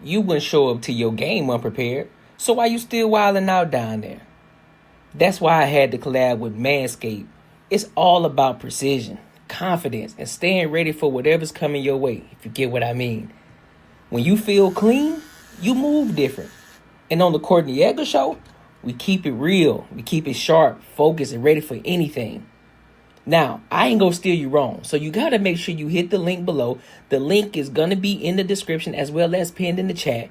You wouldn't show up to your game unprepared. So why you still wilding out down there? That's why I had to collab with Manscaped. It's all about precision, confidence, and staying ready for whatever's coming your way, if you get what I mean. When you feel clean, you move different. And on the Courtnee Edgar show, we keep it real. We keep it sharp, focused, and ready for anything. Now, I ain't gonna steer you wrong, so you gotta make sure you hit the link below. The link is gonna be in the description as well as pinned in the chat.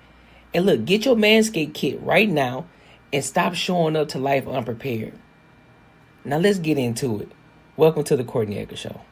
And look, get your Manscaped kit right now and stop showing up to life unprepared. Now let's get into it. Welcome to the Courtnee Edgar Show.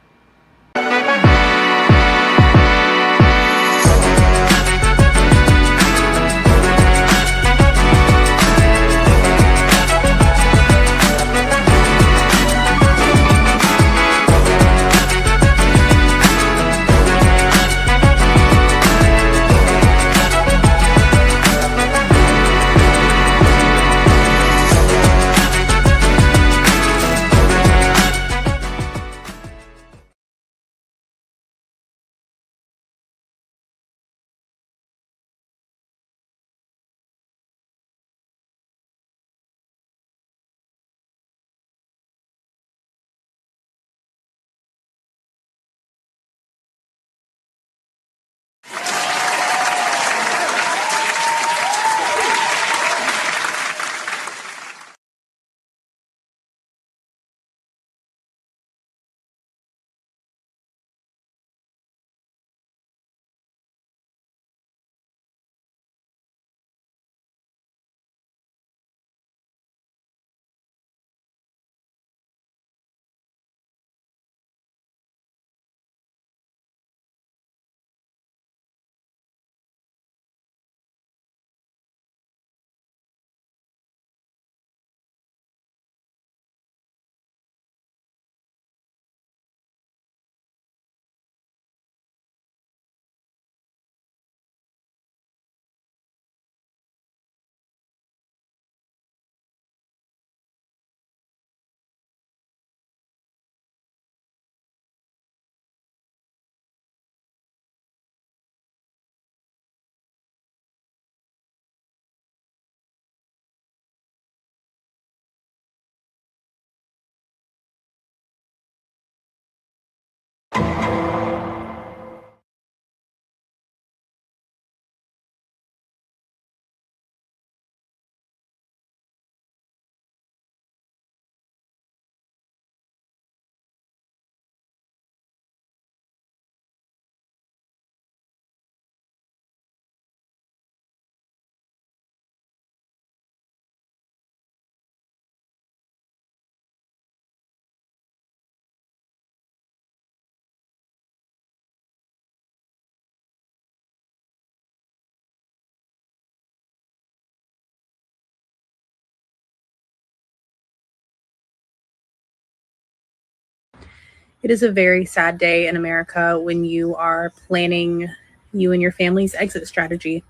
It is a very sad day in America when you are planning you and your family's exit strategy.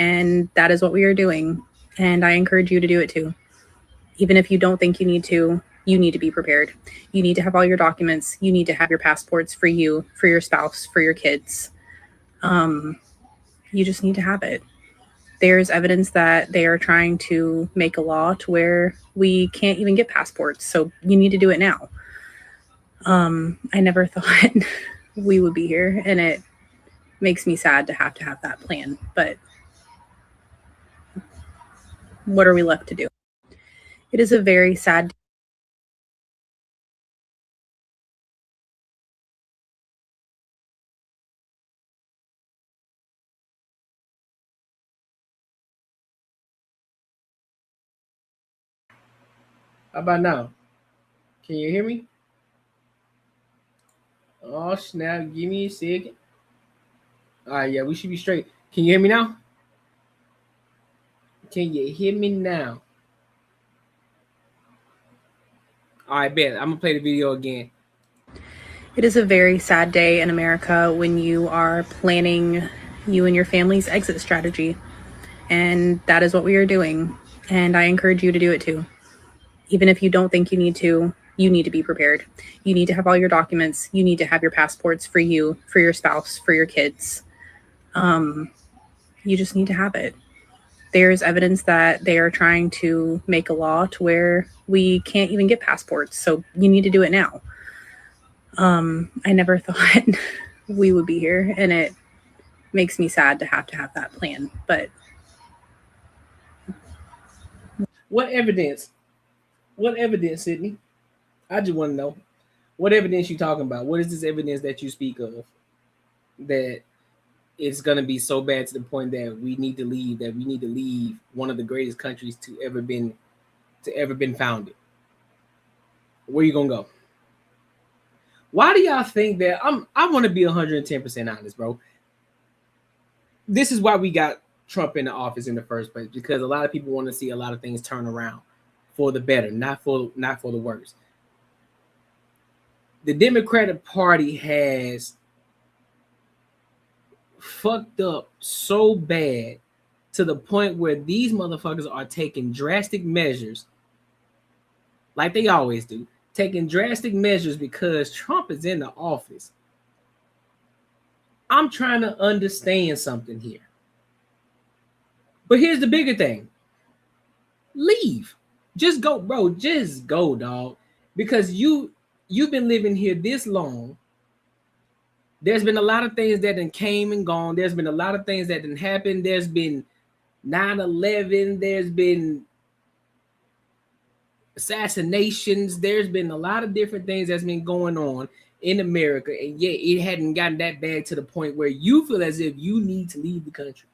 And that is what we are doing. And I encourage you to do it too. Even if you don't think you need to be prepared. You need to have all your documents. You need to have your passports for you, for your spouse, for your kids. You just need to have it. There's evidence that they are trying to make a law to where we can't even get passports. So you need to do it now. I never thought we would be here, and it makes me sad to have that plan, but what are we left to do? It is a very sad How about now? Can you hear me? Oh snap, give me a second. Alright, yeah, we should be straight. Can you hear me now? Can you hear me now? Alright, bet. I'm gonna play the video again. It is a very sad day in America when you are planning you and your family's exit strategy. And that is what we are doing. And I encourage you to do it too. Even if you don't think you need to be prepared. You need to have all your documents. You need to have your passports for you, for your spouse, for your kids. You You just need to have it. There's evidence that they are trying to make a law to where we can't even get passports. So you need to do it now. I never thought we would be here, and it makes me sad to have that plan. But What evidence? What evidence, Sydney? I just want to know. What evidence you talking about? What is this evidence that you speak of? That it's gonna be so bad to the point that we need to leave. That we need to leave one of the greatest countries to ever been founded. Where you gonna go? Why do y'all think that? I want to be 110% honest, bro. This is why we got Trump in the office in the first place, because a lot of people want to see a lot of things turn around for the better, not for the worse. The Democratic Party has fucked up so bad to the point where these motherfuckers are taking drastic measures, like they always do, taking drastic measures because Trump is in the office. I'm trying to understand something here. But here's the bigger thing. Leave. Just go, bro. Just go, dog. Because you've been living here this long. There's been a lot of things that done came and gone. There's been a lot of things that done happened. There's been 9/11. There's been assassinations. There's been a lot of different things that's been going on in America, and yet it hadn't gotten that bad to the point where you feel as if you need to leave the country.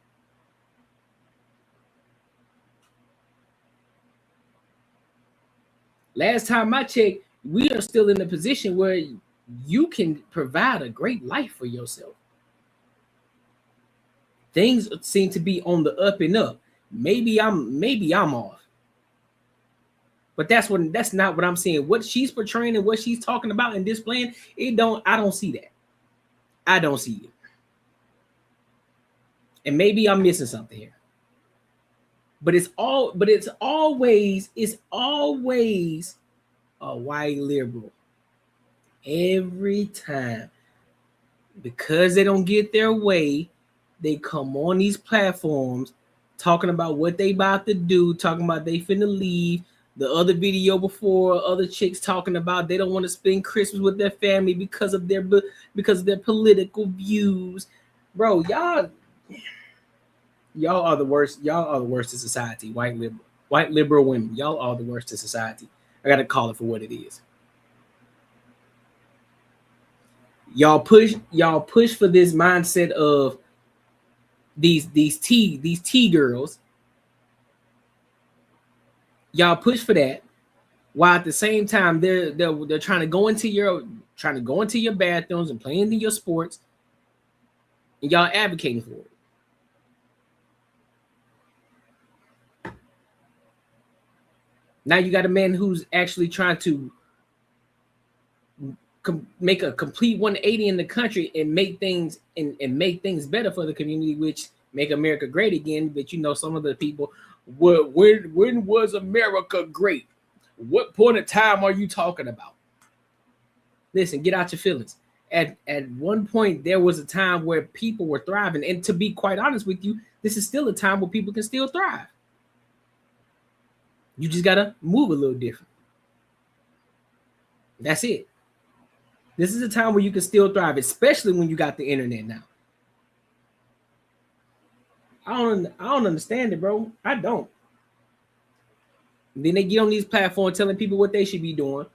Last time I checked, we are still in a position where you can provide a great life for yourself. Things seem to be on the up and up. Maybe I'm off. But that's not what I'm saying. What she's portraying and what she's talking about and displaying, I don't see that. I don't see it. And maybe I'm missing something here. But it's always a white liberal. Every time. Because they don't get their way, they come on these platforms talking about what they about to do, talking about they finna leave. The other video before, other chicks talking about they don't want to spend Christmas with their family because of their political views. Bro, y'all are the worst. Y'all are the worst in society. White liberal women. Y'all are the worst in society. I gotta call it for what it is. Y'all push for this mindset of these T girls. Y'all push for that, while at the same time they're trying to go into your bathrooms and play into your sports, and y'all advocating for it. Now you got a man who's actually trying to make a complete 180 in the country and make things better for the community, which make America great again. But you know, some of the people, when was America great? What point of time are you talking about? Listen, get out your feelings. At one point, there was a time where people were thriving, and to be quite honest with you, this is still a time where people can still thrive. You just gotta move a little different. That's it. This is a time where you can still thrive, especially when you got the internet now. I don't understand it, bro. I don't. And then they get on these platforms telling people what they should be doing.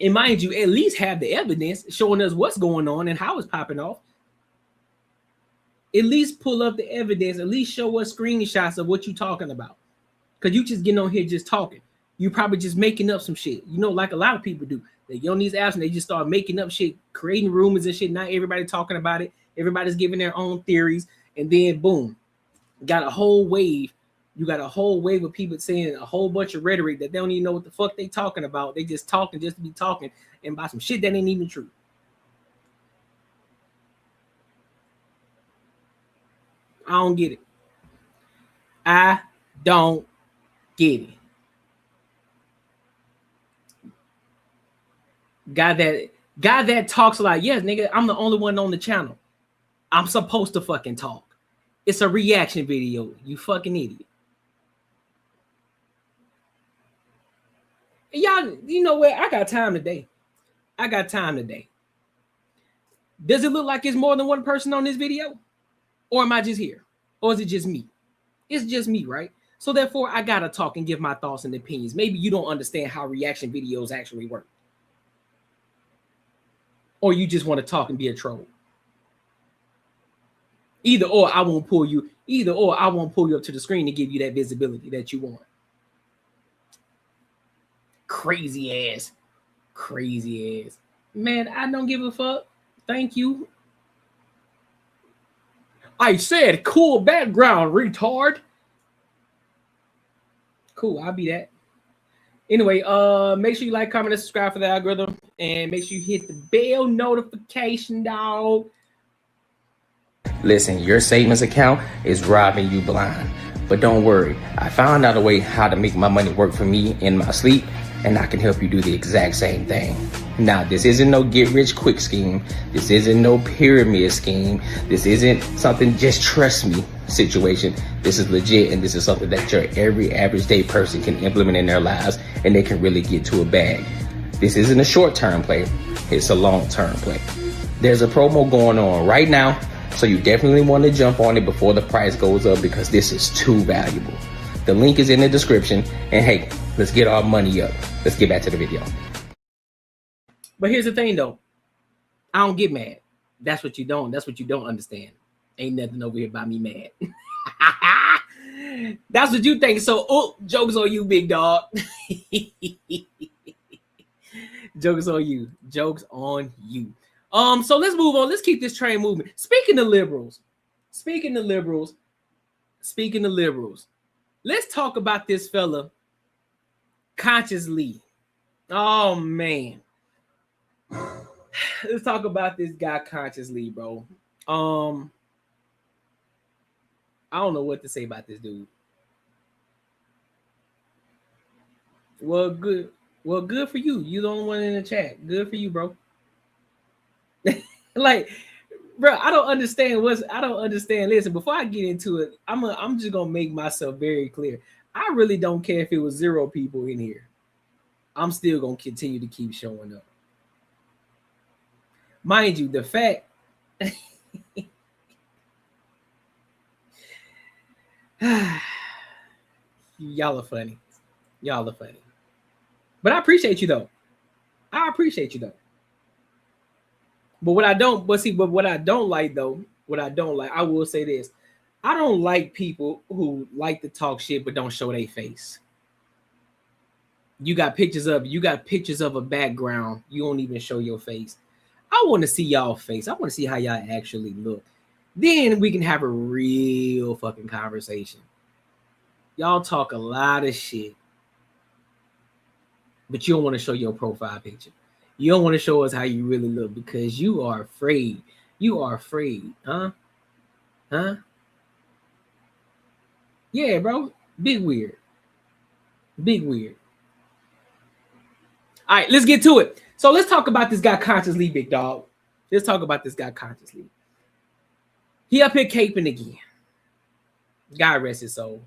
And mind you, at least have the evidence showing us what's going on and how it's popping off. At least pull up the evidence. At least show us screenshots of what you're talking about. Because you just getting on here just talking. You probably just making up some shit. You know, like a lot of people do. They get on these apps and they just start making up shit, creating rumors and shit. Not everybody talking about it. Everybody's giving their own theories. And then boom, got a whole wave. You got a whole wave of people saying a whole bunch of rhetoric that they don't even know what the fuck they talking about. They just talking just to be talking and about some shit that ain't even true. I don't get it. I don't get it. Guy that talks a lot. Yes, nigga, I'm the only one on the channel. I'm supposed to fucking talk. It's a reaction video, you fucking idiot. Y'all, you know what? I got time today. I got time today. Does it look like it's more than one person on this video? Or am I just here? Or is it just me? It's just me, right? So therefore, I gotta talk and give my thoughts and opinions. Maybe you don't understand how reaction videos actually work. Or you just want to talk and be a troll. Either or, I won't pull you. Either or, I won't pull you up to the screen to give you that visibility that you want. Crazy ass. Crazy ass. Man, I don't give a fuck. Thank you. I said cool background, retard. Cool, I'll be that. Anyway, make sure you like, comment, and subscribe for the algorithm. And make sure you hit the bell notification, dog. Listen, your savings account is robbing you blind. But don't worry, I found out a way how to make my money work for me in my sleep, and I can help you do the exact same thing. Now, this isn't no get rich quick scheme. This isn't no pyramid scheme. This isn't something just trust me situation. This is legit, and this is something that your every average day person can implement in their lives, and they can really get to a bag. This isn't a short-term play. It's a long-term play. There's a promo going on right now, so you definitely want to jump on it before the price goes up because this is too valuable. The link is in the description, and hey, let's get our money up. Let's get back to the video. But here's the thing, though. I don't get mad. That's what you don't understand. Ain't nothing over here about me mad. That's what you think. So, jokes on you, big dog. Jokes on you. Jokes on you. So let's move on. Let's keep this train moving. Speaking of liberals, let's talk about this fella, Conscious Lee. Oh man. Let's talk about this guy, Conscious Lee, bro. I don't know what to say about this dude. Well, good for you. You the only one in the chat. Good for you, bro. Like, bro, I don't understand. Listen, before I get into it, I'm just gonna make myself very clear. I really don't care if it was 0 people in here. I'm still gonna continue to keep showing up. Mind you, the fact y'all are funny. But I appreciate you though. But what I don't like, I will say this. I don't like people who like to talk shit but don't show their face. You got pictures of a background. You don't even show your face. I want to see y'all face. I want to see how y'all actually look. Then we can have a real fucking conversation. Y'all talk a lot of shit, but you don't want to show your profile picture. You don't want to show us how you really look because you are afraid. Huh? Yeah, bro. Big weird. All right, let's get to it. So let's talk about this guy, Conscious Lee, big dog. Let's talk about this guy, Conscious Lee. He up here caping again. God rest his soul.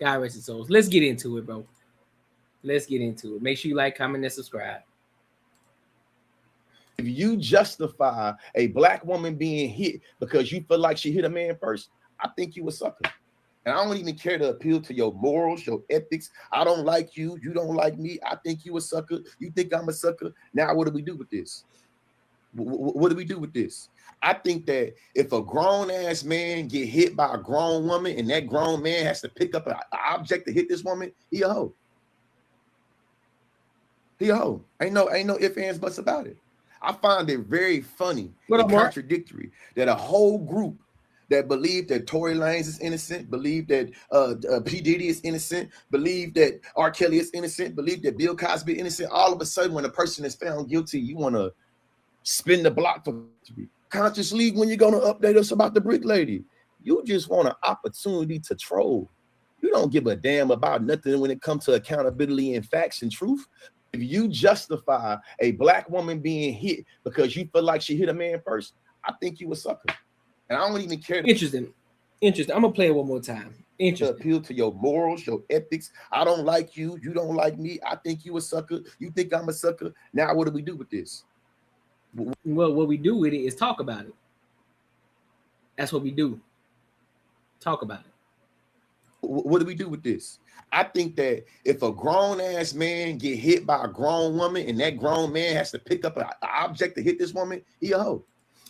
Let's get into it, bro. Make sure you like, comment, and subscribe. If you justify a black woman being hit because you feel like she hit a man first, I think you a sucker. And I don't even care to appeal to your morals, your ethics. I don't like you. You don't like me. I think you a sucker. You think I'm a sucker. Now, what do we do with this? What do we do with this? I think that if a grown-ass man get hit by a grown woman and that grown man has to pick up an object to hit this woman, he a hoe. Ain't no ifs, ands, buts about it. I find it very funny and contradictory that a whole group that believe that Tory Lanez is innocent, believe that P. Diddy is innocent, believe that R. Kelly is innocent, believe that Bill Cosby is innocent. All of a sudden, when a person is found guilty, you want to spin the block for Conscious Lee. When you're going to update us about the brick lady, you just want an opportunity to troll. You don't give a damn about nothing when it comes to accountability and facts and truth. If you justify a black woman being hit because you feel like she hit a man first, I think you a sucker. And I don't even care. Interesting. Interesting. I'm gonna play it one more time. Interesting. To appeal to your morals, your ethics. I don't like you. You don't like me. I think you a sucker. You think I'm a sucker. Now, what do we do with this? Well, what we do with it is talk about it. That's what we do. Talk about it. What do we do with this? I think that if a grown ass man get hit by a grown woman and that grown man has to pick up an object to hit this woman, he a hoe.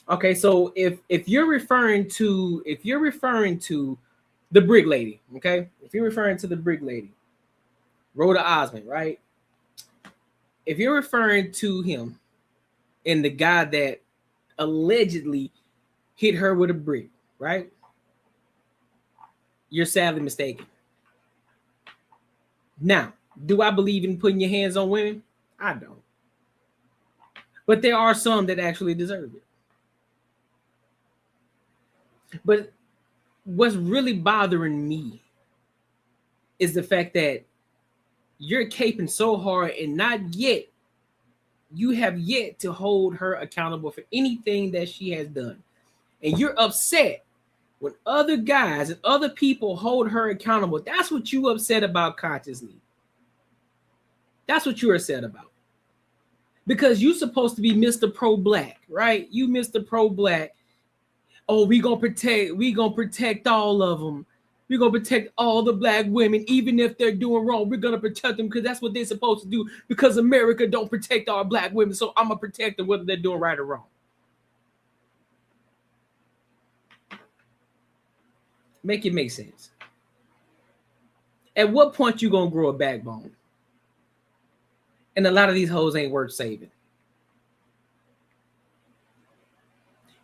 Okay, so if you're referring to the brick lady, okay, if you're referring to the brick lady, Rhoda Osmond, right? If you're referring to him and the guy that allegedly hit her with a brick, right? You're sadly mistaken. Now, do I believe in putting your hands on women? I don't. But there are some that actually deserve it. But what's really bothering me is the fact that you're caping so hard and you have yet to hold her accountable for anything that she has done. And you're upset when other guys and other people hold her accountable. That's what you upset about consciously. That's what you're upset about. Because you're supposed to be Mr. Pro-Black, right? You Mr. Pro-Black. Oh, we gonna protect all of them. We're gonna protect all the black women, even if they're doing wrong. We're gonna protect them because that's what they're supposed to do. Because America don't protect our black women, so I'm gonna protect them whether they're doing right or wrong. Make it make sense. At what point you gonna grow a backbone? And a lot of these hoes ain't worth saving.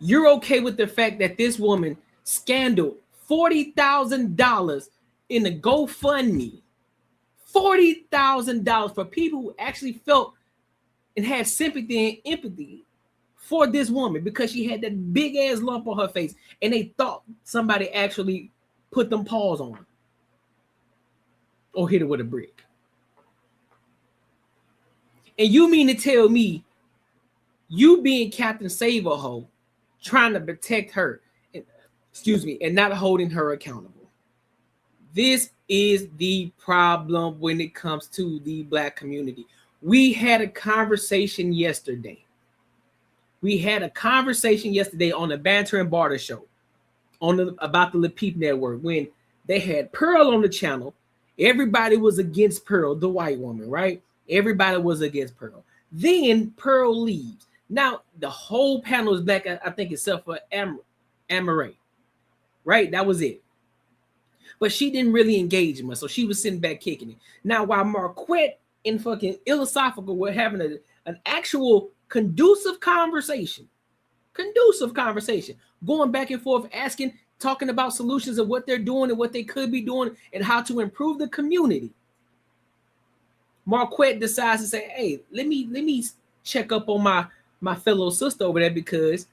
You're okay with the fact that this woman scandaled $40,000 in a GoFundMe. $40,000 for people who actually felt and had sympathy and empathy for this woman because she had that big ass lump on her face and they thought somebody actually put them paws on her or hit her with a brick. And you mean to tell me you being Captain Save-A-Ho trying to protect her, and not holding her accountable? This is the problem when it comes to the black community. We had a conversation yesterday. On the Banter and Barter show about the Le Peep Network when they had Pearl on the channel. Everybody was against Pearl, the white woman, right? Everybody was against Pearl. Then Pearl leaves. Now, the whole panel is black, I think, except for Amaray, right? That was it. But she didn't really engage much, so she was sitting back kicking it. Now, while Marquette and fucking Philosophical were having an actual conducive conversation, going back and forth, asking, talking about solutions of what they're doing and what they could be doing and how to improve the community. Marquette decides to say, hey, let me check up on my fellow sister over there because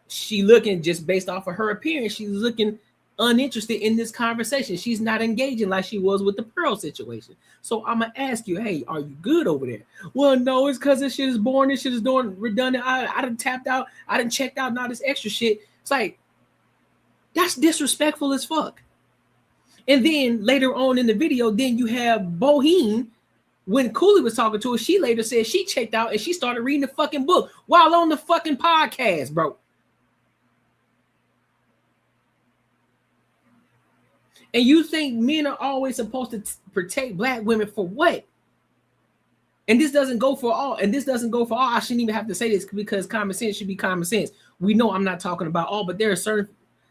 she looking, just based off of her appearance, she's looking uninterested in this conversation. She's not engaging like she was with the Pearl situation. So I'm gonna ask you, hey, are you good over there? Well, no, it's because this shit is boring. This shit is doing redundant. I done tapped out. I done checked out. Now this extra shit. It's like, that's disrespectful as fuck. And then later on in the video, then you have Boheen. When Cooley was talking to her, she later said she checked out and she started reading the fucking book while on the fucking podcast, bro. And you think men are always supposed to protect black women for what? And this doesn't go for all. I shouldn't even have to say this because common sense should be common sense. We know I'm not talking about all, but there are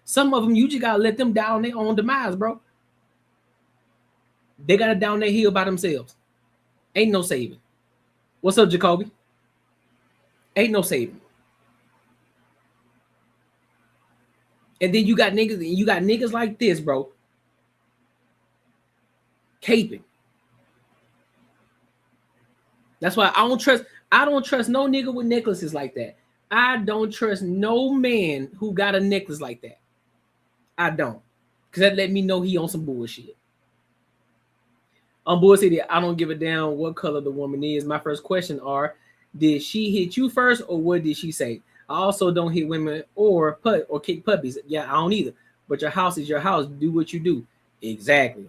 some of them you just gotta let them down their own demise, bro. They gotta down their heel by themselves. Ain't no saving. What's up, Jacoby? Ain't no saving. And then you got niggas like this, bro. Caping. That's why I don't trust no nigga with necklaces like that. I don't trust no man who got a necklace like that. I don't. Because that let me know he on some bullshit. On bullshit, I don't give a damn what color the woman is. My first question are, did she hit you first or what did she say? I also don't hit women or kick puppies. Yeah, I don't either. but your house is your house. Do what you do. Exactly.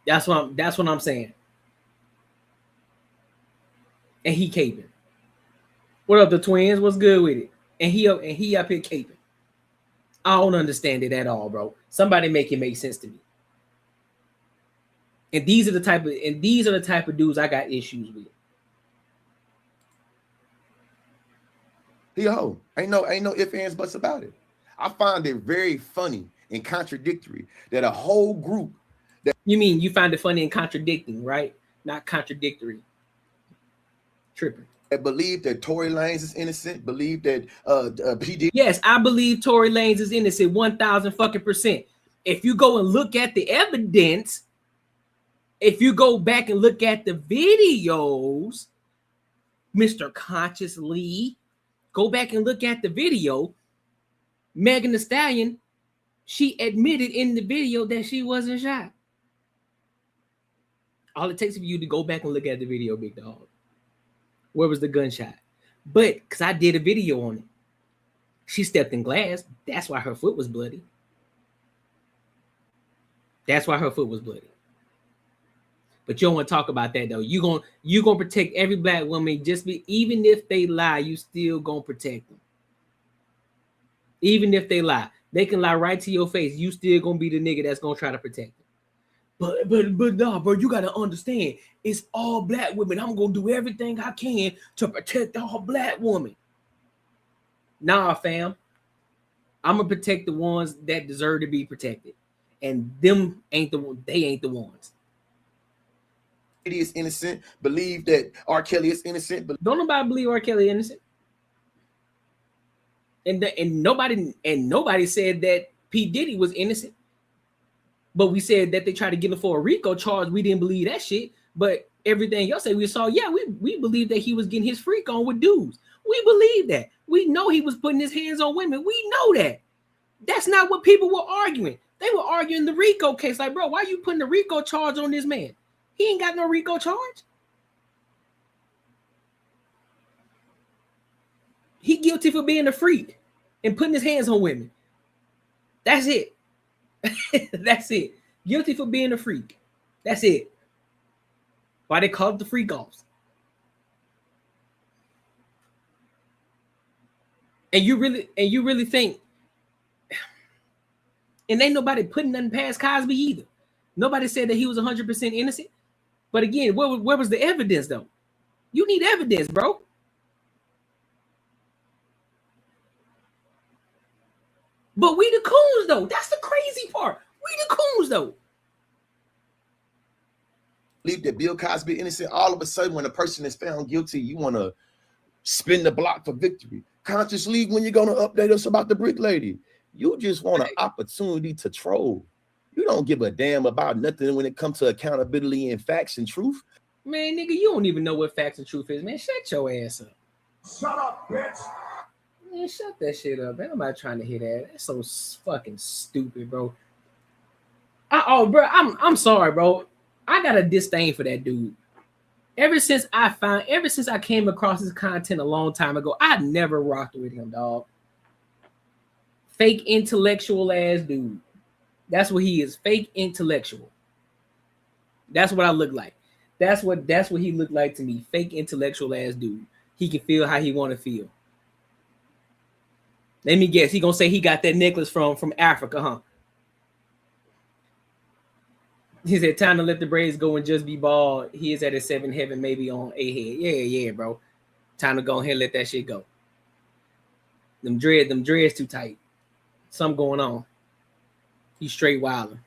That's what I'm saying. And he caping. What up, the twins? What's good with it? And he up here caping. I don't understand it at all, bro. Somebody make it make sense to me. And these are the type of dudes I got issues with. He a hoe. Ain't no ifs, ands, buts about it. I find it very funny and contradictory that a whole group that you mean you find it funny and contradicting, right? Not contradictory. Tripping. That believe that Tory Lanez is innocent, believe that PD. Yes, I believe Tory Lanez is innocent 1,000%. If you go and look at the evidence, if you go back and look at the videos, Mr. Conscious Lee, go back and look at the video. Megan Thee Stallion, she admitted in the video that she wasn't shot. All it takes for you to go back and look at the video, big dog. Where was the gunshot? But because I did a video on it, she stepped in glass. That's why her foot was bloody. That's why her foot was bloody. But you don't want to talk about that though. You gonna protect every black woman. Even if they lie, you still gonna protect them. Even if they lie, they can lie right to your face. You still gonna be the nigga that's gonna try to protect them. But nah, bro, you gotta understand. It's all black women. I'm gonna do everything I can to protect all black women. Nah, fam. I'm gonna protect the ones that deserve to be protected, and them ain't the ones. Is innocent, believe that R. Kelly is innocent. But don't nobody believe R. Kelly innocent. And nobody said that P. Diddy was innocent. But we said that they tried to get him for a RICO charge. We didn't believe that shit. But everything else that we saw, yeah, we believe that he was getting his freak on with dudes. We believe that. We know he was putting his hands on women. We know that. That's not what people were arguing. They were arguing the RICO case. Like, bro, why are you putting the RICO charge on this man? He ain't got no RICO charge. He guilty for being a freak and putting his hands on women. That's it. That's it. Guilty for being a freak. That's it. Why they call it the freak offs. And you really think, and ain't nobody putting nothing past Cosby either. Nobody said that he was 100% innocent. But again, where was the evidence though? You need evidence, bro. But we the coons though. That's the crazy part. We the coons though. Believe that Bill Cosby innocent. All of a sudden, when a person is found guilty, you want to spin the block for victory. Conscious League, when you're gonna update us about the brick lady, you just want an opportunity to troll. You don't give a damn about nothing when it comes to accountability and facts and truth. Man, nigga, you don't even know what facts and truth is, man. Shut your ass up. Shut up, bitch. Man, shut that shit up, man. I'm not trying to hear that. That's so fucking stupid, bro. Bro, I'm sorry, bro. I got a disdain for that dude. Ever since I came across his content a long time ago, I never rocked with him, dog. Fake intellectual ass dude. That's what he is. Fake intellectual. That's what I look like. That's what he looked like to me. Fake intellectual ass dude. He can feel how he want to feel. Let me guess. He gonna say he got that necklace from Africa, huh? He said, time to let the braids go and just be bald. He is at his seventh heaven, maybe on a head. Yeah, bro. Time to go ahead and let that shit go. Them dreads too tight. Something going on. He's straight wilding.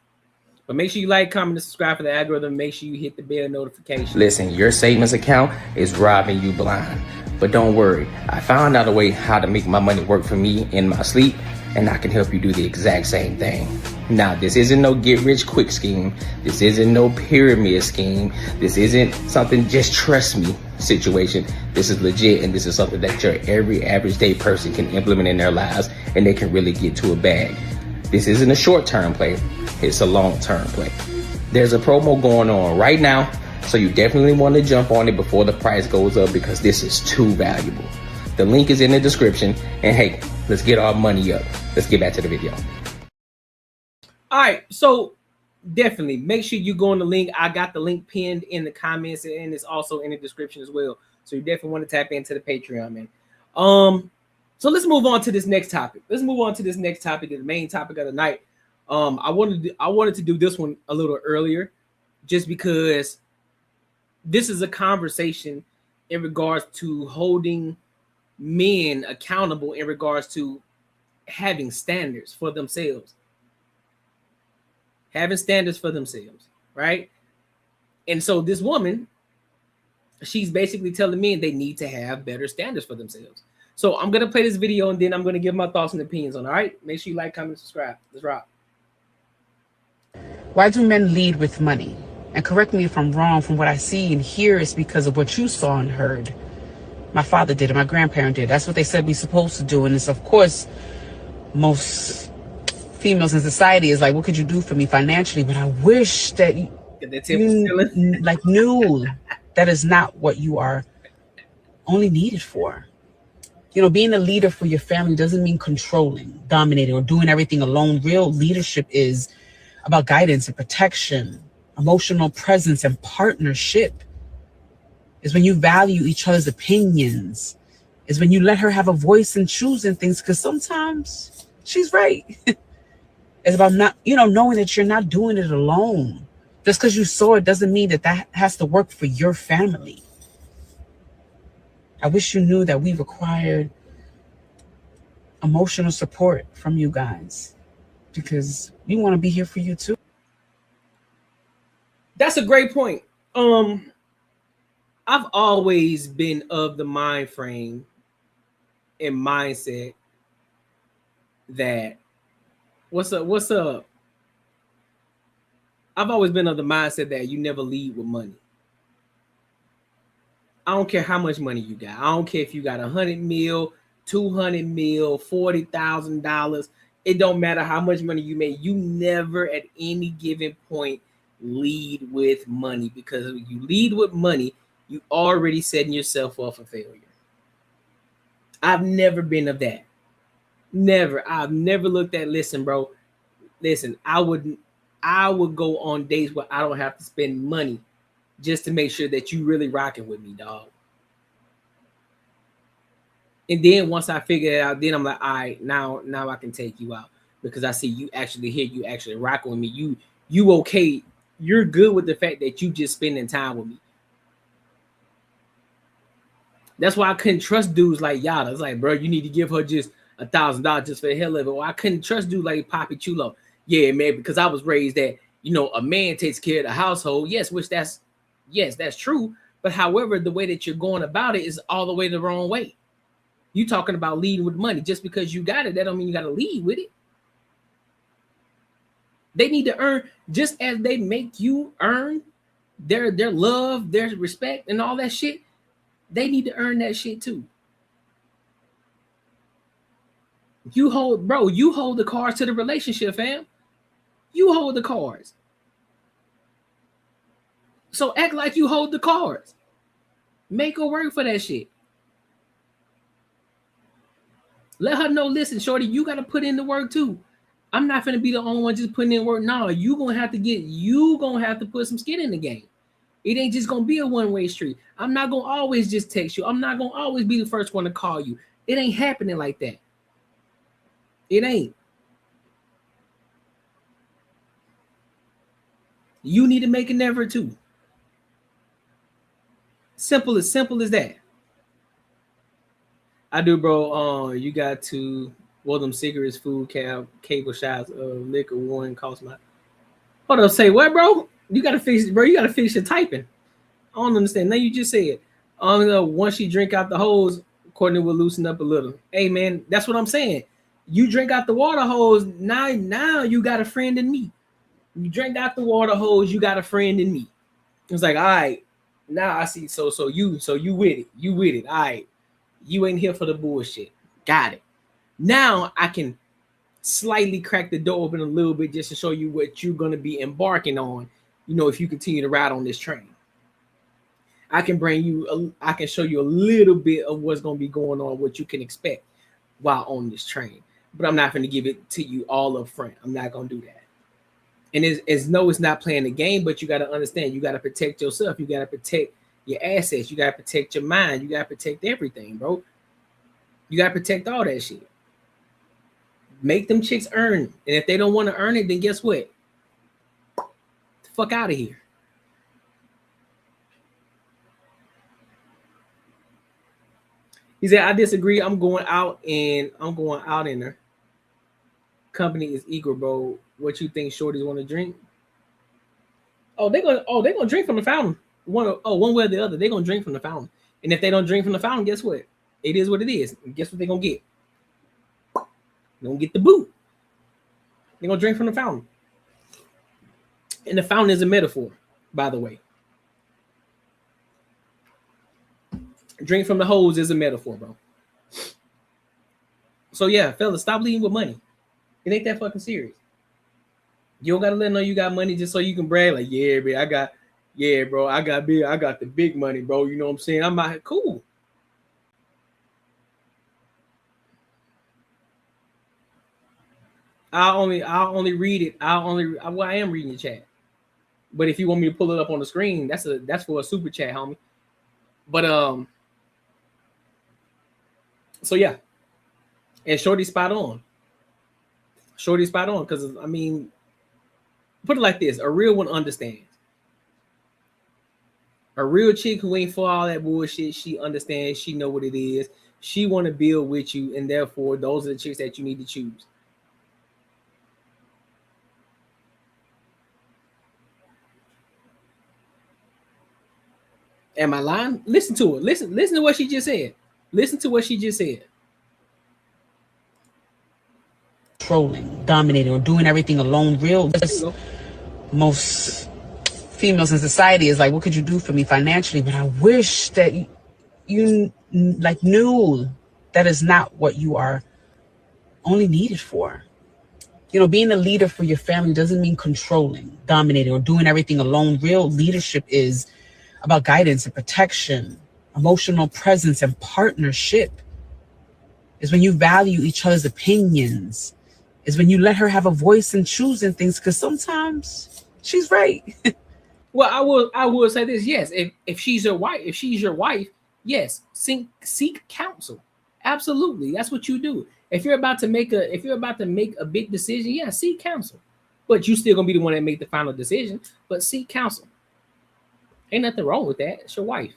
But make sure you like, comment, and subscribe for the algorithm. Make sure you hit the bell notification. Listen, your savings account is robbing you blind. But don't worry. I found out a way how to make my money work for me in my sleep, and I can help you do the exact same thing. Now, this isn't no get-rich-quick scheme. This isn't no pyramid scheme. This isn't something just trust me situation. This is legit, and this is something that your every average day person can implement in their lives, and they can really get to a bag. This isn't a short-term play. It's a long-term play. There's a promo going on right now, so you definitely want to jump on it before the price goes up because this is too valuable. The link is in the description. And hey, let's get our money up. Let's get back to the video. All right, so definitely make sure you go on the link. I got the link pinned in the comments, and it's also in the description as well. So you definitely want to tap into the Patreon, man. So let's move on to this next topic. The main topic of the night. I wanted to do this one a little earlier, just because this is a conversation in regards to holding men accountable in regards to having standards for themselves. Right? And so this woman, she's basically telling men they need to have better standards for themselves. So I'm going to play this video, and then I'm going to give my thoughts and opinions on it. All right? Make sure you like, comment, subscribe. Let's rock. Why do men lead with money? And correct me if I'm wrong, from what I see and hear, it's because of what you saw and heard. My father did it, my grandparent did. That's what they said we're supposed to do. And it's, of course, most females in society is like, what could you do for me financially? But I wish that you knew that is not what you are only needed for. You know, being a leader for your family doesn't mean controlling, dominating, or doing everything alone. Real leadership is about guidance and protection, emotional presence, and partnership. Is when you value each other's opinions. Is when you let her have a voice in choosing things, because sometimes she's right. It's about not, knowing that you're not doing it alone. Just because you saw it doesn't mean that has to work for your family. I wish you knew that we've acquired emotional support from you guys, because we want to be here for you too. That's a great point. I've always been of the mind frame and mindset that what's up? I've always been of the mindset that you never lead with money. I don't care how much money you got. I don't care if you got 100 mil, 200 mil, $40,000. It don't matter how much money you make. You never at any given point lead with money, because if you lead with money, you already setting yourself up for failure. I've never been of that. Never. I've never looked at, listen, bro. Listen, I would go on dates where I don't have to spend money just to make sure that you really rocking with me, dog. And then once I figure it out, then I'm like, all right, now I can take you out, because I see you actually here, you actually rocking with me. You okay. You're good with the fact that you just spending time with me. That's why I couldn't trust dudes like Yada. It's like, bro, you need to give her just $1,000 just for the hell of it. Or I couldn't trust dudes like Poppy Chulo. Yeah, man, because I was raised that, a man takes care of the household. Yes, that's true. But however, the way that you're going about it is all the way the wrong way. You talking about leading with money. Just because you got it, that don't mean you got to lead with it. They need to earn, just as they make you earn their love, their respect, and all that shit. They need to earn that shit too. You hold the cards to the relationship, fam. You hold the cards. So act like you hold the cards. Make her work for that shit. Let her know, listen, shorty, you got to put in the work too. I'm not going to be the only one just putting in work. No, you going to have to put some skin in the game. It ain't just going to be a one-way street. I'm not going to always just text you. I'm not going to always be the first one to call you. It ain't happening like that. It ain't. You need to make an effort too. Simple as that. I do, bro. You got to, them cigarettes, food, cable shots, liquor, one cost my. Hold up, say what, bro? You gotta fix it, bro. You gotta fix your typing. I don't understand. Now you just said, once she drink out the hose, Courtney will loosen up a little. Hey, man, that's what I'm saying. You drink out the water hose, now you got a friend in me. You drink out the water hose, you got a friend in me. It's like, all right, now I see. So you with it. You with it. All right. You ain't here for the bullshit. Got it. Now I can slightly crack the door open a little bit just to show you what you're going to be embarking on, if you continue to ride on this train. I can bring you, I can show you a little bit of what's going to be going on, what you can expect while on this train. But I'm not going to give it to you all up front. I'm not going to do that. And it's not playing the game, but you got to understand, you got to protect yourself. You got to protect your assets. You got to protect your mind. You got to protect everything, bro. You got to protect all that shit. Make them chicks earn it. And if they don't want to earn it, then guess what? The fuck out of here. He said, I disagree. I'm going out in there. Company is equal, bro. What you think shorties want to drink? They're gonna drink from the fountain. One way or the other. They're gonna drink from the fountain. And if they don't drink from the fountain, guess what? It is what it is. And guess what they're gonna get? They're gonna get the boot. They're gonna drink from the fountain. And the fountain is a metaphor, by the way. Drink from the hose is a metaphor, bro. So yeah, fellas, stop leading with money. It ain't that fucking serious. You don't gotta let them know you got money just so you can brag. Like, yeah, bro, I got the big money, bro. You know what I'm saying? I'm out here, cool. I'll only read it. I am reading the chat. But if you want me to pull it up on the screen, that's for a super chat, homie. But so yeah. And Shorty spot on. Because I mean, put it like this: a real one understands. A real chick who ain't for all that bullshit, she understands. She know what it is. She want to build with you, and therefore, those are the chicks that you need to choose. Am I lying? Listen to it. Listen to what she just said. Listen to what she just said. Controlling, dominating, or doing everything alone. Most females in society is like, what could you do for me financially? But I wish that you knew that is not what you are only needed for. Being a leader for your family doesn't mean controlling, dominating, or doing everything alone. Real leadership is about guidance and protection, emotional presence, and partnership. Is when you value each other's opinions. Is when you let her have a voice in choosing things, because sometimes she's right. Well, I will say this: yes, if she's your wife, yes, seek counsel. Absolutely, that's what you do. If you're about to make a big decision, yeah, seek counsel. But you still gonna be the one that make the final decision. But seek counsel. Ain't nothing wrong with that. It's your wife.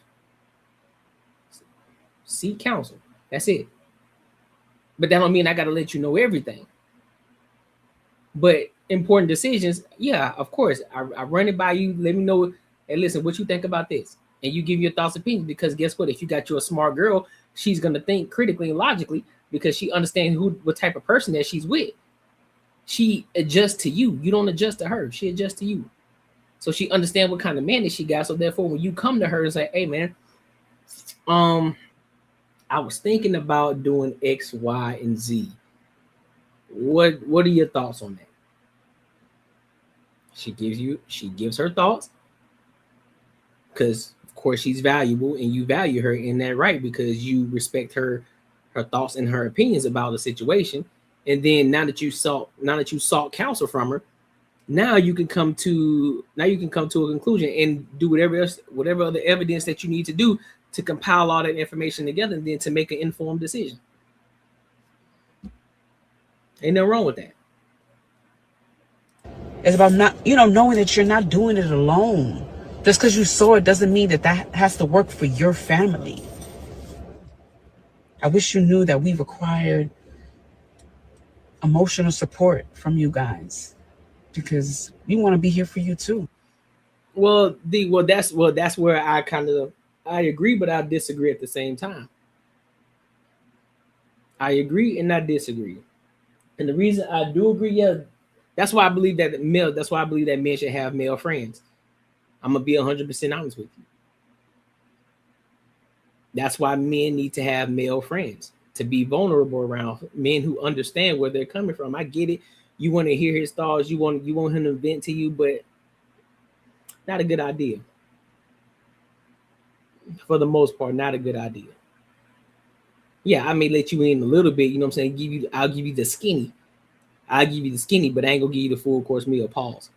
Seek counsel. That's it. But that don't mean I gotta let you know everything. But important decisions, yeah, of course. I run it by you. Let me know. Hey, listen, what you think about this? And you give your thoughts and opinions, because guess what? If you got you a smart girl, she's gonna think critically and logically, because she understands what type of person that she's with. She adjusts to you. You don't adjust to her. She adjusts to you. So she understands what kind of man that she got. So therefore, when you come to her and say, hey man, I was thinking about doing X, Y, and Z. What are your thoughts on that? She gives her thoughts, because of course she's valuable and you value her in that right, because you respect her thoughts and her opinions about the situation. And then now that you sought counsel from her, now you can come to a conclusion and do whatever other evidence that you need to do to compile all that information together, and then to make an informed decision. Ain't nothing wrong with that. It's about knowing that you're not doing it alone. Just because you saw it doesn't mean that has to work for your family. I wish you knew that we required emotional support from you guys, because we want to be here for you too. That's where I agree, but I disagree at the same time. I agree and I disagree. And the reason I do agree, yeah, that's why I believe that men should have male friends. I'm gonna be 100% honest with you. That's why men need to have male friends, to be vulnerable around men who understand where they're coming from. I get it. You want to hear his thoughts. You want him to vent to you, but not a good idea. for the most part, not a good idea. Yeah, I may let you in a little bit, you know what I'm saying? I'll give you the skinny. I'll give you the skinny, but I ain't gonna give you the full course meal. Pause.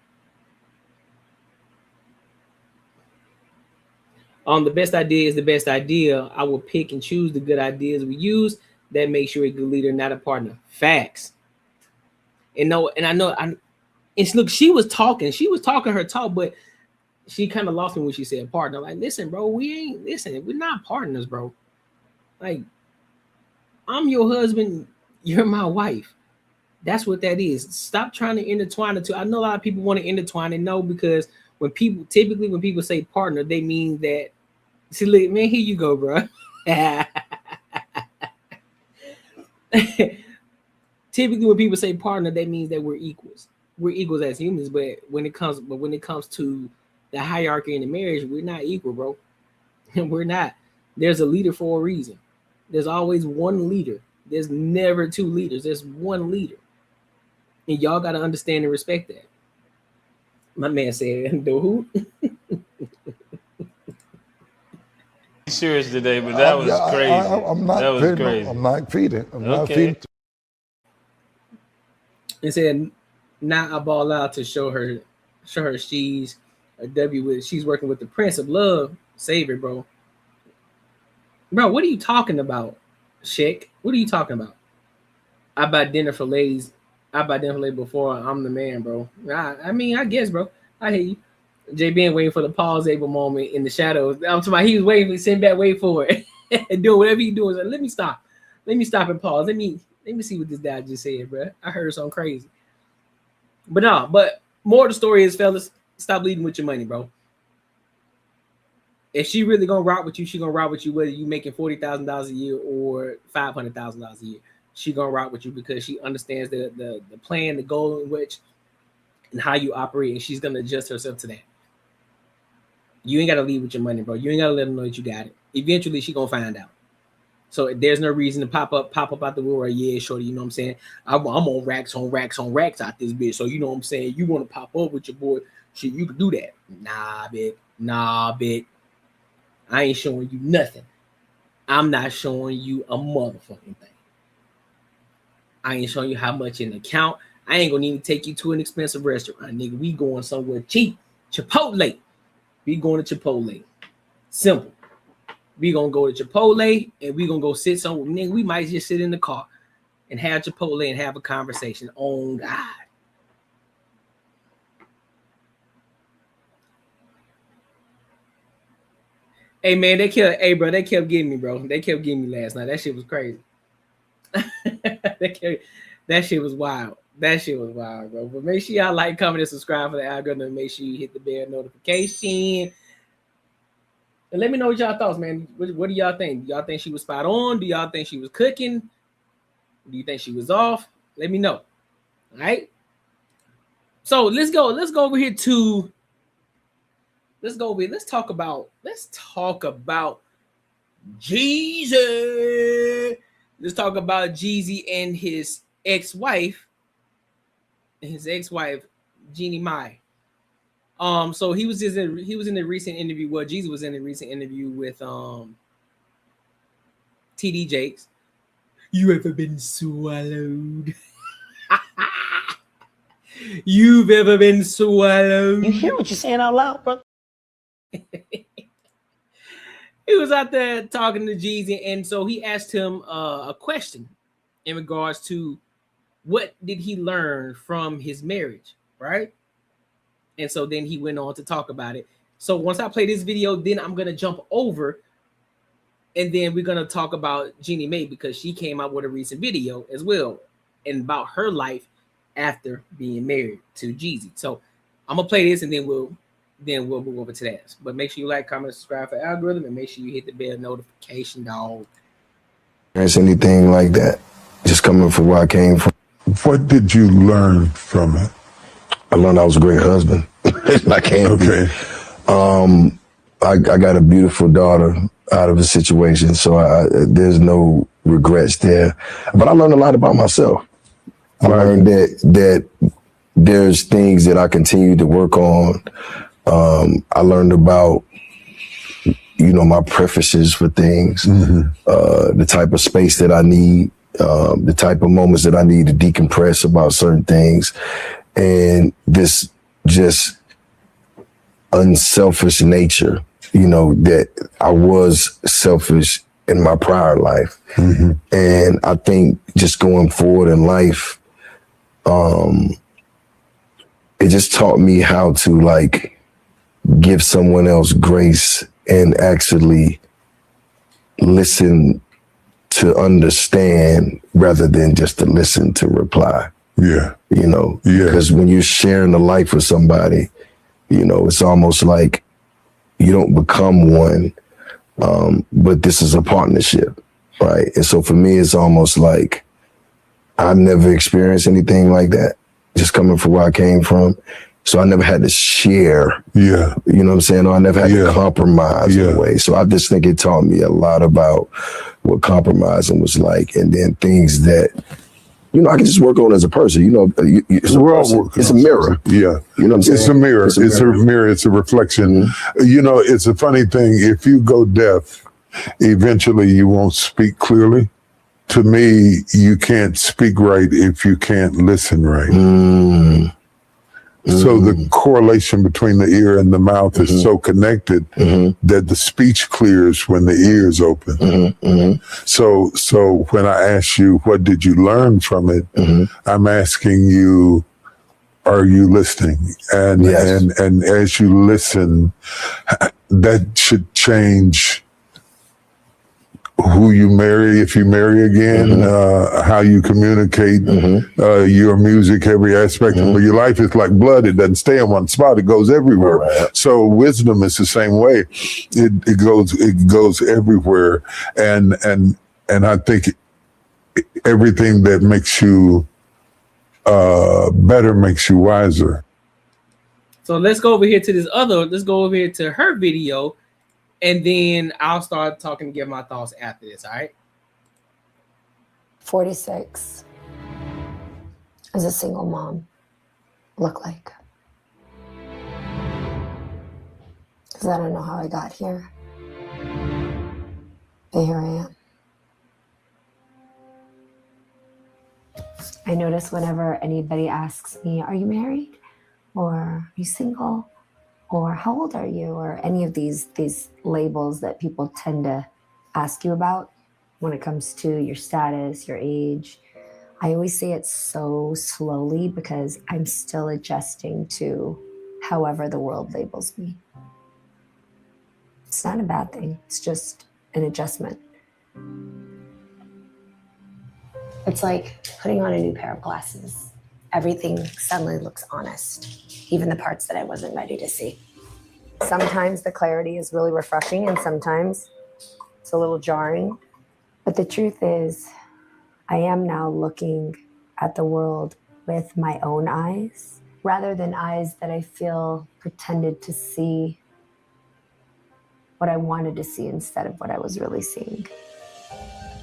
The best idea is the best idea. I will pick and choose the good ideas we use that make sure a good leader, not a partner. Facts. And look, she was talking her talk, but she kind of lost me when she said partner. Like, listen, bro, we're not partners, bro. Like, I'm your husband, you're my wife. That's what that is. Stop trying to intertwine the two. I know a lot of people want to intertwine and know, because when people say partner, they mean that. See, look, man, here you go, bro. Typically, when people say partner, that means that we're equals. We're equals as humans, but when it comes to the hierarchy in the marriage, we're not equal, bro. We're not. There's a leader for a reason. There's always one leader. There's never two leaders. There's one leader. And y'all got to understand and respect that. My man said, the who? Serious today, but that was crazy. I'm not that was feeding. crazy. I'm not feeding. I'm not Okay. feeding. It said, now I ball out to show her she's a W. She's working with the Prince of Love. Save it, bro. Bro, what are you talking about, Sheik? What are you talking about? I buy dinner for ladies. I buy dinner for ladies before I'm the man, bro. I mean, I guess, bro. I hear you. JB waiting for the pause able moment in the shadows. I'm talking about he was waiting, sitting back, wait for it, and doing whatever he doing. Like, let me stop and pause. Let me see what this guy just said, bro. I heard something crazy. But more of the story is, fellas, stop leading with your money, bro. If she really gonna rock with you, she gonna rock with you whether you making $40,000 a year or $500,000 a year. She gonna rock with you because she understands the plan, the goal in which, and how you operate, and she's gonna adjust herself to that. You ain't gotta lead with your money, bro. You ain't gotta let them know that you got it. Eventually, she gonna find out. So there's no reason to pop up out the wheel. Yeah, shorty, you know what I'm saying? I'm on racks out this bitch. So you know what I'm saying? You want to pop up with your boy? Shit, you can do that. Nah, bitch. I ain't showing you nothing. I'm not showing you a motherfucking thing. I ain't showing you how much in the account. I ain't gonna even take you to an expensive restaurant, nigga. We going somewhere cheap. Chipotle. We going to Chipotle. Simple. We gonna go to Chipotle and we gonna go sit somewhere. Nigga, we might just sit in the car and have Chipotle and have a conversation. Oh God. Hey man, they kept getting me, bro. They kept getting me last night. That shit was crazy. That shit was wild. That shit was wild, bro. But make sure y'all like, comment, and subscribe for the algorithm. Make sure you hit the bell notification. And let me know what y'all thoughts, man. What do y'all think? Do y'all think she was spot on? Do y'all think she was cooking? Do you think she was off? Let me know. All right. So let's go over here to. Let's talk about Jeezy. Let's talk about Jeezy and his ex-wife, Jeannie Mai. So he was in the recent interview. Well, Jeezy was in a recent interview with TD Jakes. You ever been swallowed? You've ever been swallowed? You hear what you're saying out loud, bro? He was out there talking to Jeezy, and so he asked him a question in regards to what did he learn from his marriage, right? And so then he went on to talk about it. So once I play this video, then I'm gonna jump over, and then we're gonna talk about Jeannie Mai because she came out with a recent video as well, and about her life after being married to Jeezy. So I'm gonna play this, and then we'll move over to that. But make sure you like, comment, subscribe for the algorithm, and make sure you hit the bell notification, dog. There's anything like that, just coming from where I came from. What did you learn from it? I learned I was a great husband. I can't be. I got a beautiful daughter out of the situation, so there's no regrets there. But I learned a lot about myself. I learned that there's things that I continue to work on. I learned about my preferences for things, the type of space that I need, the type of moments that I need to decompress about certain things, and this just unselfish nature, that I was selfish in my prior life. And I think just going forward in life, it just taught me how to like give someone else grace and actually listen to understand rather than just to listen to reply. Yeah. Because when you're sharing a life with somebody, it's almost like you don't become one, but this is a partnership, right? And so for me, it's almost like I've never experienced anything like that, just coming from where I came from. So I never had to share, you know what I'm saying? Or I never had to compromise in a way. So I just think it taught me a lot about what compromising was like, and then things that, I can just work on as a person. It's a mirror. Yeah. You know what I'm saying? It's a mirror. It's a reflection. It's a funny thing. If you go deaf, eventually you won't speak clearly. To me, you can't speak right if you can't listen right. So the correlation between the ear and the mouth is so connected that the speech clears when the ear is open. So when I ask you, what did you learn from it? I'm asking you, are you listening? And as you listen, that should change who you marry, if you marry again, how you communicate, your music, every aspect of your life is like blood. It doesn't stay in one spot. It goes everywhere. Right. So wisdom is the same way. It goes everywhere. And I think everything that makes you better makes you wiser. So let's go over here to let's go over here to her video. And then I'll start talking and give my thoughts after this, all right? 46 as a single mom look like? Because I don't know how I got here. But here I am. I notice whenever anybody asks me, are you married? Or are you single? Or how old are you? Or any of these labels that people tend to ask you about when it comes to your status, your age. I always say it so slowly because I'm still adjusting to however the world labels me. It's not a bad thing. It's just an adjustment. It's like putting on a new pair of glasses. Everything suddenly looks honest. Even the parts that I wasn't ready to see. Sometimes the clarity is really refreshing and sometimes it's a little jarring. But the truth is, I am now looking at the world with my own eyes rather than eyes that I feel pretended to see what I wanted to see instead of what I was really seeing.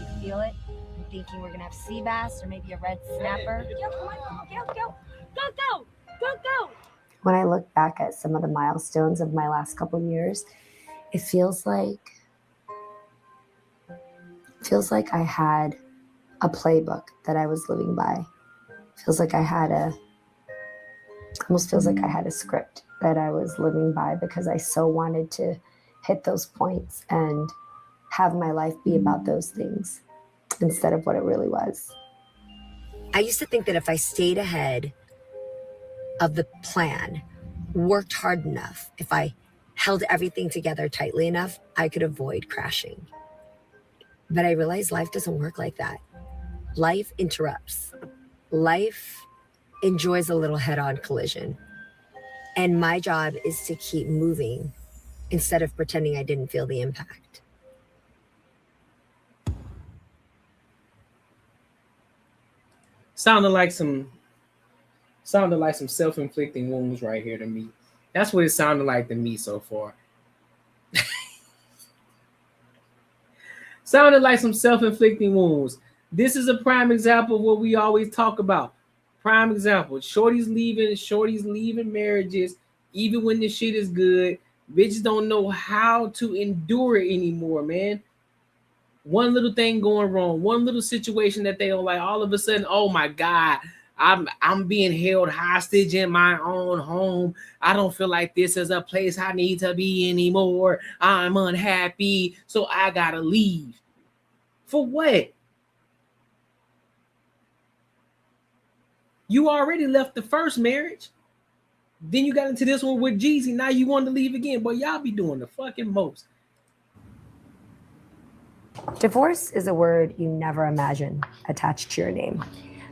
You feel it? I'm thinking we're gonna have sea bass or maybe a red snapper. Go. When I look back at some of the milestones of my last couple of years, it feels like I had a playbook that I was living by. Almost feels like I had a script that I was living by because I so wanted to hit those points and have my life be about those things instead of what it really was. I used to think that if I stayed ahead of the plan, worked hard enough, if I held everything together tightly enough, I could avoid crashing. But I realized life doesn't work like that. Life interrupts. Life enjoys a little head-on collision. And my job is to keep moving instead of pretending I didn't feel the impact. Sounded like some self-inflicting wounds right here to me. That's what it sounded like to me so far. Sounded like some self-inflicting wounds. This is a prime example of what we always talk about. Prime example. Shorty's leaving marriages, even when the shit is good. Bitches don't know how to endure it anymore, man. One little thing going wrong, one little situation that they don't like, all of a sudden, oh my God, I'm being held hostage in my own home. I don't feel like this is a place I need to be anymore. I'm unhappy, so I gotta leave. For what? You already left the first marriage. Then you got into this one with Jeezy. Now you want to leave again. But y'all be doing the fucking most. Divorce is a word you never imagine attached to your name.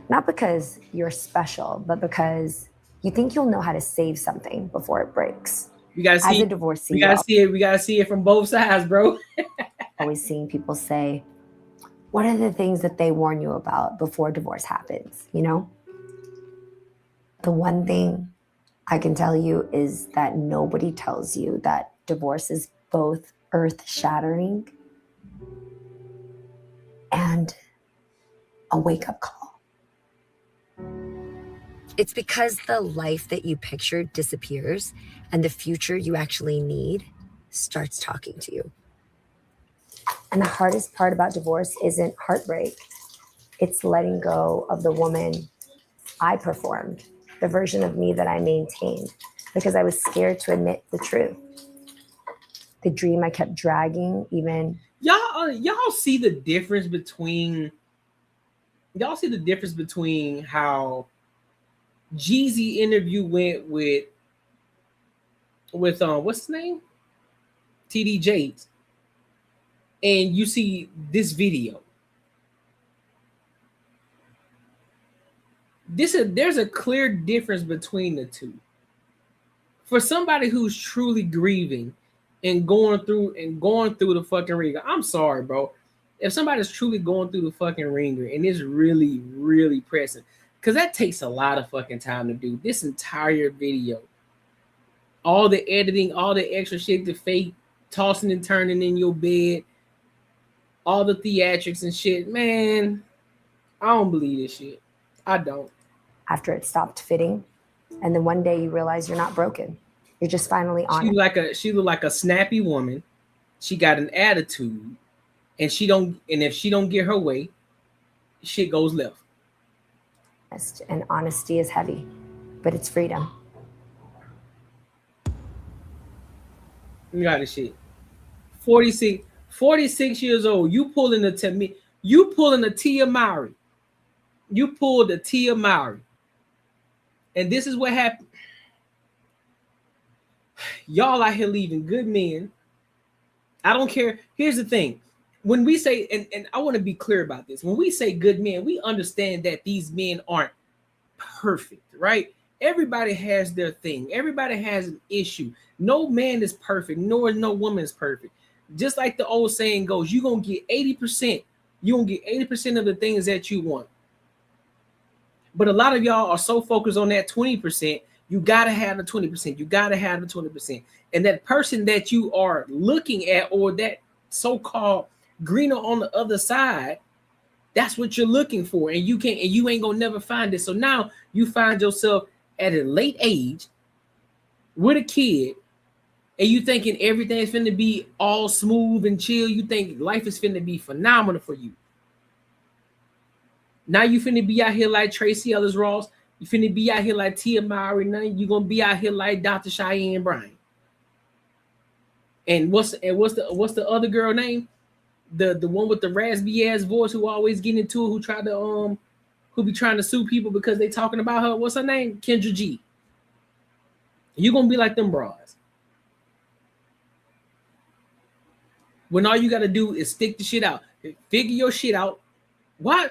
Not because you're special, but because you think you'll know how to save something before it breaks. We gotta see. As a divorcee, we gotta see it. We gotta see it from both sides, bro. Always seeing people say, what are the things that they warn you about before divorce happens, you know? The one thing I can tell you is that nobody tells you that divorce is both earth-shattering and a wake-up call. It's because the life that you pictured disappears and the future you actually need starts talking to you. And the hardest part about divorce isn't heartbreak. It's letting go of the woman I performed, the version of me that I maintained, because I was scared to admit the truth. The dream I kept dragging, even. Y'all see the difference between how Jeezy interview went with what's his name? TD Jakes. And you see this video. There's a clear difference between the two. For somebody who's truly grieving and going through the fucking ringer, I'm sorry, bro. If somebody's truly going through the fucking ringer and it's really, really pressing, because that takes a lot of fucking time to do. This entire video, all the editing, all the extra shit, the fake tossing and turning in your bed, all the theatrics and shit, man, I don't believe this shit. I don't. After it stopped fitting, and then one day you realize you're not broken. You're just finally on it. She looked like a snappy woman. She got an attitude, and if she don't get her way, shit goes left. And honesty is heavy, but it's freedom. You got this shit. 46 years old. You pulling a Tia Mowry. You pulled the Tia Mowry. And this is what happened. Y'all out here leaving good men. I don't care. Here's the thing. When we say, and I want to be clear about this, when we say good men, we understand that these men aren't perfect, right? Everybody has their thing. Everybody has an issue. No man is perfect, nor no woman is perfect. Just like the old saying goes, you're going to get 80%. You're going to get 80% of the things that you want. But a lot of y'all are so focused on that 20%, you got to have the 20%. You got to have the 20%. And that person that you are looking at, or that so-called greener on the other side, that's what you're looking for. And you ain't going to never find it. So now you find yourself at a late age with a kid, and you thinking everything's finna be all smooth and chill. You think life is finna be phenomenal for you. Now you finna be out here like Tracy Ellis Ross. You finna be out here like Tia Mowry. Now you gonna be out here like Dr. Cheyenne Bryan. And what's the other girl name? The one with the raspy ass voice who always get into it, who be trying to sue people because they talking about her. What's her name? Kendra G. You gonna be like them bras. When all you gotta do is stick the shit out, figure your shit out. Why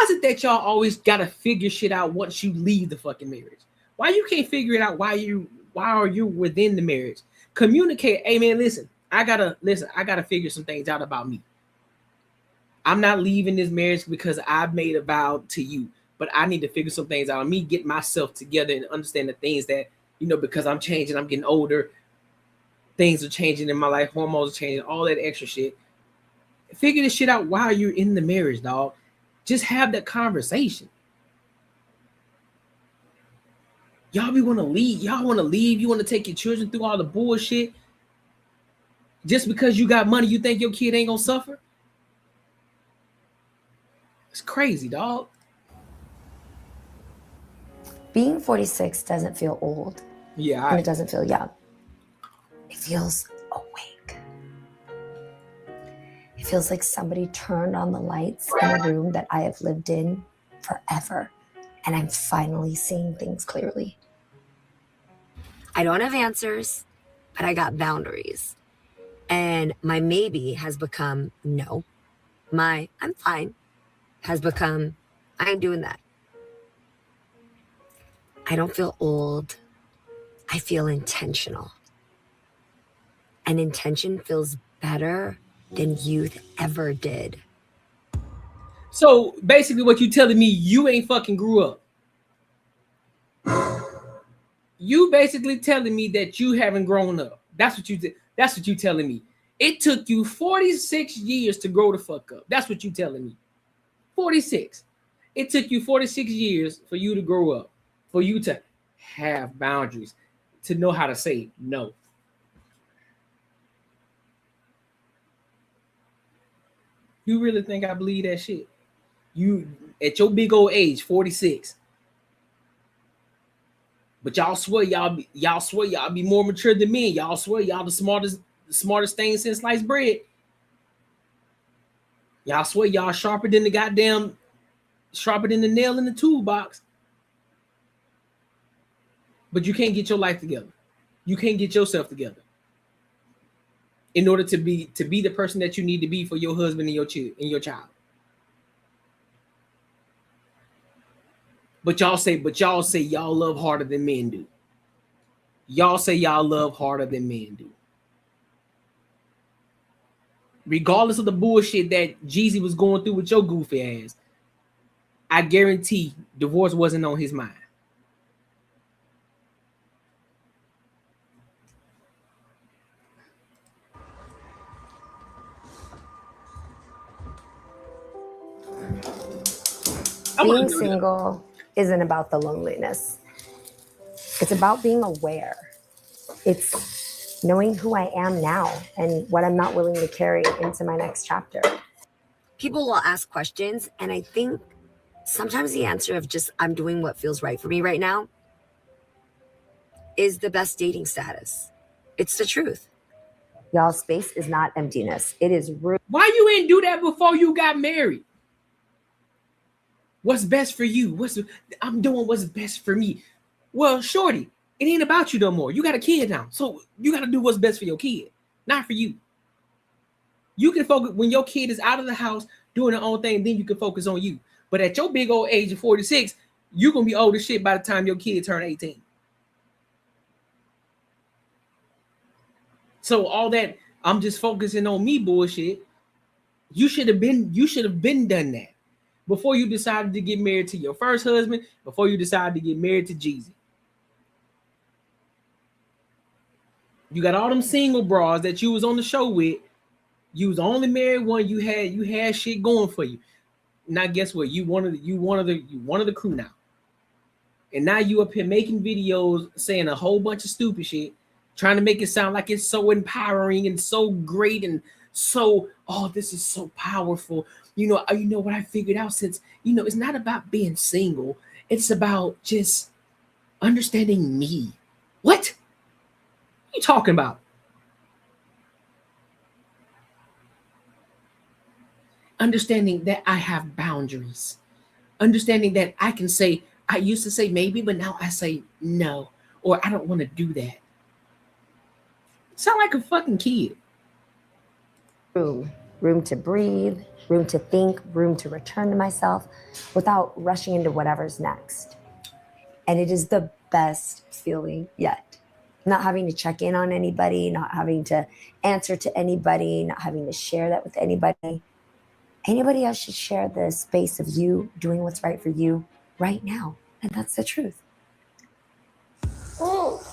is it that y'all always gotta figure shit out once you leave the fucking marriage? Why you can't figure it out why are you within the marriage? Communicate. Hey man, listen, I gotta figure some things out about me. I'm not leaving this marriage because I've made a vow to you, but I need to figure some things out on me, get myself together and understand the things that, because I'm changing, I'm getting older, things are changing in my life, hormones are changing, all that extra shit. Figure this shit out while you're in the marriage, dog. Just have that conversation. Y'all want to leave. Y'all want to leave. You want to take your children through all the bullshit. Just because you got money, you think your kid ain't gonna suffer? It's crazy, dog. Being 46 doesn't feel old. Yeah. And it doesn't feel young. It feels awake. It feels like somebody turned on the lights in a room that I have lived in forever. And I'm finally seeing things clearly. I don't have answers, but I got boundaries. And my maybe has become no. My I'm fine has become I ain't doing that. I don't feel old. I feel intentional. And intention feels better than youth ever did. So basically what you telling me, you ain't fucking grew up. You basically telling me that you haven't grown up. That's what you did. That's what you telling me. It took you 46 years to grow the fuck up. That's what you telling me. 46. It took you 46 years for you to grow up, for you to have boundaries, to know how to say no. You really think I believe that shit? You at your big old age, 46. But y'all swear y'all be more mature than me. Y'all swear y'all the smartest thing since sliced bread. Y'all swear y'all sharper than the nail in the toolbox. But you can't get your life together. You can't get yourself together in order to be the person that you need to be for your husband and your child. But y'all say y'all love harder than men do. Y'all say y'all love harder than men do. Regardless of the bullshit that Jeezy was going through with your goofy ass, I guarantee divorce wasn't on his mind. Being single isn't about the loneliness. It's about being aware. It's knowing who I am now and what I'm not willing to carry into my next chapter. People will ask questions, and I think sometimes the answer of just I'm doing what feels right for me right now is the best dating status. It's the truth. Y'all, space is not emptiness. It is room. Why you ain't do that before you got married? What's best for you? I'm doing what's best for me. Well, shorty, it ain't about you no more. You got a kid now. So you got to do what's best for your kid, not for you. You can focus when your kid is out of the house doing their own thing, then you can focus on you. But at your big old age of 46, you're going to be old as shit by the time your kid turn 18. So all that I'm just focusing on me bullshit, you should have been done that before you decided to get married to your first husband, before you decided to get married to Jeezy. You got all them single bras that you was on the show with. You was the only married one. You had shit going for you. Now guess what? You one of the crew now. And now you up here making videos saying a whole bunch of stupid shit, trying to make it sound like it's so empowering and so great and so, oh, this is so powerful. You know what I figured out since, it's not about being single. It's about just understanding me. What are you talking about? Understanding that I have boundaries. Understanding that I can say, I used to say maybe, but now I say no, or I don't want to do that. Sound like a fucking kid. Room to breathe, room to think, room to return to myself without rushing into whatever's next. And it is the best feeling yet. Not having to check in on anybody, not having to answer to anybody, not having to share that with anybody. Anybody else should share the space of you doing what's right for you right now. And that's the truth. Oh.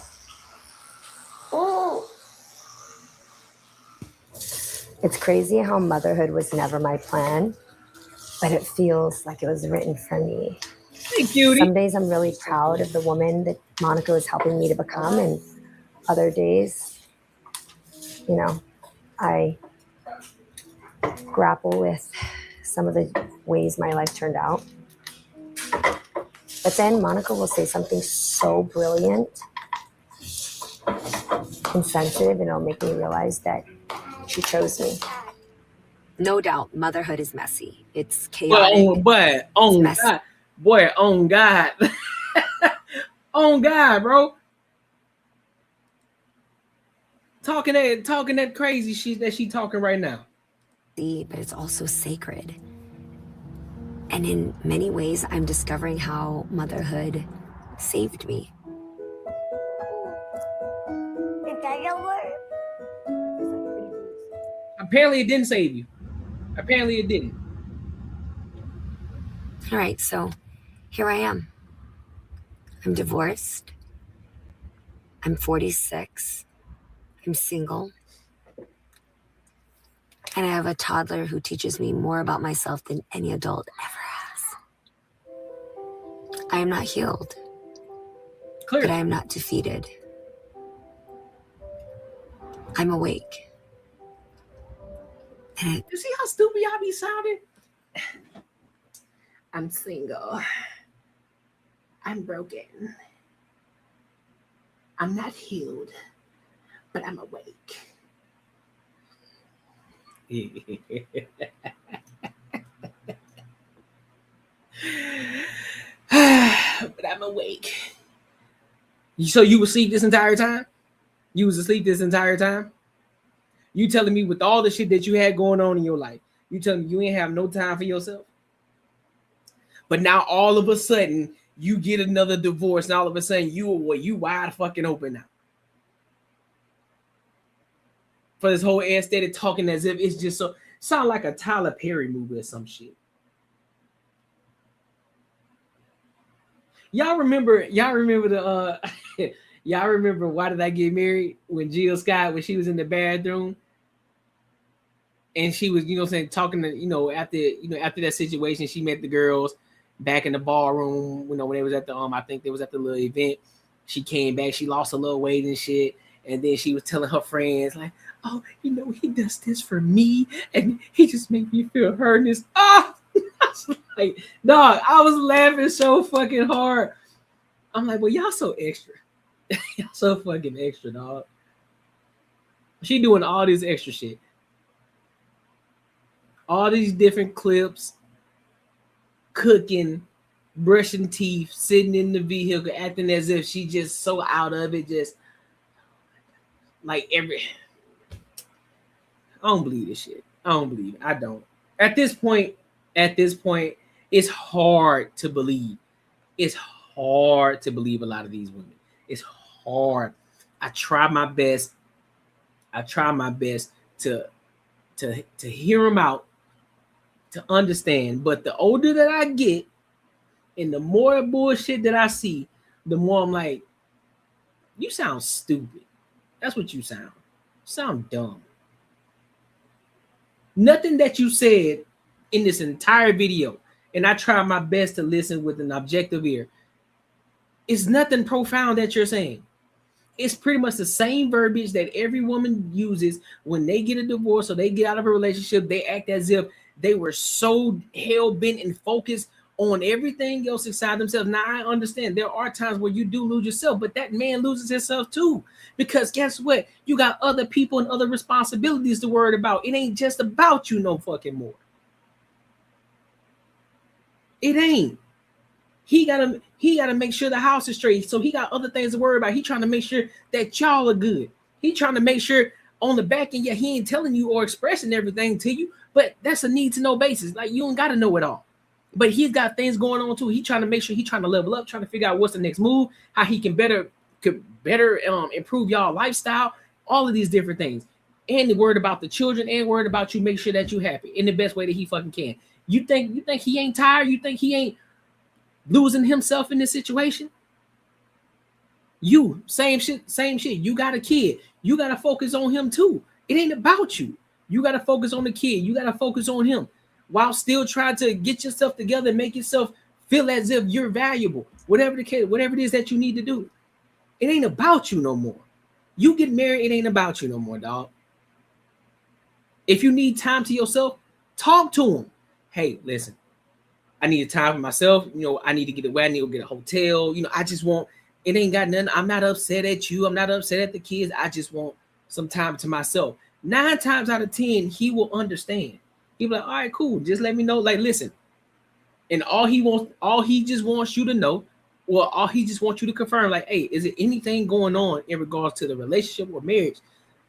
It's crazy how motherhood was never my plan, but it feels like it was written for me. Hey, cutie. Some days I'm really proud of the woman that Monica was helping me to become, and other days, you know, I grapple with some of the ways my life turned out. But then Monica will say something so brilliant and sensitive, and it'll make me realize that she chose me. No doubt, motherhood is messy. It's chaotic. But on God, boy, on God, on God, bro. Talking that crazy shit that she talking right now. But it's also sacred. And in many ways, I'm discovering how motherhood saved me. Apparently, it didn't save you. Apparently, it didn't. All right, so here I am. I'm divorced. I'm 46. I'm single. And I have a toddler who teaches me more about myself than any adult ever has. I am not healed. Clearly. But I am not defeated. I'm awake. You see how stupid y'all be sounding? I'm single. I'm broken. I'm not healed, but I'm awake. But I'm awake. So you was asleep this entire time? You was asleep this entire time? You telling me with all the shit that you had going on in your life, you telling me you ain't have no time for yourself? But now all of a sudden you get another divorce, and all of a sudden you wide fucking open now. For this whole aesthetic talking as if it's just so sound like a Tyler Perry movie or some shit. Y'all remember the y'all remember Why Did I Get Married when Jill Scott, when she was in the bathroom and she was, talking to, after that situation, she met the girls back in the ballroom, when they was at the I think they was at the little event. She came back, she lost a little weight and shit, and then she was telling her friends like, oh, he does this for me and he just made me feel hurt. And I was like, dog, I was laughing so fucking hard. I'm like, well, y'all so extra. Y'all so fucking extra, dog. She doing all this extra shit. All these different clips, cooking, brushing teeth, sitting in the vehicle, acting as if she just so out of it, just like I don't believe this shit. I don't believe it. I don't. At this point, it's hard to believe. It's hard to believe a lot of these women. It's hard. I try my best to hear them out, to understand. But the older that I get and the more bullshit that I see, the more I'm like, you sound stupid. That's what you sound. You sound dumb. Nothing that you said in this entire video, and I try my best to listen with an objective ear, it's nothing profound that you're saying. It's pretty much the same verbiage that every woman uses when they get a divorce or they get out of a relationship. They act as if they were so hell-bent and focused on everything else inside themselves. Now, I understand there are times where you do lose yourself, but that man loses himself too. Because guess what? You got other people and other responsibilities to worry about. It ain't just about you no fucking more. It ain't. He gotta make sure the house is straight. So he got other things to worry about. He trying to make sure that y'all are good. He trying to make sure on the back end, yeah, he ain't telling you or expressing everything to you, but that's a need to know basis. Like, you don't gotta know it all. But he's got things going on too. He trying to make sure, he trying to level up, trying to figure out what's the next move, how he can better improve y'all lifestyle, all of these different things. And worried about the children and worried about you, make sure that you happy in the best way that he fucking can. You think he ain't tired? You think he ain't losing himself in this situation? You, same shit. You got a kid. You got to focus on him too. It ain't about you. You got to focus on the kid. You got to focus on him while still trying to get yourself together and make yourself Feel as if you're valuable. Whatever the case, whatever it is that you need to do. It ain't about you no more. You get married, it ain't about you no more, dog. If you need time to yourself, talk to him. Hey, listen, I need time for myself. You know, I need to get away. I need to get a hotel. You know, I just want, it ain't got nothing. I'm not upset at you. I'm not upset at the kids. I just want some time to myself. 9 times out of 10, he will understand. He'll be like, all right, cool. Just let me know. Like, listen. And all he just wants you to know, or all he just wants you to confirm, like, hey, is it anything going on in regards to the relationship or marriage?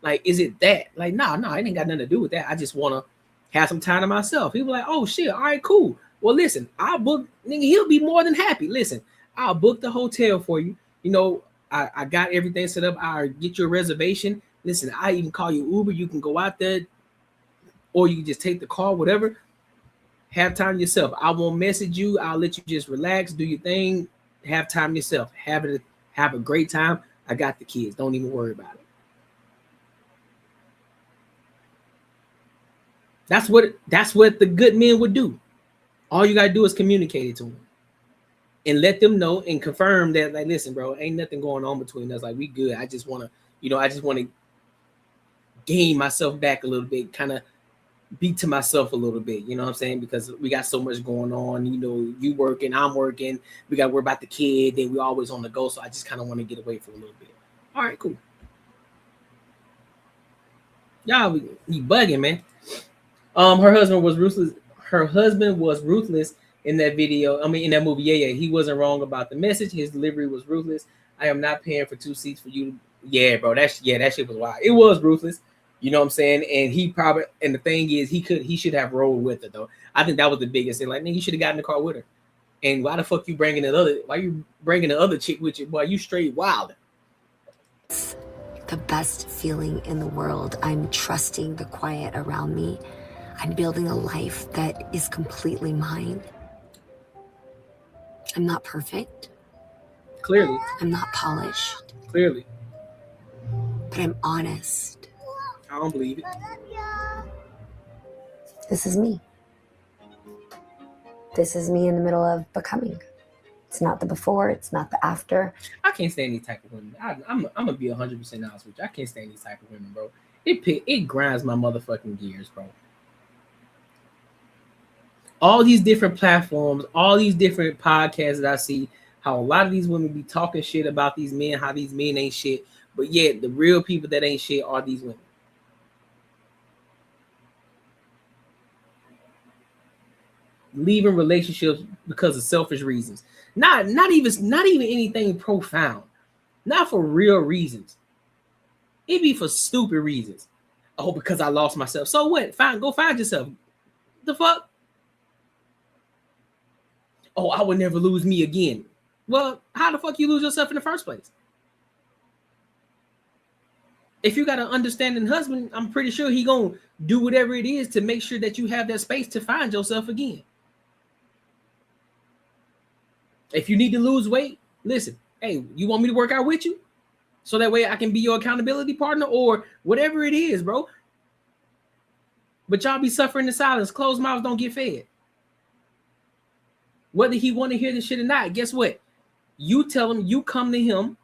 Like, is it that? Like, no, it ain't got nothing to do with that. I just want to have some time to myself. He'll be like, oh, shit, all right, cool. Well, listen, I'll book, nigga, he'll be more than happy. Listen, I'll book the hotel for you. You know, I got everything set up. I'll get you a reservation. Listen, I even call you Uber. You can go out there, or you can just take the car, whatever. Have time to yourself. I won't message you. I'll let you just relax, do your thing, have time to yourself. Have a great time. I got the kids. Don't even worry about it. That's what the good men would do. All you gotta do is communicate it to them and let them know and confirm that, like, listen, bro, ain't nothing going on between us. Like, we good. I just want to gain myself back a little bit, kind of be to myself a little bit, you know what I'm saying? Because we got so much going on, you know, you working, I'm working, we got to worry about the kid, then we always on the go, so I just kind of want to get away for a little bit. All right, cool. Y'all, you bugging, man. Her husband was ruthless in that video. I mean, in that movie. Yeah, he wasn't wrong about the message. His delivery was ruthless. I am not paying for 2 seats for you. Yeah, bro, that shit was wild. It was ruthless. You know what I'm saying? And he probably, and the thing is, he should have rolled with it though. I think that was the biggest thing. Like, man, you should have gotten in the car with her. And why the fuck you bringing the other chick with you? Boy, you straight wild. The best feeling in the world. I'm trusting the quiet around me. I'm building a life that is completely mine. I'm not perfect. Clearly. I'm not polished. Clearly. But I'm honest. I don't believe it. This is me. This is me in the middle of becoming. It's not the before. It's not the after. I can't stand these type of women. I'm gonna be 100% honest with you. I can't stand these type of women, bro. It grinds my motherfucking gears, bro. All these different platforms, all these different podcasts that I see, how a lot of these women be talking shit about these men, how these men ain't shit, but yet the real people that ain't shit are these women. Leaving relationships because of selfish reasons. Not even anything profound. Not for real reasons. It be for stupid reasons. Oh, because I lost myself. So what? Fine, go find yourself. The fuck? Oh, I would never lose me again. Well, how the fuck you lose yourself in the first place? If you got an understanding husband, I'm pretty sure he gonna do whatever it is to make sure that you have that space to find yourself again. If you need to lose weight, listen, hey, you want me to work out with you? So that way I can be your accountability partner or whatever it is, bro. But y'all be suffering in silence. Closed mouths don't get fed. Whether he want to hear this shit or not, guess what? You tell him, you come to him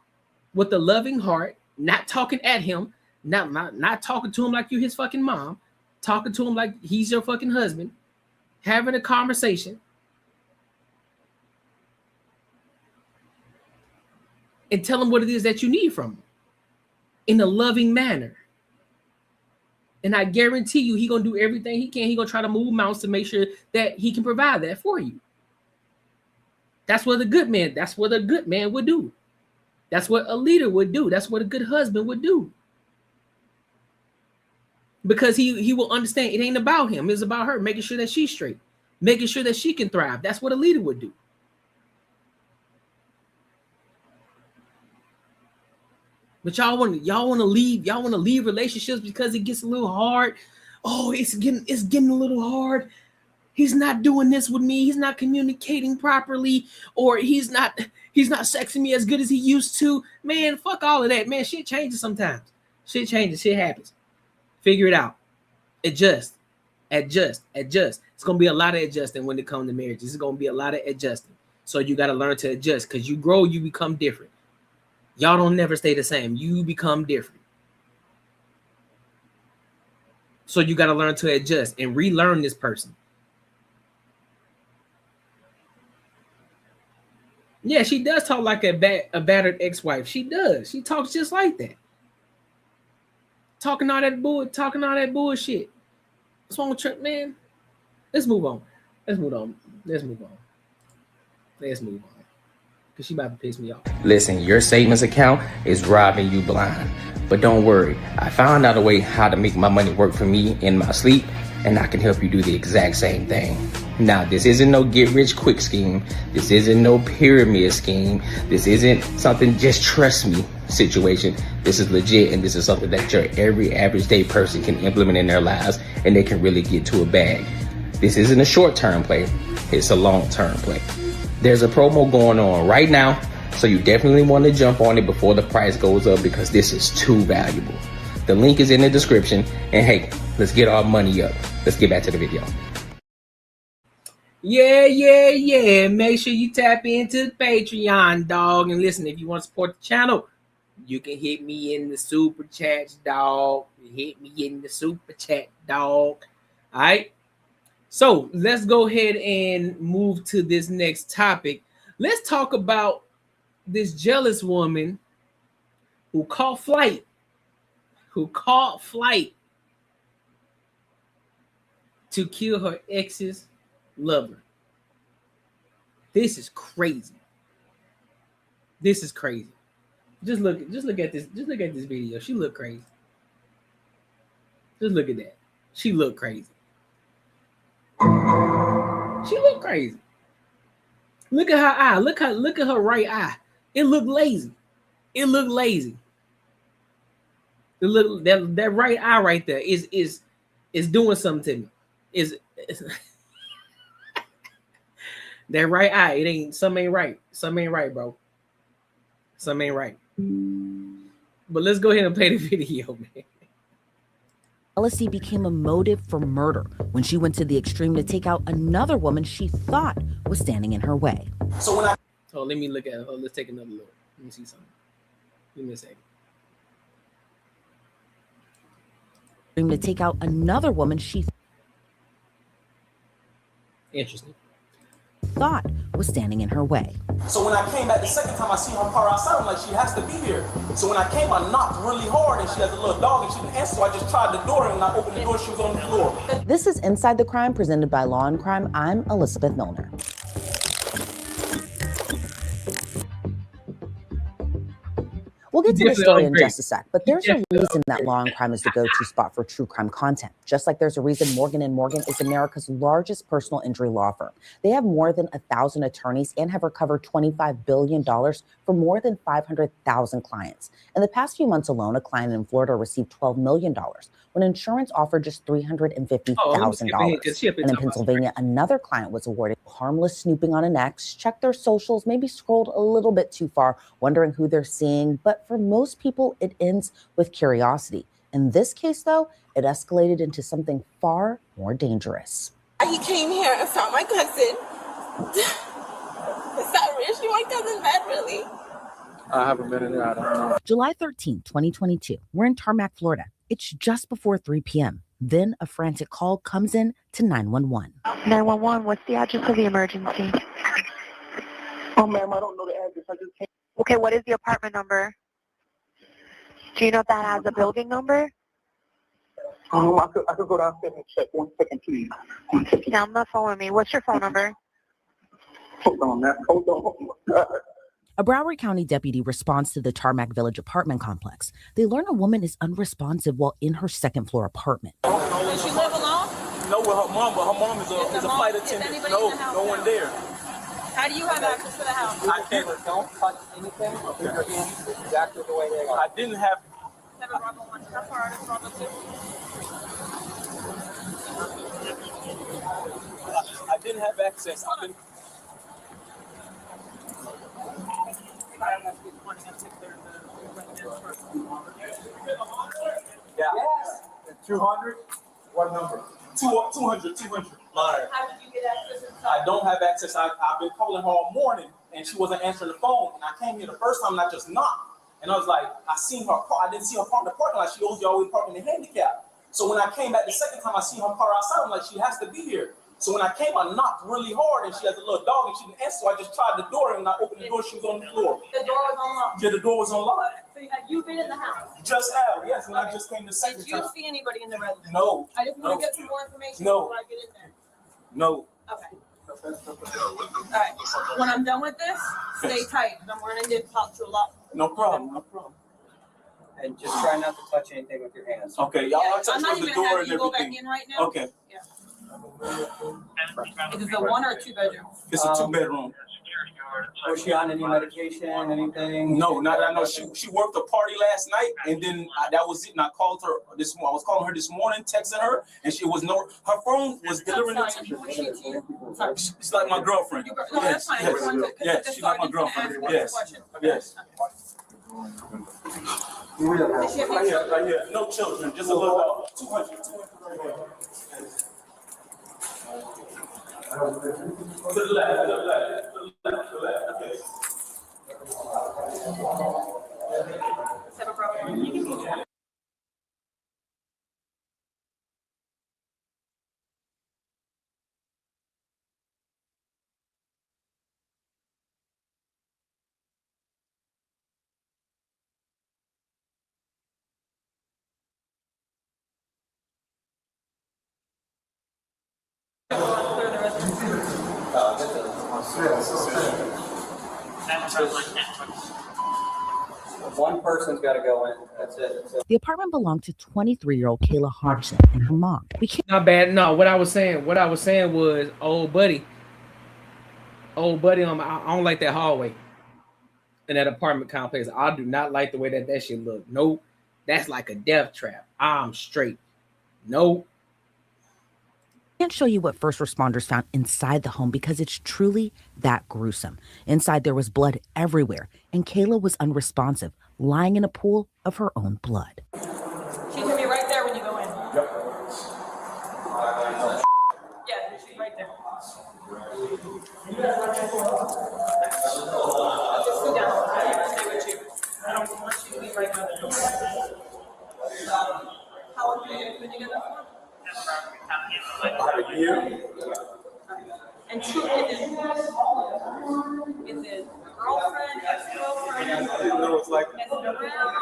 with a loving heart, not talking at him, not talking to him like you his fucking mom, talking to him like he's your fucking husband, having a conversation. And tell him what it is that you need from him in a loving manner. And I guarantee you, he gonna do everything he can. He gonna try to move mountains to make sure that he can provide that for you. That's what a good man would do. That's what a leader would do. That's what a good husband would do. Because he will understand it ain't about him. It's about her, making sure that she's straight, making sure that she can thrive. That's what a leader would do. But y'all want to leave relationships because it gets a little hard. Oh, it's getting a little hard. He's not doing this with me. He's not communicating properly, or he's not sexing me as good as he used to. Man, fuck all of that, man. Shit changes sometimes. Shit changes. Shit happens. Figure it out. Adjust. It's gonna be a lot of adjusting when it comes to marriage. It's gonna be a lot of adjusting. So you got to learn to adjust, because you grow, you become different. Y'all don't never stay the same. You become different. So you got to learn to adjust and relearn this person. Yeah, she does talk like a battered ex-wife. She does. She talks just like that. Talking all that bullshit. What's wrong with Trent, man? Let's move on. Let's move on. Because she about to piss me off. Listen, your savings account is robbing you blind. But don't worry. I found out a way how to make my money work for me in my sleep, and I can help you do the exact same thing. Now, this isn't no get-rich-quick scheme. This isn't no pyramid scheme. This isn't something just trust me situation. This is legit, and this is something that your every average day person can implement in their lives, and they can really get to a bag. This isn't a short-term play. It's a long-term play. There's a promo going on right now, so you definitely want to jump on it before the price goes up, because this is too valuable. The link is in the description, and hey, let's get our money up. Let's get back to the video. Yeah. Make sure you tap into Patreon, dog. And listen, if you want to support the channel, you can hit me in the super chat, dog. All right. So let's go ahead and move to this next topic. Let's talk about this jealous woman who caught flight to kill her ex's lover. This is crazy. Just look at this video. She looked crazy. Just look at that. She looked crazy. Look at her eye. Look at her right eye. It looked lazy. That right eye right there is doing something to me. Is that right eye? It ain't something ain't right. Something ain't right, bro. Something ain't right. But let's go ahead and play the video, man. Jealousy became a motive for murder when she went to the extreme to take out another woman she thought was standing in her way. So let me look at her. Let's take another look. Let me see something. Give me a second. To take out another woman she thought was standing in her way. So when I came back the second time, I see her car outside. I'm like, she has to be here. So when I came, I knocked really hard, and she has a little dog, and she didn't answer. So I just tried the door, and when I opened the door, she was on the floor. This is Inside the Crime, presented by Law and Crime. I'm Elizabeth Milner. We'll get to the story in just a sec, but there's a reason that Law and Crime is the go-to spot for true crime content. Just like there's a reason Morgan & Morgan is America's largest personal injury law firm. They have more than 1,000 attorneys and have recovered $25 billion for more than 500,000 clients. In the past few months alone, a client in Florida received $12 million when insurance offered just $350,000. And in Pennsylvania, another client was awarded harmless snooping on an ex, checked their socials, maybe scrolled a little bit too far, wondering who they're seeing. But for most people, it ends with curiosity. In this case, though, it escalated into something far more dangerous. He came here and found my cousin. Is that really my cousin bad, really? I haven't been in there. I don't know. July 13, 2022. We're in Tarmac, Florida. It's just before 3 p.m. Then a frantic call comes in to 911. 911, what's the address of the emergency? Oh, ma'am, I don't know the address. I just came. Okay, what is the apartment number? Do you know if that has a building number? I could go downstairs and check. 1 second, please. Stay on the phone with me. What's your phone number? Hold on, man. Hold on. A Broward County deputy responds to the Tarmac Village apartment complex. They learn a woman is unresponsive while in her second floor apartment. Does she live alone? No, with her mom, but her mom is a flight attendant. No one there. How do you have access to the house? I can't. Don't touch anything. Okay. Your hands exactly the way they are. I didn't have. How far is Bravo 2? I didn't have access. I've been. Yeah. Yes. 200. What number? 200. How did you get access inside? I don't have access. I've been calling her all morning, and she wasn't answering the phone. And I came here the first time, and I just knocked. And I was like, I seen her car. I didn't see her car in the parking lot. She always parking in the handicap. So when I came back the second time, I see her car outside. I'm like, she has to be here. So when I came, I knocked really hard, and she has a little dog, and she didn't answer. So I just tried the door, and when I opened the door, she was on the floor. The door was unlocked. Yeah, the door was unlocked. So have you been in the house? Just now, yes, and I just came the second Did you time. see anybody in the residence? No. I just want to get some more information No. before I get in there. No. Okay. All right. When I'm done with this, stay tight. I'm running to talk to a lot. No problem. No problem. And just try not to touch anything with your hands. Okay, y'all Yeah, touch I'm not the even door having and you go back everything. in right now. Okay. Yeah. Is it a 1 or a 2 bedroom? It's a 2-bedroom. Was she on any medication, anything? No, not that I know. She worked a party last night, and then that was it. And I called her this morning. I was calling her this morning, texting her, and she was her phone was delivering it to me. She's like my girlfriend. No, that's fine. Yes, she's like my girlfriend. Yes. Yes. Right here. No children, just a little dog. 200 right here. To the left. Okay. One person's got to go in. That's it. The apartment belonged to 23-year-old Kayla Hodgson and her mom. Not bad. No, what I was saying was, old buddy, I don't like that hallway in that apartment complex. I do not like the way that shit look. Nope. That's like a death trap. I'm straight. Nope. I can't show you what first responders found inside the home because it's truly that gruesome. Inside there was blood everywhere, and Kayla was unresponsive, lying in a pool of her own blood. She's gonna be right there when you go in. Yep. Yeah, she's right there. Just go down. I have to stay with you. I don't want you to be right now. How long have you been together for? About a year. And two, is it girlfriend, ex-girlfriend? No, it's like messing around?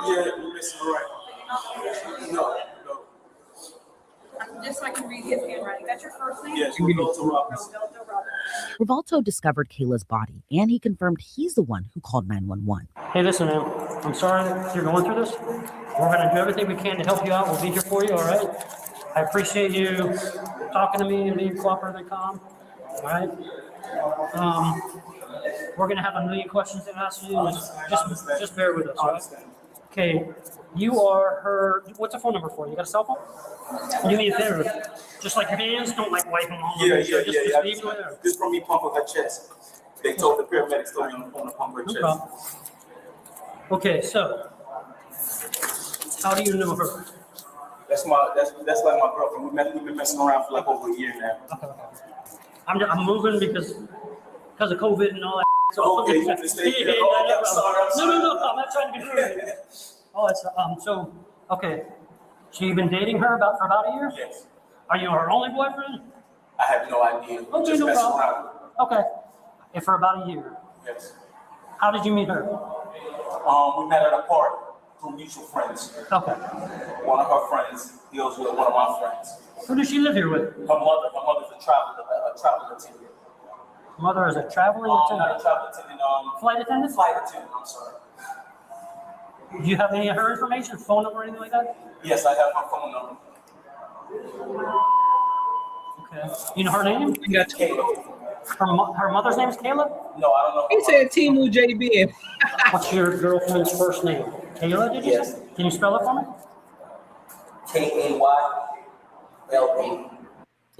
Yeah, you're messing around. No. Just so I can read his handwriting. That's your first name? Yes, Roberto Robbins. Rivalto discovered Kayla's body, and he confirmed he's the one who called 911. Hey, listen, man. I'm sorry that you're going through this. We're going to do everything we can to help you out. We'll be here for you, all right? I appreciate you talking to me and being cooperative and calm, all right? We're going to have a million questions to ask you. Just bear with us, all right? Okay, you are her, what's the phone number for you? You got a cell phone? Do me a favor. Just like your hands, don't like wipe them all. Yeah. Just leave it there. This from me pumping her chest. They told the paramedics to me on the phone to pump her chest. problem. Okay, so how do you know her? That's like my girlfriend. We've been messing around for like over a year now. Okay. I'm moving because of COVID and all that. So Okay, you understand? I'm sorry. No, I'm not trying to be rude. Oh, it's so okay. So you've been dating her for about a year? Yes. Are you her only boyfriend? I have no idea. Okay, Just no messing problem. around. Okay. And for about a year. Yes. How did you meet her? We met at a party through mutual friends. Okay. One of her friends deals with one of my friends. Who does she live here with? Her mother's a travel attendant. Mother is a traveling Not attendant. a travel attendant. Flight attendant? Flight attendant. I'm sorry. Do you have any of her information, phone number, or anything like that? Yes, I have her phone number. Okay. You know her name? Kayla. Her mother's name is Kayla? No, I don't know. He said Timu JB. What's your girlfriend's first name? Kayla, did you say? Can you spell it for me? Kayla.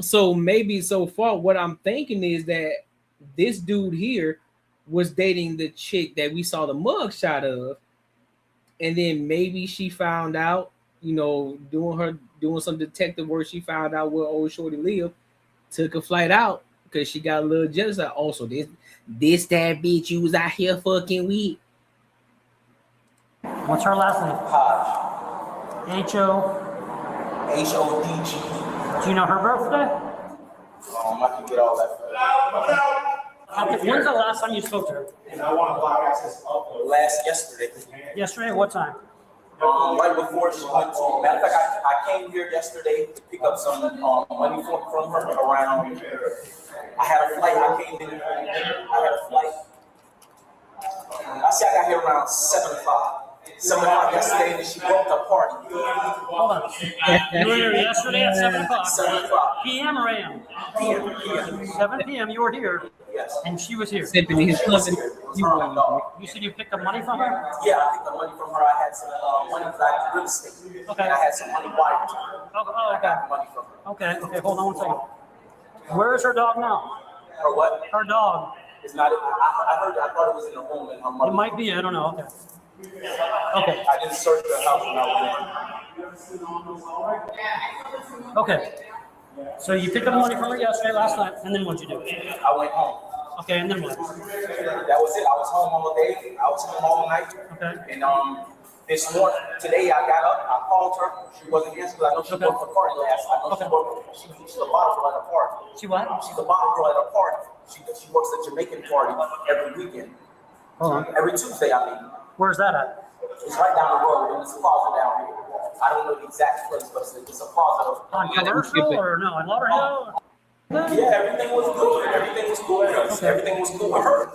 So maybe so far, what I'm thinking is that this dude here was dating the chick that we saw the mugshot of, and then maybe she found out, doing some detective work, she found out where old shorty lived, took a flight out, because she got a little jealous. Like, also, this that bitch you was out here fucking with. What's her last name? Hodge. Hodg. Do you know her birthday? I can get all that. When's the last time you spoke to her? Yesterday. Yesterday? What time? Right before she went to. Matter of fact, I came here yesterday to pick up some money from her around. I had a flight. I came in. I had a flight. I said I got here around 7 o'clock. 7 o'clock yesterday, and she broke the party. Hold on. You were here yesterday at 7 o'clock. 7 o'clock. PM or AM? PM. 7 PM, you were here. Yes. And she was here. Sipping his cousin. You said you picked up money from her? Yeah, I picked up money from her. I had some money because I had real estate. Okay. And I had some money wired to her. Oh, I okay. got money from her. Okay, hold on one second. Where is her dog now? Her what? Her dog. It's not. I thought it was in the room in her mother. It might be, I don't know. Okay. Okay. I didn't search the house when I was Okay. So you picked up money from her yesterday, last night, and then what'd you do? I went home. Okay, and then what? That was it. I was home all day. I was home all night. Okay. And this morning, today I got up. I called her. She wasn't answering. I know she worked for party last. I know she worked. She's a bottle girl at a party. She what? She's a bottle girl at a party. She works at Jamaican party every weekend. Every Tuesday, I mean. Where's that at? It's right down the road in this plaza down here. I don't know the exact place, but it's a plaza. On Commercial or no? In Lauderhill? Yeah, everything was good. Everything was cool. Okay. Everything was cool with her.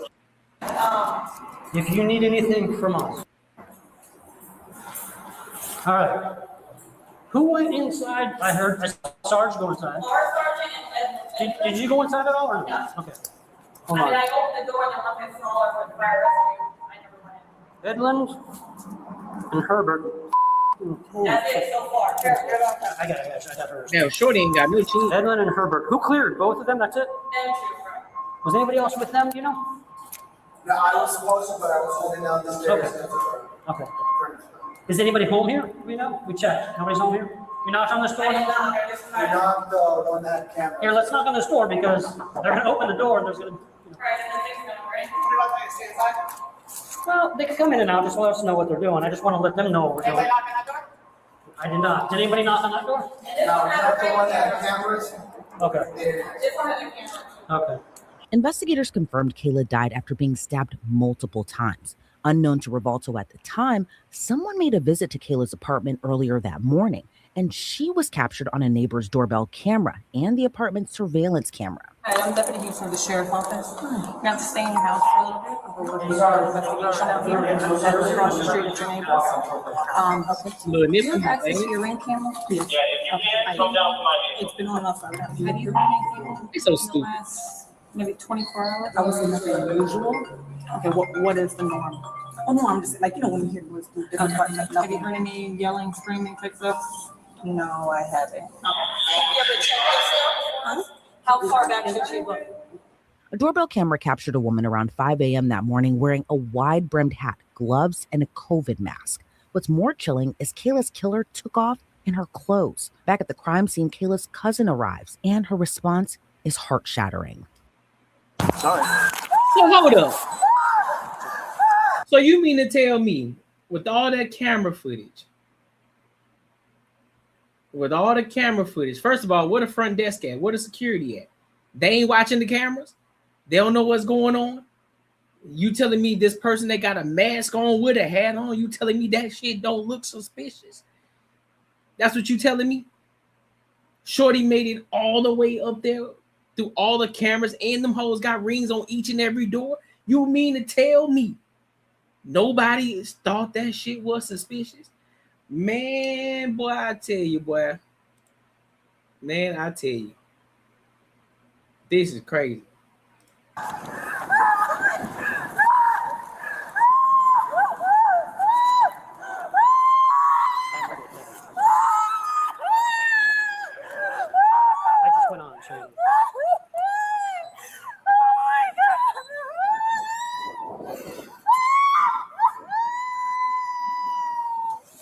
If you need anything from us. All right. Who went inside? I heard Sarge go inside. Did you go inside at all or no? Okay. Hold on. I opened the door and left it smaller for the fire rescue. I never went in. Edlund and Herbert. That's it so far. I got hers. Now, Shorty ain't got no cheese. Edlund and Herbert. Who cleared? Both of them? That's it? Was anybody else with them? Do you know? No, I was supposed to, but I was holding down the stairs. Okay. Is anybody home here? We know. We checked. Nobody's home here. We knocked on this door. We knocked on that camera. Here, let's knock on this door because they're going to open the door and there's going to. Well, they can come in and out. Just let us know what they're doing. I just want to let them know what we're doing. I did not. Did anybody knock on that door? No, we knocked on that cameras. Okay. Okay. Investigators confirmed Kayla died after being stabbed multiple times. Unknown to Rivalto at the time, someone made a visit to Kayla's apartment earlier that morning, and she was captured on a neighbor's doorbell camera and the apartment's surveillance camera. Hi, I'm Deputy Hughes from the Sheriff's Office. We have to stay in your house for a little bit. We're working on an investigation out here. That's across the street at your neighbors. Do you have access to your ring camera? Yes. It's been on off. I've got video running. It's so stupid. Maybe 24 hours. I would say nothing unusual. Okay, what is the norm? Oh no, I'm just like, you know, when you hear words through different parts. Have you heard any yelling, screaming, type stuff? No, I haven't. Okay. Huh? How far back should she look? A doorbell camera captured a woman around 5 a.m. that morning wearing a wide-brimmed hat, gloves, and a COVID mask. What's more chilling is Kayla's killer took off in her clothes. Back at the crime scene, Kayla's cousin arrives, and her response is heart-shattering. So hold up. So you mean to tell me, with all that camera footage, first of all, where the front desk at? Where the security at? They ain't watching the cameras? They don't know what's going on? You telling me this person that got a mask on with a hat on, you telling me that shit don't look suspicious? That's what you telling me? Shorty made it all the way up there through all the cameras, and them hoes got rings on each and every door? You mean to tell me nobody thought that shit was suspicious? Man, boy, I tell you, boy. Man, I tell you. This is crazy.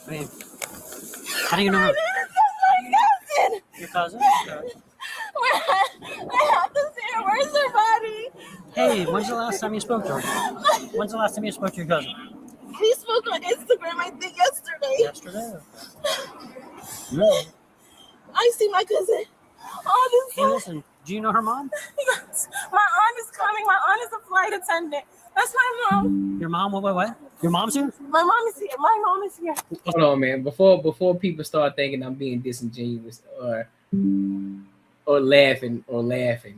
Man. How do you know her? Cousin. Your cousin? Okay. I have to see her. Where's Hey, when's the last time you spoke to her? When's the last time you spoke to your cousin? We spoke on Instagram, I think, yesterday. Yesterday? I see my cousin all this Hey, listen, do you know her mom? Yes. My aunt is coming. My aunt is a flight attendant. That's my mom. Your mom? What? Your mom's here? My mom is here. My mom is here. Hold on, man. Before people start thinking I'm being disingenuous or laughing.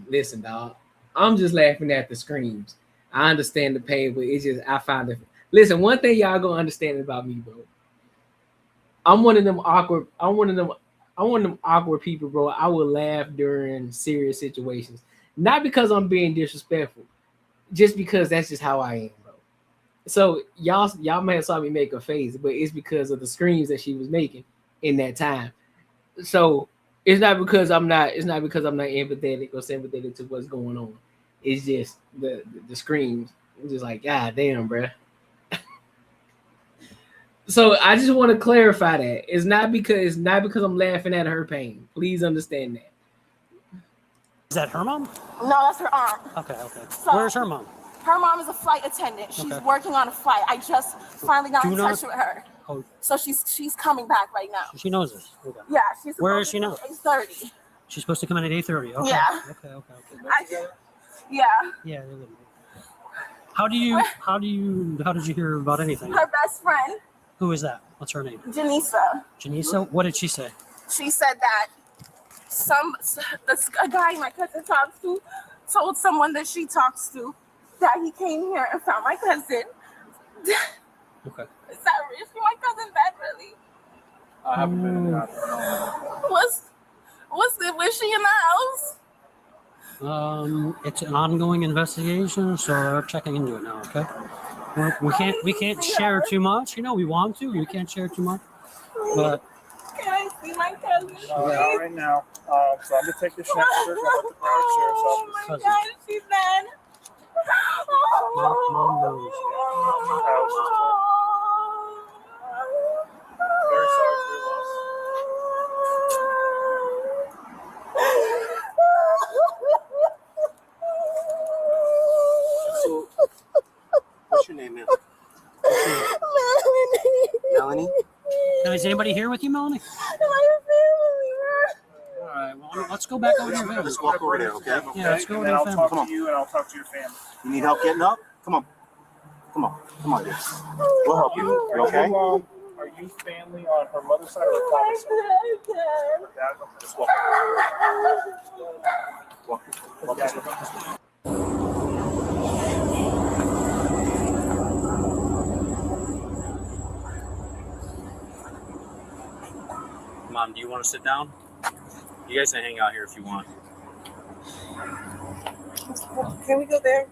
Listen, dog. I'm just laughing at the screams. I understand the pain, but it's just I find it. Listen, one thing y'all gonna understand about me, bro. I'm one of them awkward people, bro. I will laugh during serious situations. Not because I'm being disrespectful, just because that's just how I am, bro. So y'all may have saw me make a face, but it's because of the screams that she was making in that time. So it's not because I'm not empathetic or sympathetic to what's going on. It's just the screams. I'm just like, God damn, bro. So I just want to clarify that it's not because I'm laughing at her pain. Please understand that. Is that her mom? No, that's her aunt. Okay. So, where's her mom? Her mom is a flight attendant. She's working on a flight. I just finally got in touch with her. Oh. So she's coming back right now. She knows this. Okay. Yeah, she's. Where is she now? 8:30. She's supposed to come in at 8:30. Okay. Yeah. Okay. Yeah. Yeah. How did you hear about anything? Her best friend. Who is that? What's her name? Janisa. Janisa? What did she say? She said that a guy my cousin talks to told someone that she talks to that he came here and found my cousin. Okay. Is my cousin dead, really? I haven't been in the house. Was she in the house? It's an ongoing investigation, so we're checking into it now. Okay. We can't share too much. You know, we want to. We can't share too much. But can I see my cousin? Not right now. So I'm gonna take the sheriff's office. Oh my God, she's dead. Mom knows. Very sorry for your loss. So, what's your name, man? Melanie. Now, is anybody here with you, Melanie? All right. Well, let's go back over to your family. Let's walk over there, okay? Yeah, let's go over to I'll your family. talk to you and I'll talk to your family. You need help getting up? Come on, dude. We'll help you. You okay? Are you family on her mother's side or her father's side? Her dad? Okay, let's walk. Mom, do you want to sit down? You guys can hang out here if you want. Can we go there?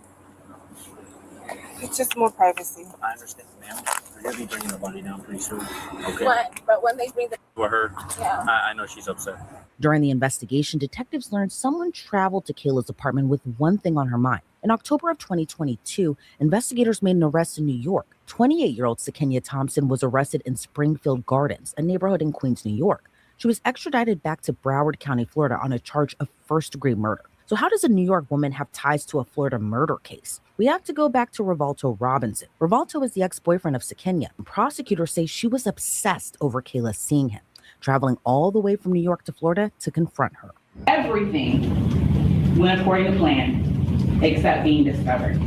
It's just more privacy. I understand, ma'am. They're going to be bringing the money down pretty soon. Okay. But when they bring the For her, yeah. I know she's upset. During the investigation, detectives learned someone traveled to Kayla's apartment with one thing on her mind. In October of 2022, investigators made an arrest in New York. 28-year-old Sakenya Thompson was arrested in Springfield Gardens, a neighborhood in Queens, New York. She was extradited back to Broward County, Florida on a charge of first-degree murder. So how does a New York woman have ties to a Florida murder case? We have to go back to Rivalto Robinson. Rivalto is the ex-boyfriend of Sakenya. Prosecutors say she was obsessed over Kayla seeing him, traveling all the way from New York to Florida to confront her. Everything went according to plan, except being discovered.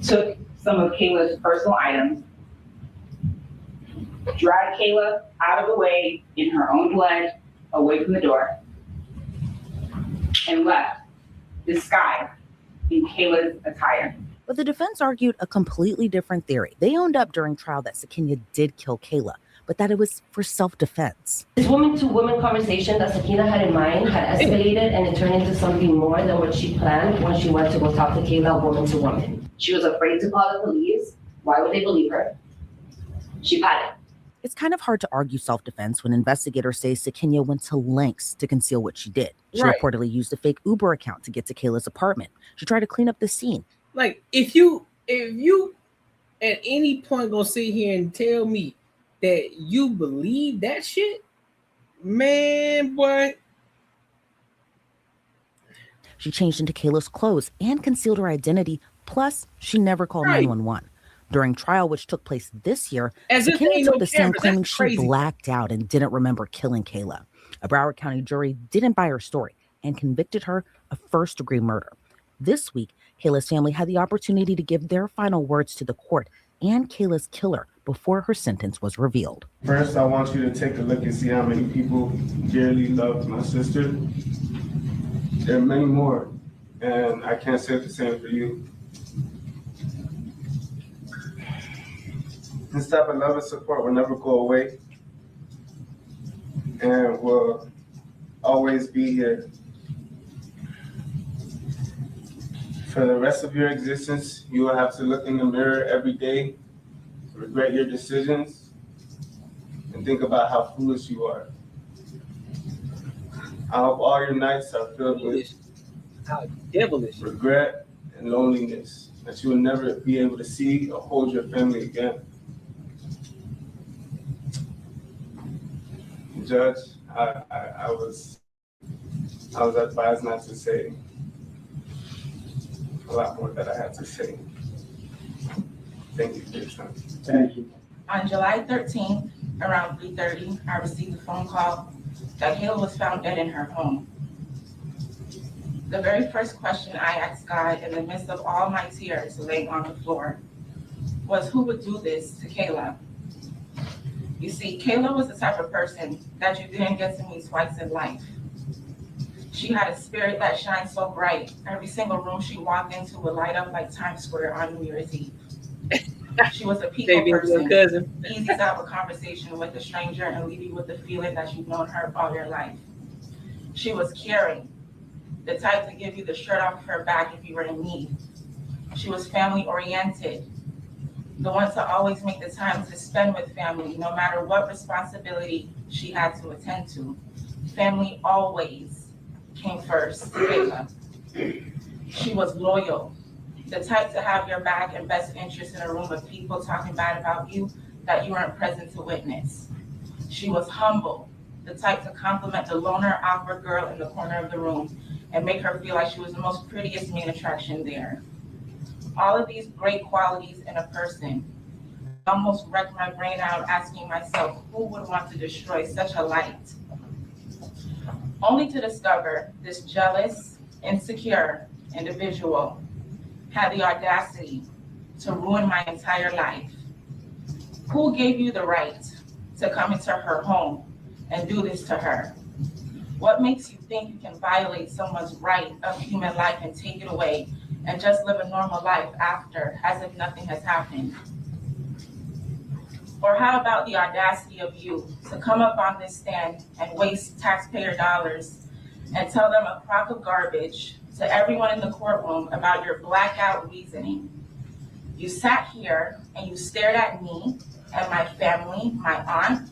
Took some of Kayla's personal items, dragged Kayla out of the way in her own blood, away from the door, and left, disguised in Kayla's attire. But the defense argued a completely different theory. They owned up during trial that Sakenya did kill Kayla, but that it was for self-defense. This woman-to-woman conversation that Sakina had in mind had escalated and it turned into something more than what she planned when she went to go talk to Kayla woman-to-woman. She was afraid to call the police. Why would they believe her? She panicked. It's kind of hard to argue self-defense when investigators say Sakenya went to lengths to conceal what she did. She reportedly used a fake Uber account to get to Kayla's apartment. She tried to clean up the scene. Like, if you at any point gonna sit here and tell me that you believe that shit, man, boy. She changed into Kayla's clothes and concealed her identity Plus, she never called 911. During trial, which took place this year, As if there Sakina ain't took no the stand cameras. claiming That's she crazy. blacked out and didn't remember killing Kayla. A Broward County jury didn't buy her story and convicted her of first-degree murder. This week, Kayla's family had the opportunity to give their final words to the court and Kayla's killer before her sentence was revealed. First, I want you to take a look and see how many people dearly loved my sister. There are many more, and I can't say the same for you. This type of love and support will never go away, and will always be here. For the rest of your existence, you will have to look in the mirror every day, regret your decisions, and think about how foolish you are. I hope all your nights are filled with regret and loneliness, that you will never be able to see or hold your family again. Judge, I was advised not to say a lot more that I had to say. Thank you for your time. Thank you. On July 13th, around 3:30, I received a phone call that Kayla was found dead in her home. The very first question I asked God in the midst of all my tears laying on the floor was, who would do this to Kayla? You see, Kayla was the type of person that you didn't get to meet twice in life. She had a spirit that shined so bright. Every single room she walked into would light up like Times Square on New Year's Eve. She was a people person, easy to have a conversation with a stranger and leave you with the feeling that you've known her all your life. She was caring, the type to give you the shirt off her back if you were in need. She was family oriented, the one to always make the time to spend with family, no matter what responsibility she had to attend to. Family always came first, Kayla. She was loyal, the type to have your back and best interest in a room of people talking bad about you that you weren't present to witness. She was humble, the type to compliment the loner, awkward girl in the corner of the room and make her feel like she was the most prettiest main attraction there. All of these great qualities in a person almost wrecked my brain out asking myself, who would want to destroy such a light? Only to discover this jealous, insecure individual had the audacity to ruin my entire life. Who gave you the right to come into her home and do this to her? What makes you think you can violate someone's right of human life and take it away and just live a normal life after, as if nothing has happened? Or how about the audacity of you to come up on this stand and waste taxpayer dollars and tell them a crock of garbage to everyone in the courtroom about your blackout reasoning? You sat here and you stared at me and my family, my aunt,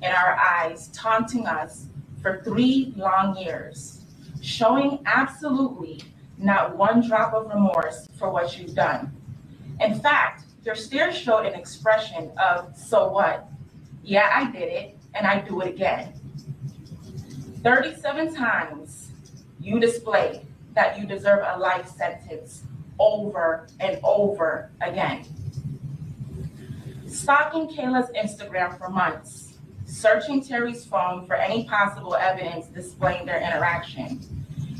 in our eyes, taunting us for 3 long years, showing absolutely not one drop of remorse for what you've done. In fact, your stare showed an expression of, so what? Yeah, I did it, and I do it again. 37 times you displayed that you deserve a life sentence over and over again. Stalking Kayla's Instagram for months, searching Terry's phone for any possible evidence displaying their interaction,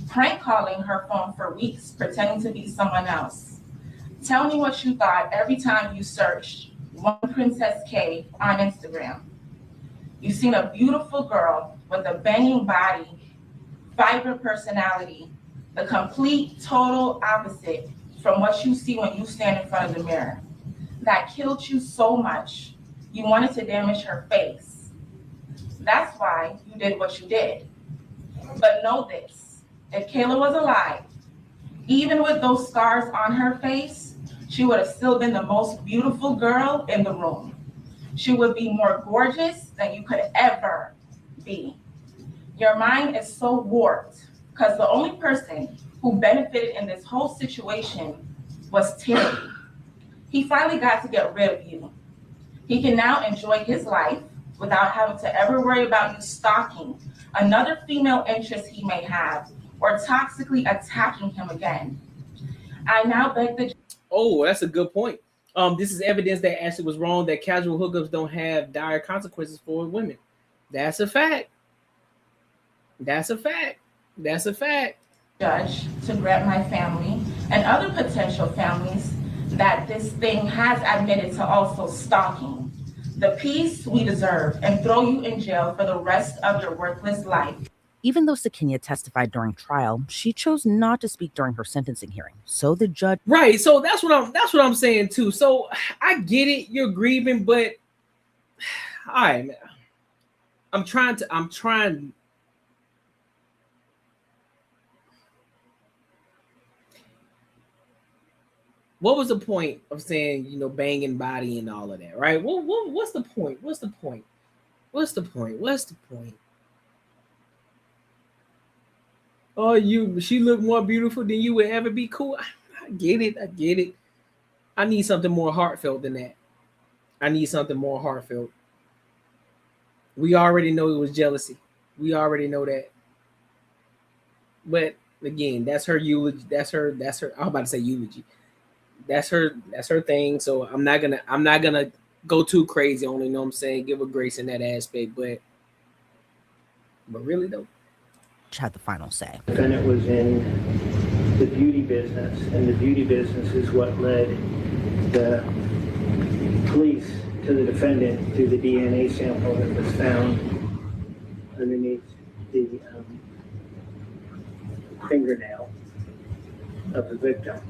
prank calling her phone for weeks, pretending to be someone else. Tell me what you thought every time you searched One Princess K on Instagram. You've seen a beautiful girl with a banging body, vibrant personality, the complete, total opposite from what you see when you stand in front of the mirror. That killed you so much, you wanted to damage her face. That's why you did what you did. But know this, if Kayla was alive, even with those scars on her face, she would have still been the most beautiful girl in the room. She would be more gorgeous than you could ever be. Your mind is so warped because the only person who benefited in this whole situation was Terry. He finally got to get rid of you. He can now enjoy his life without having to ever worry about you stalking another female interest he may have or toxically attacking him again. I now beg the Oh, that's a good point. This is evidence that Ashley was wrong, that casual hookups don't have dire consequences for women. That's a fact. That's a fact. That's a fact. Judge to grant my family and other potential families that this thing has admitted to also stalking the peace we deserve and throw you in jail for the rest of your worthless life. Even though Sakina testified during trial, she chose not to speak during her sentencing hearing. So the judge... Right. So that's what I'm saying too. So I get it. You're grieving, but all right, man. I'm trying. What was the point of saying, you know, banging body and all of that, right? What's the point? What's the point? What's the point? What's the point? Oh, she looked more beautiful than you would ever be. Cool. I get it. I get it. I need something more heartfelt than that. I need something more heartfelt. We already know it was jealousy. We already know that. But again, that's her eulogy. That's her. I'm about to say eulogy. That's her thing. So I'm not gonna go too crazy on it, you know what I'm saying? Give her grace in that aspect, but really though. Had the final say. The defendant was in the beauty business, and the beauty business is what led the police to the defendant through the DNA sample that was found underneath the fingernail of the victim.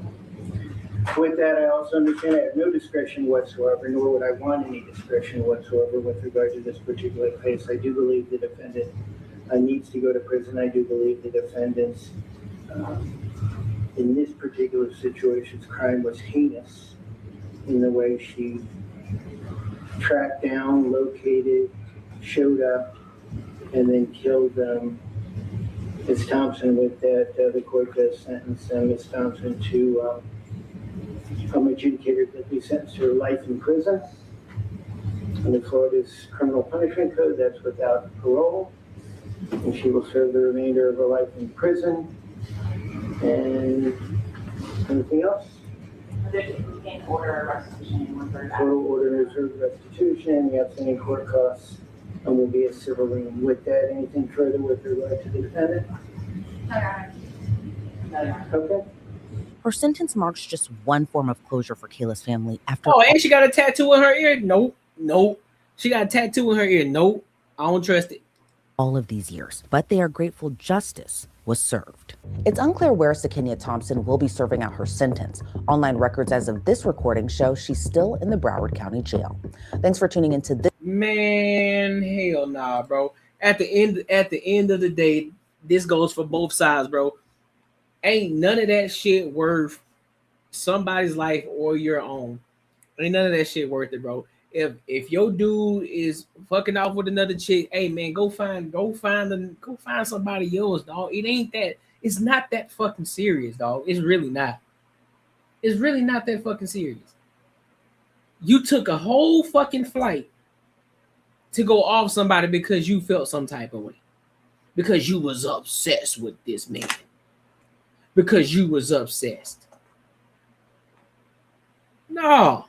With that, I also understand I have no discretion whatsoever, nor would I want any discretion whatsoever with regard to this particular case. I do believe the defendant needs to go to prison. I do believe the defendant's, in this particular situation's crime was heinous in the way she tracked down, located, showed up, and then killed Ms. Thompson. With that, the court does sentence Ms. Thompson to adjudicated that we sentenced her to life in prison. Under Florida's criminal punishment code, that's without parole. And she will serve the remainder of her life in prison. And anything else? Order restitution. Court order reserve restitution, the outstanding court costs, and will be a civil lien. With that, anything further with regard to the defendant? Okay. Her sentence marks just one form of closure for Kayla's family after... Oh, and she got a tattoo in her ear? Nope. She got a tattoo in her ear? Nope. I don't trust it. All of these years, but they are grateful justice was served. It's unclear where Sakina Thompson will be serving out her sentence. Online records as of this recording show she's still in the Broward County Jail. Thanks for tuning into this. Man, hell nah, bro. At the end of the day, this goes for both sides, bro. Ain't none of that shit worth somebody's life or your own. Ain't none of that shit worth it, bro. If your dude is fucking off with another chick, hey man, go find somebody else, dog. It ain't that. It's not that fucking serious, dog. It's really not. It's really not that fucking serious. You took a whole fucking flight to go off somebody because you felt some type of way, because you was obsessed with this man, because you was obsessed. No.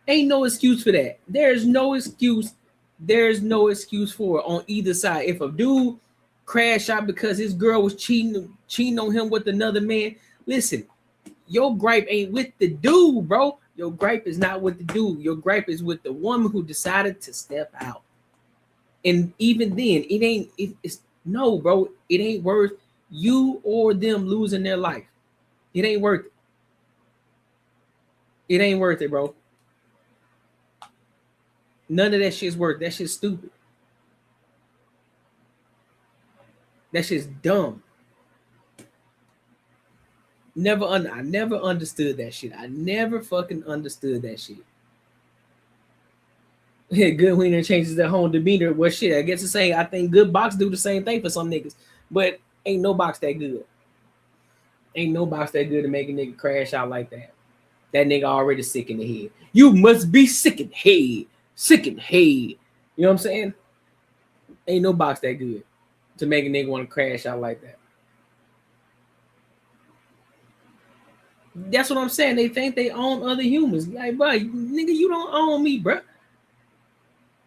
Ain't no excuse for that. There's no excuse. There's no excuse for it on either side. If a dude crashed out because his girl was cheating on him with another man, listen, your gripe ain't with the dude, bro. Your gripe is not with the dude. Your gripe is with the woman who decided to step out. And even then, it's no, bro. It ain't worth you or them losing their life. It ain't worth it. It ain't worth it, bro. None of that shit's worth. That shit's stupid. That shit's dumb. I never understood that shit. I never fucking understood that shit. Yeah, good wiener changes their whole demeanor. Well, shit, I guess the same. I think good box do the same thing for some niggas, but ain't no box that good. Ain't no box that good to make a nigga crash out like that. That nigga already sick in the head. You must be sick in the head. Sick in the head. You know what I'm saying? Ain't no box that good to make a nigga want to crash out like that. That's what I'm saying. They think they own other humans. Like, bro, nigga, you don't own me, bro.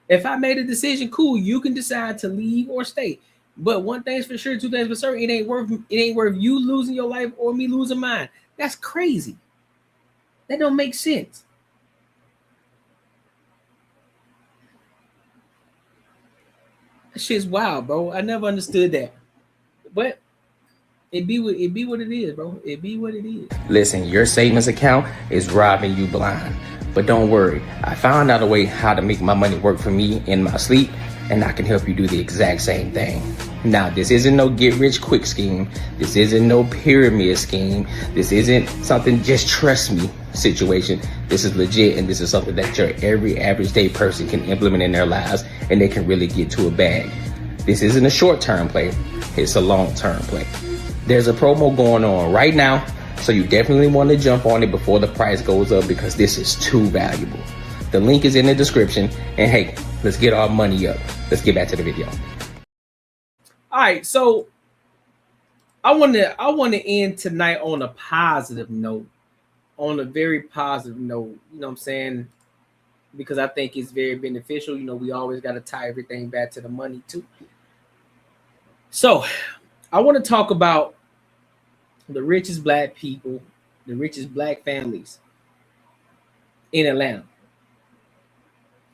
If I made a decision, cool, you can decide to leave or stay. But one thing's for sure, two things for certain, it ain't worth you losing your life or me losing mine. That's crazy. That don't make sense. That shit's wild, bro. I never understood that. But it be what it is, bro. It be what it is. Listen, your savings account is robbing you blind. But don't worry, I found out a way how to make my money work for me in my sleep, and I can help you do the exact same thing. Now, this isn't no get rich quick scheme. This isn't no pyramid scheme. This isn't something just trust me situation. This is legit, and this is something that your every average day person can implement in their lives, and they can really get to a bag. This isn't a short-term play. It's a long-term play. There's a promo going on right now, so you definitely want to jump on it before the price goes up because this is too valuable. The link is in the description, and hey, let's get our money up. Let's get back to the video. All right, so I want to end tonight on a positive note, on a very positive note. You know what I'm saying? Because I think it's very beneficial. You know, we always got to tie everything back to the money too. So I want to talk about the richest black people, the richest black families in Atlanta.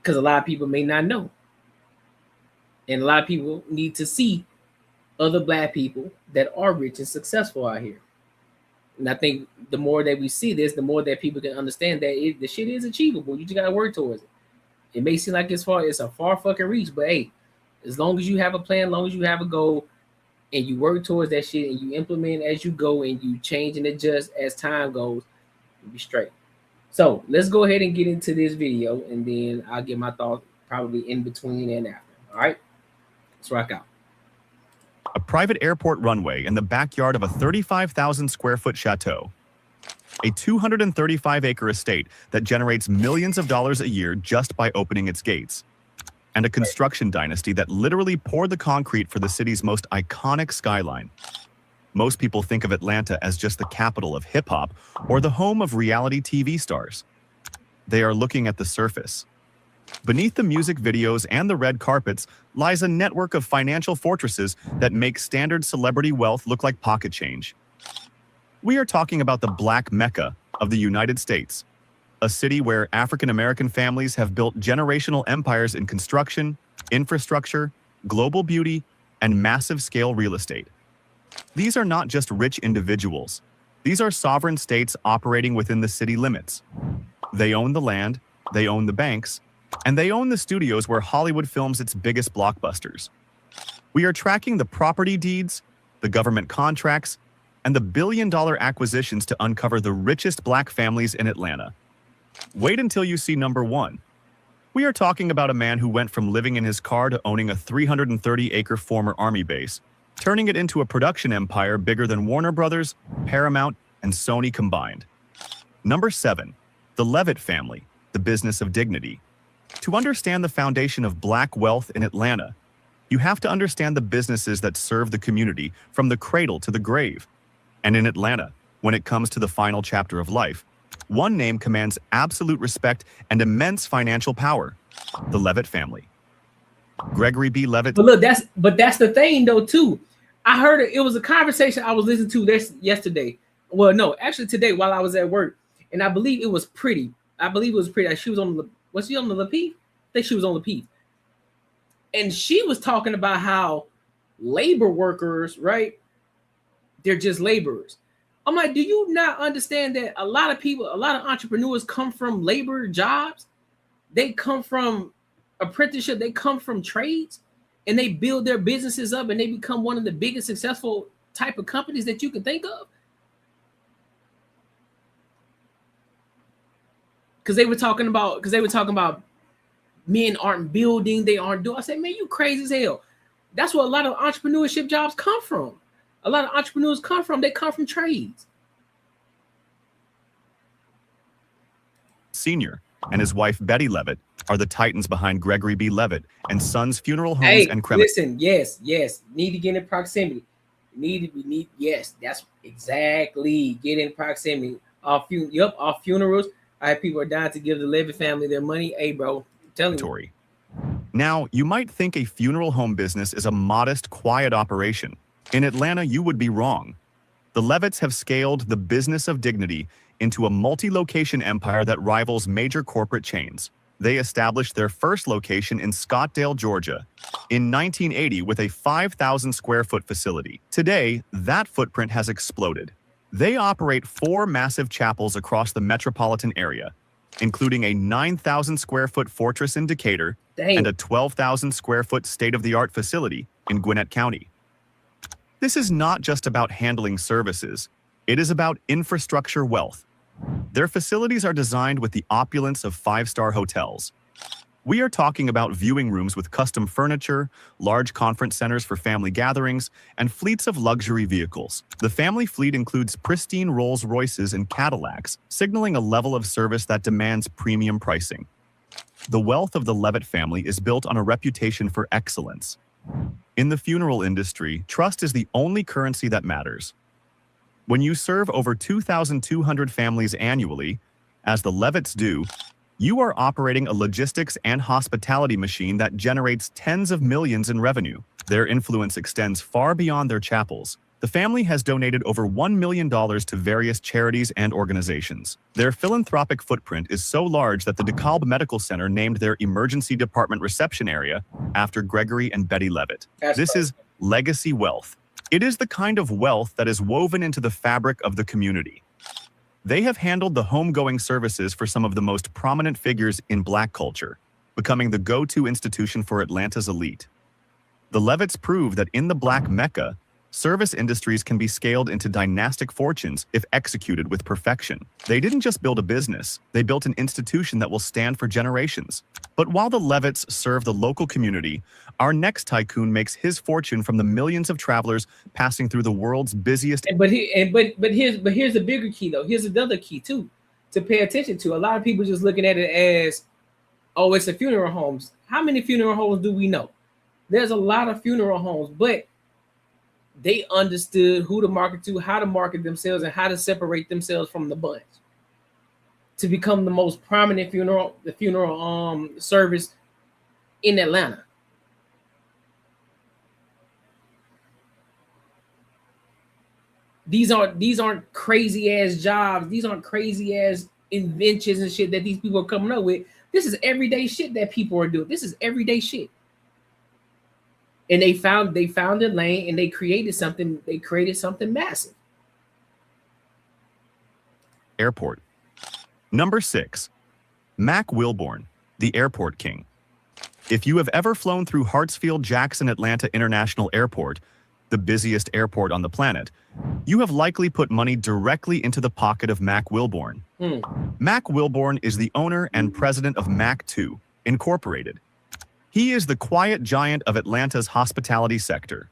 Because a lot of people may not know. And a lot of people need to see other black people that are rich and successful out here. And I think the more that we see this, the more that people can understand that the shit is achievable. You just got to work towards it. It may seem like it's a far fucking reach, but hey, as long as you have a plan, as long as you have a goal, and you work towards that shit, and you implement as you go, and you change and adjust as time goes, you'll be straight. So let's go ahead and get into this video, and then I'll get my thoughts probably in between and after. All right, let's rock out. A private airport runway in the backyard of a 35,000 square foot chateau. A 235-acre estate that generates millions of dollars a year just by opening its gates. And a construction dynasty that literally poured the concrete for the city's most iconic skyline. Most people think of Atlanta as just the capital of hip-hop or the home of reality TV stars. They are looking at the surface. Beneath the music videos and the red carpets lies a network of financial fortresses that make standard celebrity wealth look like pocket change. We are talking about the Black Mecca of the United States, a city where African-American families have built generational empires in construction, infrastructure, global beauty, and massive-scale real estate. These are not just rich individuals. These are sovereign states operating within the city limits. They own the land, they own the banks, and they own the studios where Hollywood films its biggest blockbusters. We are tracking the property deeds, the government contracts, and the billion-dollar acquisitions to uncover the richest black families in Atlanta. Wait until you see number one. We are talking about a man who went from living in his car to owning a 330-acre former army base, turning it into a production empire bigger than Warner Brothers, Paramount, and Sony combined. Number 7, the Levitt family, the business of dignity. To understand the foundation of black wealth in Atlanta, you have to understand the businesses that serve the community from the cradle to the grave. And in Atlanta, when it comes to the final chapter of life, one name commands absolute respect and immense financial power: the Levitt family. Gregory B. Levitt. But look, that's the thing though too. I heard it was a conversation I was listening to this yesterday. Well, no, actually today while I was at work, and I believe it was Pretty. She was on was she on the Lapeef? I think she was on Lapeef. And she was talking about how labor workers, right? They're just laborers. I'm like, do you not understand that a lot of people, a lot of entrepreneurs come from labor jobs? They come from apprenticeship, they come from trades, and they build their businesses up and they become one of the biggest successful type of companies that you can think of. Because they were talking about men aren't building, they aren't doing. I said, man, you crazy as hell. That's where a lot of entrepreneurship jobs come from. A lot of entrepreneurs they come from trades. Sr. and his wife Betty Levitt are the titans behind Gregory B. Levitt and Sons Funeral Homes and Crematories. Listen, yes, need to get in proximity. Yes, that's exactly, get in proximity. Our funerals. I had people are dying to give the Levy family their money. Hey, bro, I'm telling you. Now, you might think a funeral home business is a modest, quiet operation. In Atlanta, you would be wrong. The Levitts have scaled the business of dignity into a multi-location empire that rivals major corporate chains. They established their first location in Scottsdale, Georgia, in 1980 with a 5,000 square foot facility. Today, that footprint has exploded. They operate 4 massive chapels across the metropolitan area, including a 9,000 square foot fortress in Decatur and a 12,000 square foot state-of-the-art facility in Gwinnett County. This is not just about handling services. It is about infrastructure wealth. Their facilities are designed with the opulence of 5-star hotels. We are talking about viewing rooms with custom furniture, large conference centers for family gatherings, and fleets of luxury vehicles. The family fleet includes pristine Rolls-Royces and Cadillacs, signaling a level of service that demands premium pricing. The wealth of the Levitt family is built on a reputation for excellence. In the funeral industry, trust is the only currency that matters. When you serve over 2,200 families annually, as the Levitts do, you are operating a logistics and hospitality machine that generates tens of millions in revenue. Their influence extends far beyond their chapels. The family has donated over $1 million to various charities and organizations. Their philanthropic footprint is so large that the DeKalb Medical Center named their emergency department reception area after Gregory and Betty Levitt. This is legacy wealth. It is the kind of wealth that is woven into the fabric of the community. They have handled the homegoing services for some of the most prominent figures in Black culture, becoming the go-to institution for Atlanta's elite. The Levitts prove that in the Black Mecca, service industries can be scaled into dynastic fortunes if executed with perfection. They didn't just build a business, they built an institution that will stand for generations. But while the Levitts serve the local community, our next tycoon makes his fortune from the millions of travelers passing through the world's busiest. But here's the bigger key though. Here's another key too to pay attention to. A lot of people just looking at it as, oh, it's a funeral homes. How many funeral homes do we know? There's a lot of funeral homes, but they understood who to market to, how to market themselves, and how to separate themselves from the bunch to become the most prominent funeral service in Atlanta. These aren't crazy ass jobs. These aren't crazy ass inventions and shit that these people are coming up with. This is everyday shit that people are doing. This is everyday shit. And they found their lane and they created something. They created something massive. Airport. Number 6. Mac Wilborn, the airport king. If you have ever flown through Hartsfield-Jackson Atlanta International Airport, the busiest airport on the planet, you have likely put money directly into the pocket of Mac Wilborn. Mac Wilborn is the owner and president of Mac 2, Incorporated. He is the quiet giant of Atlanta's hospitality sector.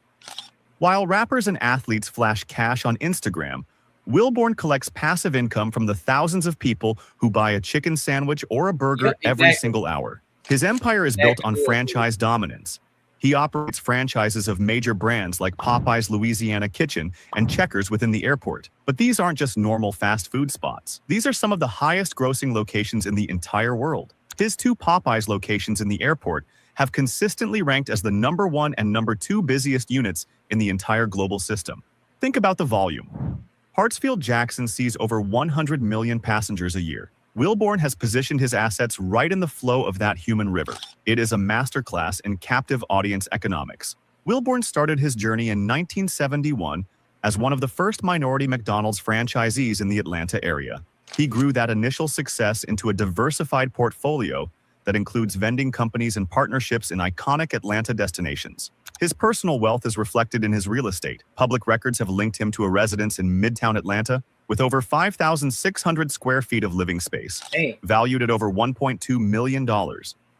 While rappers and athletes flash cash on Instagram, Wilborn collects passive income from the thousands of people who buy a chicken sandwich or a burger every single hour. His empire is built on franchise dominance. He operates franchises of major brands like Popeye's Louisiana Kitchen and Checkers within the airport. But these aren't just normal fast food spots. These are some of the highest grossing locations in the entire world. His 2 Popeye's locations in the airport have consistently ranked as the number 1 and number 2 busiest units in the entire global system. Think about the volume. Hartsfield-Jackson sees over 100 million passengers a year. Wilborn has positioned his assets right in the flow of that human river. It is a masterclass in captive audience economics. Wilborn started his journey in 1971 as one of the first minority McDonald's franchisees in the Atlanta area. He grew that initial success into a diversified portfolio that includes vending companies and partnerships in iconic Atlanta destinations. His personal wealth is reflected in his real estate. Public records have linked him to a residence in Midtown Atlanta with over 5,600 square feet of living space, valued at over $1.2 million.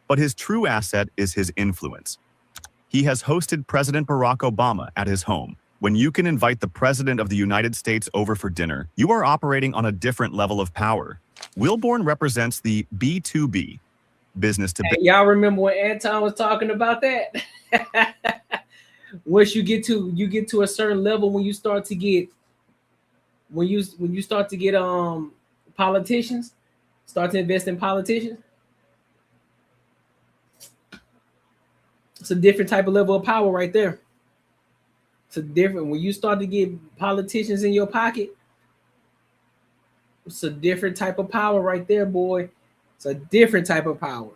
But his true asset is his influence. He has hosted President Barack Obama at his home. When you can invite the President of the United States over for dinner, you are operating on a different level of power. Wilborn represents the B2B, business to business. Y'all remember when Anton was talking about that? Once you get to a certain level, when you start to get politicians, start to invest in politicians. It's a different type of level of power right there. It's a different, when you start to get politicians in your pocket, it's a different type of power right there, boy. It's a different type of power.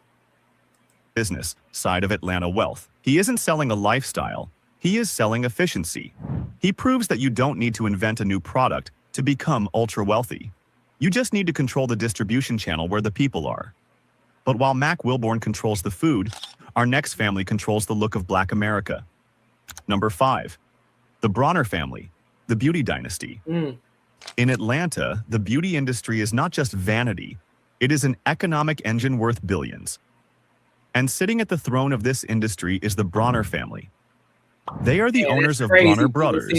Business side of Atlanta Wealth. He isn't selling a lifestyle. He is selling efficiency. He proves that you don't need to invent a new product to become ultra wealthy. You just need to control the distribution channel where the people are. But while Mac Wilborn controls the food, our next family controls the look of Black America. Number 5, the Bronner family, the beauty dynasty. In Atlanta, the beauty industry is not just vanity, it is an economic engine worth billions. And sitting at the throne of this industry is the Bronner family. They are the owners of Bronner Brothers,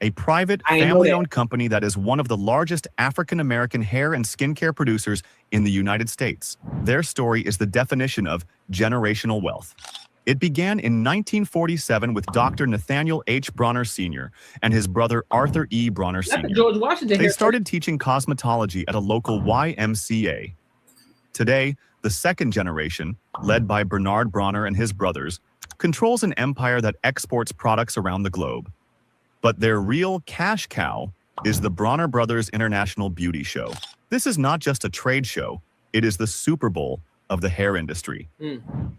a private, family-owned company that is one of the largest African-American hair and skincare producers in the United States. Their story is the definition of generational wealth. It began in 1947 with Dr. Nathaniel H. Bronner Sr. and his brother Arthur E. Bronner Sr. George Washington. They started teaching cosmetology at a local YMCA. Today, the second generation, led by Bernard Bronner and his brothers, controls an empire that exports products around the globe. But their real cash cow is the Bronner Brothers International Beauty Show. This is not just a trade show, it is the Super Bowl of the hair industry.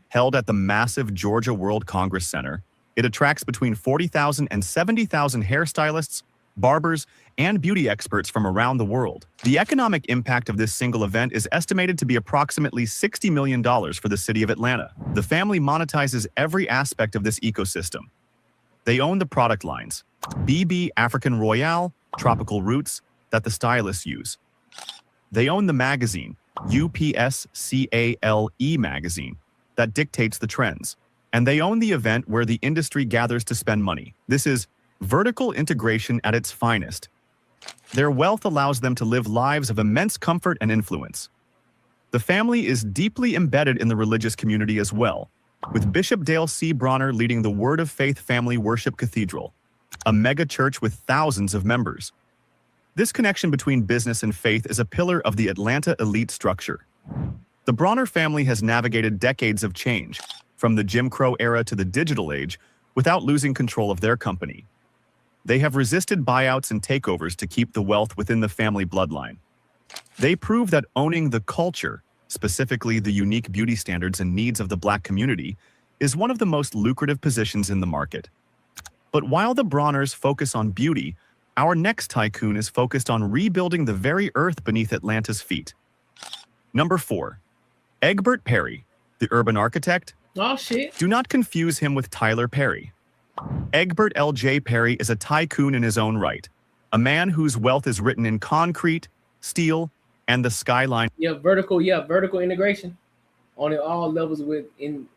Held at the massive Georgia World Congress Center, it attracts between 40,000 and 70,000 hairstylists, barbers, and beauty experts from around the world. The economic impact of this single event is estimated to be approximately $60 million for the city of Atlanta. The family monetizes every aspect of this ecosystem. They own the product lines, BB African Royale, Tropical Roots, that the stylists use. They own the magazine, UPSCALE magazine, that dictates the trends. And they own the event where the industry gathers to spend money. This is vertical integration at its finest. Their wealth allows them to live lives of immense comfort and influence. The family is deeply embedded in the religious community as well, with Bishop Dale C. Bronner leading the Word of Faith Family Worship Cathedral, a mega church with thousands of members. This connection between business and faith is a pillar of the Atlanta elite structure. The Bronner family has navigated decades of change, from the Jim Crow era to the digital age, without losing control of their company. They have resisted buyouts and takeovers to keep the wealth within the family bloodline. They prove that owning the culture, specifically the unique beauty standards and needs of the Black community, is one of the most lucrative positions in the market. But while the Bronners focus on beauty, our next tycoon is focused on rebuilding the very earth beneath Atlanta's feet. Number 4, Egbert Perry, the urban architect. Oh, shit. Do not confuse him with Tyler Perry. Egbert L.J. Perry is a tycoon in his own right, a man whose wealth is written in concrete, steel, and the skyline. Vertical integration on all levels within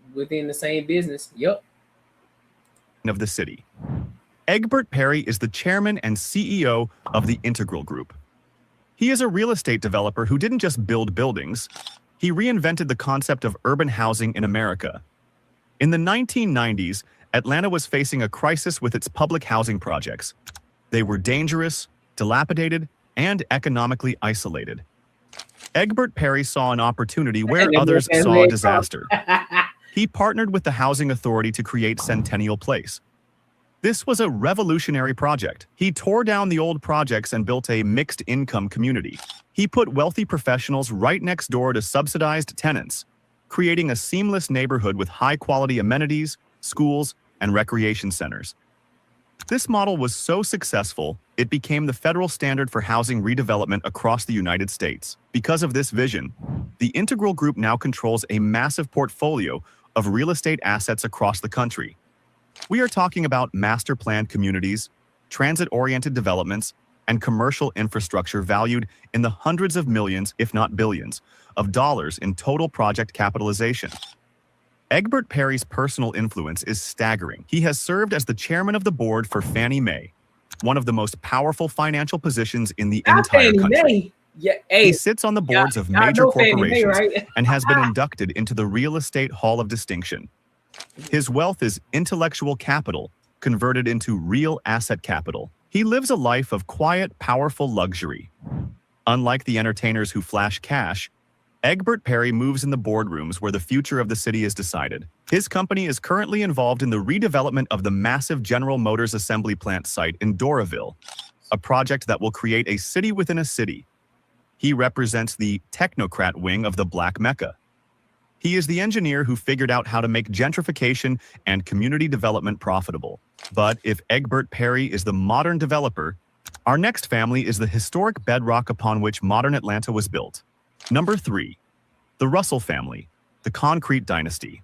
the same business. Of the city. Egbert Perry is the chairman and CEO of the Integral Group. He is a real estate developer who didn't just build buildings, he reinvented the concept of urban housing in America. In the 1990s, Atlanta was facing a crisis with its public housing projects. They were dangerous, dilapidated, and economically isolated. Egbert Perry saw an opportunity where others saw a disaster. He partnered with the Housing Authority to create Centennial Place. This was a revolutionary project. He tore down the old projects and built a mixed-income community. He put wealthy professionals right next door to subsidized tenants, creating a seamless neighborhood with high-quality amenities, schools, and recreation centers. This model was so successful, it became the federal standard for housing redevelopment across the United States. Because of this vision, the Integral Group now controls a massive portfolio of real estate assets across the country. We are talking about master-planned communities, transit-oriented developments, and commercial infrastructure valued in the hundreds of millions, if not billions, of dollars in total project capitalization. Egbert Perry's personal influence is staggering. He has served as the chairman of the board for Fannie Mae, one of the most powerful financial positions in the entire country. He sits on the boards of major corporations and has been inducted into the Real Estate Hall of Distinction. His wealth is intellectual capital converted into real asset capital. He lives a life of quiet, powerful luxury. Unlike the entertainers who flash cash, Egbert Perry moves in the boardrooms where the future of the city is decided. His company is currently involved in the redevelopment of the massive General Motors assembly plant site in Doraville, a project that will create a city within a city. He represents the technocrat wing of the Black Mecca. He is the engineer who figured out how to make gentrification and community development profitable. But if Egbert Perry is the modern developer, our next family is the historic bedrock upon which modern Atlanta was built. Number 3, the Russell family, the concrete dynasty.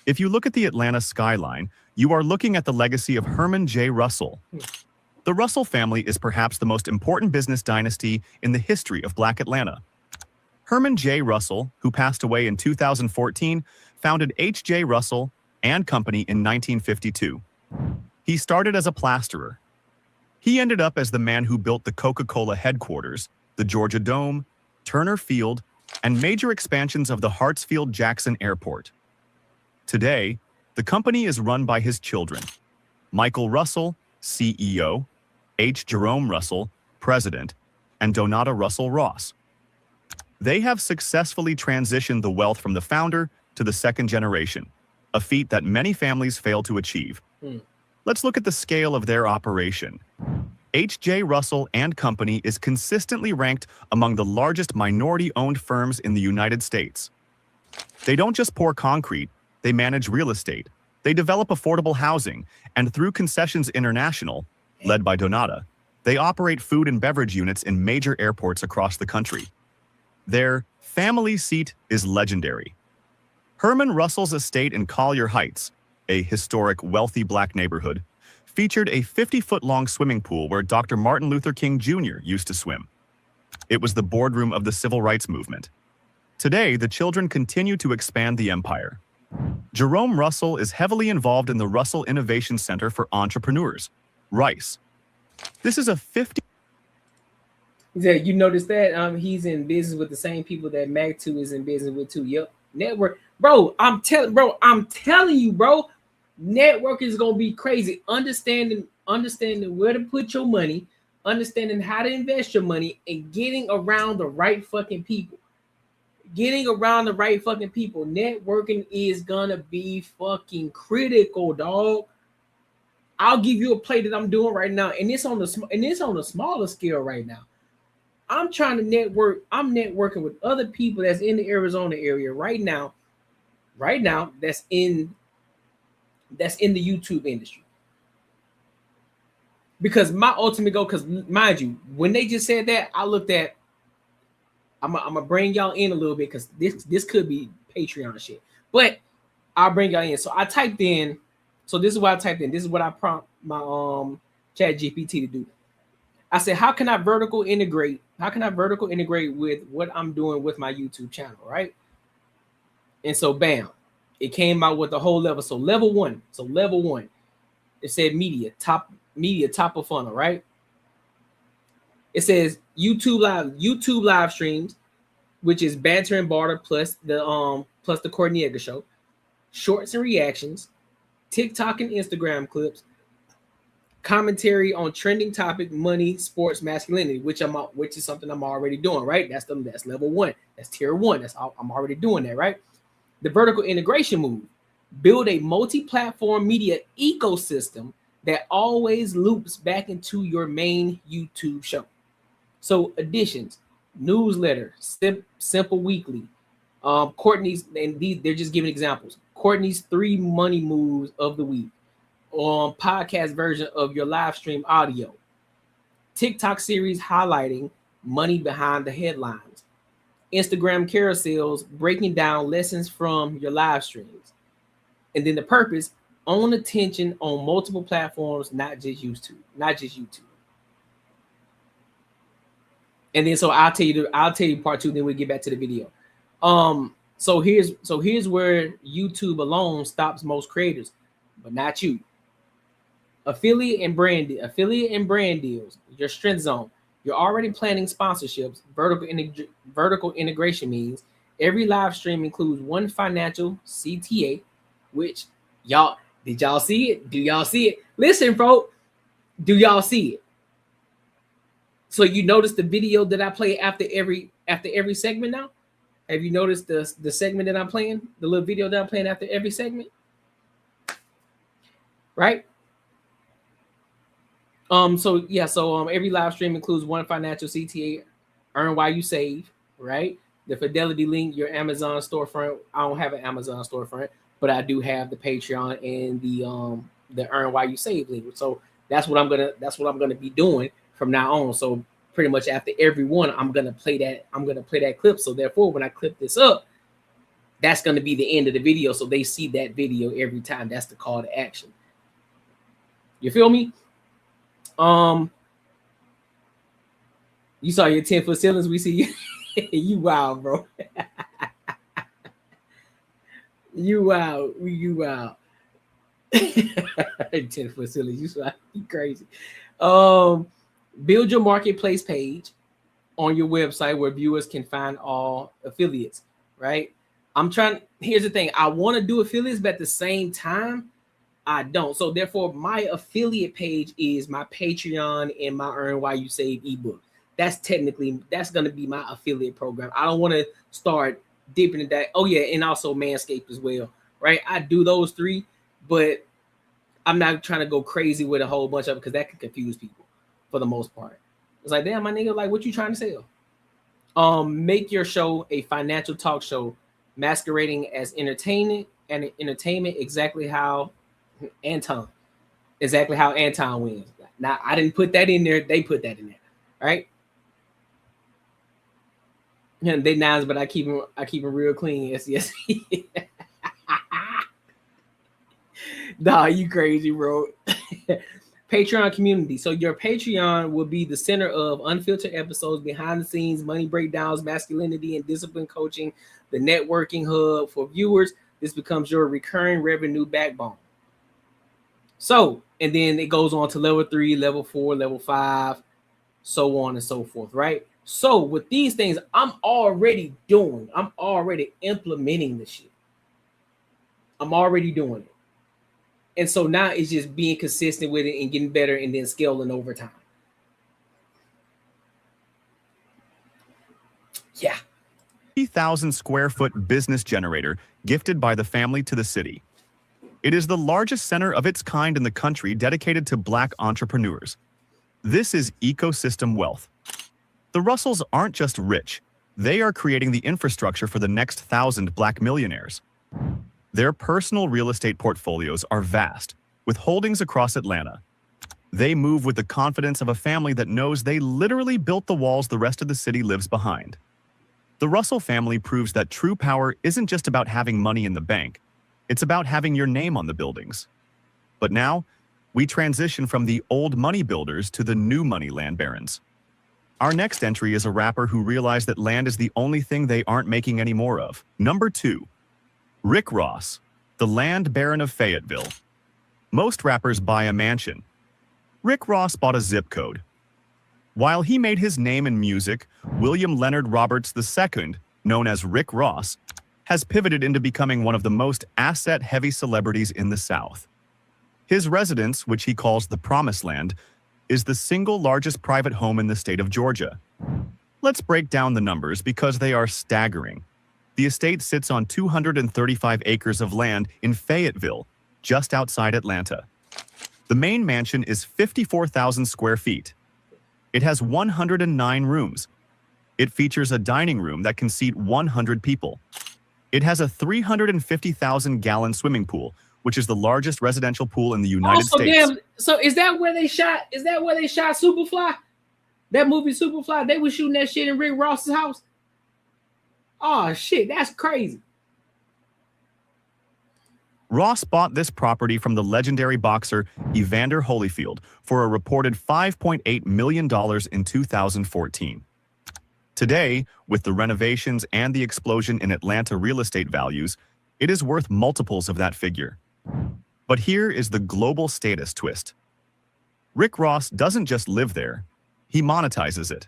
If you look at the Atlanta skyline, you are looking at the legacy of Herman J. Russell. The Russell family is perhaps the most important business dynasty in the history of Black Atlanta. Herman J. Russell, who passed away in 2014, founded H.J. Russell and Company in 1952. He started as a plasterer. He ended up as the man who built the Coca-Cola headquarters, the Georgia Dome, Turner Field, and major expansions of the Hartsfield-Jackson Airport. Today, the company is run by his children, Michael Russell, CEO, H. Jerome Russell, President, and Donata Russell Ross. They have successfully transitioned the wealth from the founder to the second generation, a feat that many families fail to achieve. Let's look at the scale of their operation. H.J. Russell and Company is consistently ranked among the largest minority-owned firms in the United States. They don't just pour concrete, they manage real estate. They develop affordable housing, and through Concessions International, led by Donata, they operate food and beverage units in major airports across the country. Their family seat is legendary. Herman Russell's estate in Collier Heights, a historic, wealthy Black neighborhood, featured a 50-foot-long swimming pool where Dr. Martin Luther King Jr. used to swim. It was the boardroom of the civil rights movement. Today, the children continue to expand the empire. Jerome Russell is heavily involved in the Russell Innovation Center for Entrepreneurs, RICE. This is a 50. You notice that he's in business with the same people that Mag2 is in business with too. Yep, network, bro. I'm telling you, bro. Network is gonna be crazy. Understanding where to put your money, understanding how to invest your money, and getting around the right fucking people. Networking is gonna be fucking critical, dog. I'll give you a play that I'm doing right now, and it's on a smaller scale right now. I'm trying to network. I'm networking with other people that's in the Arizona area right now. That's in the YouTube industry. Because my ultimate goal, because mind you, when they just said that, I looked at. I'm gonna bring y'all in a little bit because this could be Patreon shit, but I'll bring y'all in. So I typed in. So this is what I typed in. This is what I prompt my Chat GPT to do. I said, how can I vertical integrate with what I'm doing with my YouTube channel, right? And so bam, it came out with the whole level. So level one, it said media top of funnel, right? It says YouTube live streams, which is banter and barter plus the Courtnee Edgar show, shorts and reactions, TikTok and Instagram clips, commentary on trending topic, money, sports, masculinity, which is something I'm already doing, right? That's level one. That's tier one. I'm already doing that, right? The vertical integration move: build a multi-platform media ecosystem that always loops back into your main YouTube show. So additions, newsletter, simple weekly, Courtnee's, and they're just giving examples. Courtnee's 3 money moves of the week, podcast version of your live stream audio, TikTok series highlighting money behind the headlines, Instagram carousels breaking down lessons from your live streams, and then the purpose: own attention on multiple platforms, not just YouTube. And then so I'll tell you part 2. Then we'll get back to the video. So here's where YouTube alone stops most creators, but not you. Affiliate and brand deals, your strength zone. You're already planning sponsorships. Vertical integration means every live stream includes one financial CTA, which did y'all see it? Do y'all see it? Listen, folks, do y'all see it? So you notice the video that I play after every segment now? Have you noticed the segment that I'm playing? The little video that I'm playing after every segment? Right? So every live stream includes one financial CTA, earn while you save, right? The Fidelity link, your Amazon storefront. I don't have an Amazon storefront, but I do have the Patreon and the earn while you save link. So that's what I'm gonna be doing from now on. So pretty much after every one, I'm gonna play that clip. So therefore, when I clip this up, that's gonna be the end of the video. So they see that video every time. That's the call to action. You feel me? You saw your 10-foot ceilings. We see you. You wild, bro. You wild. You wild. 10-foot ceilings. You crazy. Build your marketplace page on your website where viewers can find all affiliates, right? Here's the thing. I want to do affiliates, but at the same time, I don't. So therefore, my affiliate page is my Patreon and my Earn While You Save ebook. That's going to be my affiliate program. I don't want to start dipping into that. Oh yeah, and also Manscaped as well, right? I do those three, but I'm not trying to go crazy with a whole bunch of it because that can confuse people for the most part. It's like, damn, my nigga, like, what you trying to sell? Make your show a financial talk show masquerading as entertainment exactly how Anton wins. Now, I didn't put that in there. They put that in there, right? And they nice, but I keep them real clean. Yes. Nah, you crazy, bro. Patreon community. So your Patreon will be the center of unfiltered episodes, behind the scenes, money breakdowns, masculinity and discipline coaching, the networking hub for viewers. This becomes your recurring revenue backbone. So, and then it goes on to level 3, level 4, level 5, so on and so forth, right? So with these things, I'm already implementing this shit. I'm already doing it. And so now it's just being consistent with it and getting better and then scaling over time. Yeah. 50,000 square foot business generator gifted by the family to the city. It is the largest center of its kind in the country dedicated to Black entrepreneurs. This is ecosystem wealth. The Russells aren't just rich. They are creating the infrastructure for the next 1,000 Black millionaires. Their personal real estate portfolios are vast, with holdings across Atlanta. They move with the confidence of a family that knows they literally built the walls the rest of the city lives behind. The Russell family proves that true power isn't just about having money in the bank. It's about having your name on the buildings. But now, we transition from the old money builders to the new money land barons. Our next entry is a rapper who realized that land is the only thing they aren't making any more of. Number 2. Rick Ross, the land baron of Fayetteville. Most rappers buy a mansion. Rick Ross bought a zip code. While he made his name in music, William Leonard Roberts II, known as Rick Ross, has pivoted into becoming one of the most asset-heavy celebrities in the South. His residence, which he calls the Promised Land, is the single largest private home in the state of Georgia. Let's break down the numbers because they are staggering. The estate sits on 235 acres of land in Fayetteville, just outside Atlanta. The main mansion is 54,000 square feet. It has 109 rooms. It features a dining room that can seat 100 people. It has a 350,000-gallon swimming pool, which is the largest residential pool in the United States. Damn, so is that where they shot Superfly? That movie Superfly, they were shooting that shit in Rick Ross's house? Oh shit, that's crazy. Ross bought this property from the legendary boxer Evander Holyfield for a reported $5.8 million in 2014. Today, with the renovations and the explosion in Atlanta real estate values, it is worth multiples of that figure. But here is the global status twist. Rick Ross doesn't just live there, he monetizes it.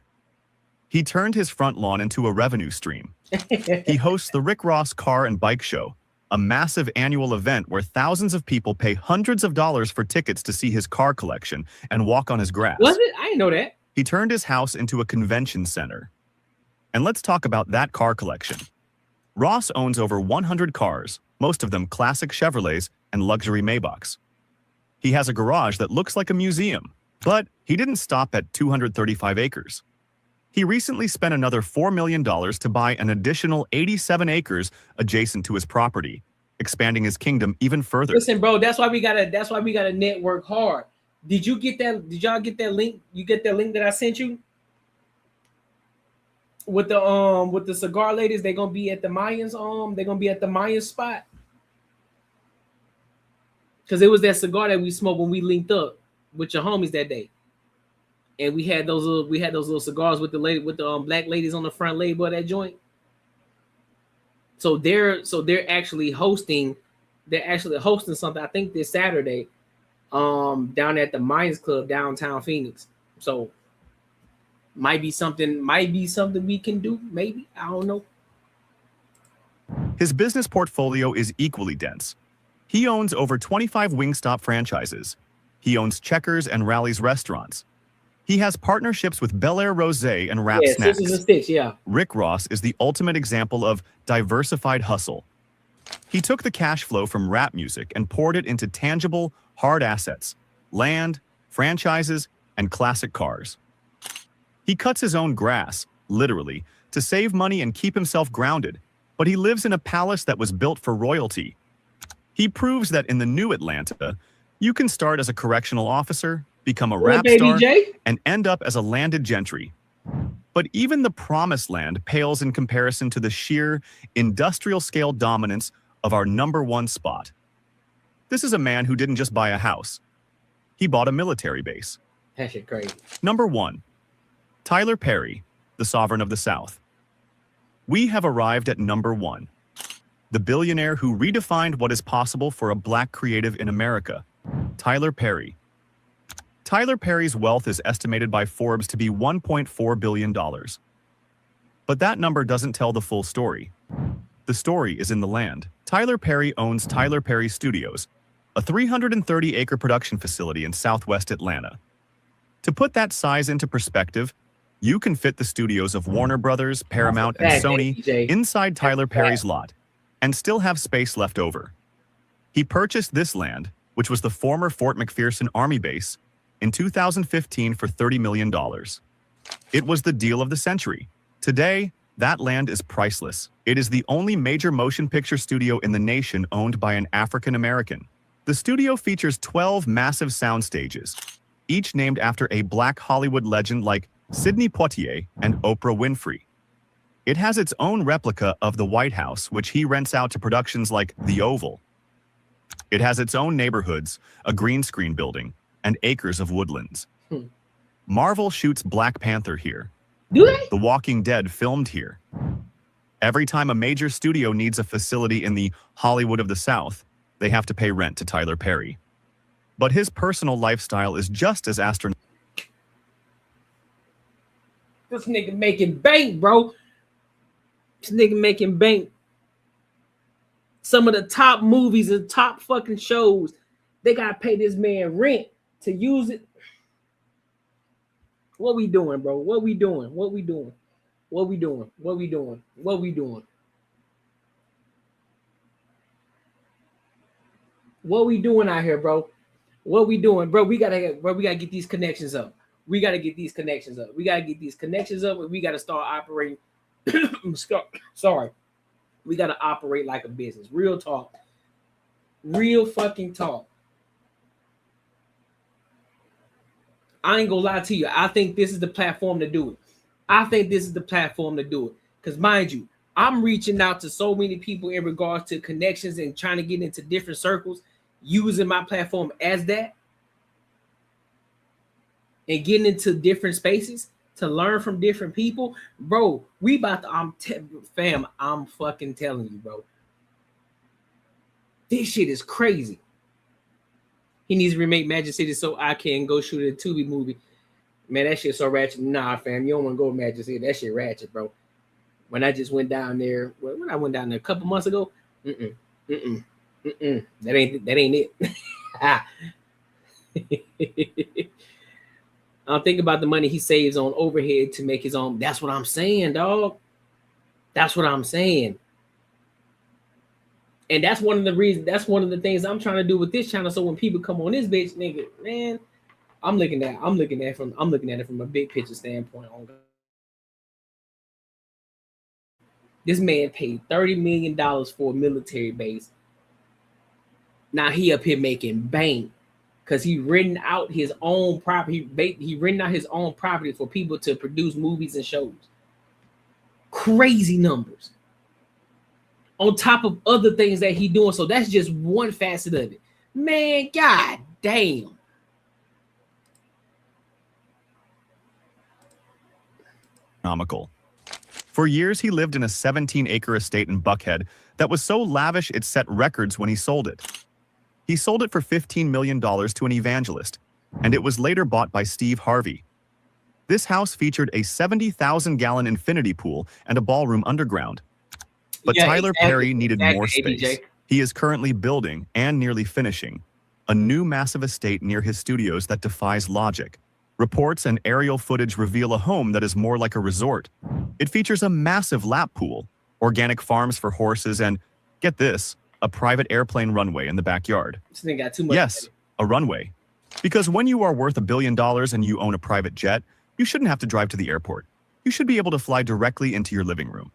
He turned his front lawn into a revenue stream. He hosts the Rick Ross Car and Bike Show, a massive annual event where thousands of people pay hundreds of dollars for tickets to see his car collection and walk on his grass. Was it? I didn't know that. He turned his house into a convention center. And let's talk about that car collection. Ross owns over 100 cars, most of them classic Chevrolets and luxury Maybachs. He has a garage that looks like a museum, but he didn't stop at 235 acres. He recently spent another $4 million to buy an additional 87 acres adjacent to his property, expanding his kingdom even further. Listen, bro, that's why we gotta network hard. Did you get that? Did y'all get that link? You get that link that I sent you? With the cigar ladies, they're gonna be at the Mayans, they're gonna be at the Mayan spot. Cause it was that cigar that we smoked when we linked up with your homies that day. And we had those little cigars with the black ladies on the front label of that joint. So they're actually hosting something, I think this Saturday, down at the Mayans Club downtown Phoenix. So might be something we can do, maybe. I don't know. His business portfolio is equally dense. He owns over 25 Wingstop franchises. He owns Checkers and Rally's restaurants. He has partnerships with Bel Air Rosé and Rap Snacks. Sisters and Sticks, yeah. Rick Ross is the ultimate example of diversified hustle. He took the cash flow from rap music and poured it into tangible, hard assets, land, franchises, and classic cars. He cuts his own grass, literally, to save money and keep himself grounded, but he lives in a palace that was built for royalty. He proves that in the new Atlanta, you can start as a correctional officer, become a rap star, and end up as a landed gentry. But even the promised land pales in comparison to the sheer industrial-scale dominance of our #1 spot. This is a man who didn't just buy a house. He bought a military base. That shit crazy. Number 1, Tyler Perry, the sovereign of the South. We have arrived at number 1, the billionaire who redefined what is possible for a black creative in America, Tyler Perry. Tyler Perry's wealth is estimated by Forbes to be $1.4 billion. But that number doesn't tell the full story. The story is in the land. Tyler Perry owns Tyler Perry Studios, a 330-acre production facility in southwest Atlanta. To put that size into perspective, you can fit the studios of Warner Brothers, Paramount, and Sony inside Tyler Perry's lot and still have space left over. He purchased this land, which was the former Fort McPherson Army base, in 2015 for $30 million. It was the deal of the century. Today, that land is priceless. It is the only major motion picture studio in the nation owned by an African American. The studio features 12 massive sound stages, each named after a black Hollywood legend like Sidney Poitier and Oprah Winfrey. It has its own replica of the White House, which he rents out to productions like The Oval. It has its own neighborhoods, a green screen building, and acres of woodlands. Marvel shoots Black Panther here. Do they? The Walking Dead filmed here. Every time a major studio needs a facility in the Hollywood of the South, they have to pay rent to Tyler Perry. But his personal lifestyle is just as astronomical. This nigga making bank, bro. This nigga making bank. Some of the top movies and top fucking shows, they gotta pay this man rent to use it. What we doing, bro? What we doing? What we doing? What we doing? What we doing? What we doing? What we doing out here, bro? What we doing, bro? We gotta get these connections up. We gotta get these connections up. We gotta get these connections up, and we gotta start operating. Sorry, we gotta operate like a business. Real talk. Real fucking talk. I ain't gonna lie to you. I think this is the platform to do it. Because mind you, I'm reaching out to so many people in regards to connections and trying to get into different circles, using my platform as that, and getting into different spaces to learn from different people. Bro, we about to, I'm fucking telling you, bro. This shit is crazy. He needs to remake Magic City so I can go shoot a Tubi movie. Man, that shit so ratchet. Nah, fam, you don't want to go to Magic City. That shit ratchet, bro. When I just went down there, when I went down there a couple months ago, that ain't it. I'm thinking about the money he saves on overhead to make his own. That's what I'm saying, dog. That's what I'm saying. And that's one of the reasons. That's one of the things I'm trying to do with this channel. So when people come on this bitch, nigga, man, I'm looking at it from a big picture standpoint. This man paid $30 million for a military base. Now he up here making bank because he renting out his own property. He renting out his own property for people to produce movies and shows. Crazy numbers. On top of other things that he doing. So that's just one facet of it. Man, god damn. Economical. For years, he lived in a 17-acre estate in Buckhead that was so lavish it set records when he sold it. He sold it for $15 million to an evangelist, and it was later bought by Steve Harvey. This house featured a 70,000-gallon infinity pool and a ballroom underground. But Yeah, Tyler exactly, Perry needed more exactly, space. ABJ. He is currently building and nearly finishing a new massive estate near his studios that defies logic. Reports and aerial footage reveal a home that is more like a resort. It features a massive lap pool, organic farms for horses, and, get this, a private airplane runway in the backyard. This thing got too much. Yes, a runway. Because when you are worth $1 billion and you own a private jet, you shouldn't have to drive to the airport. You should be able to fly directly into your living room.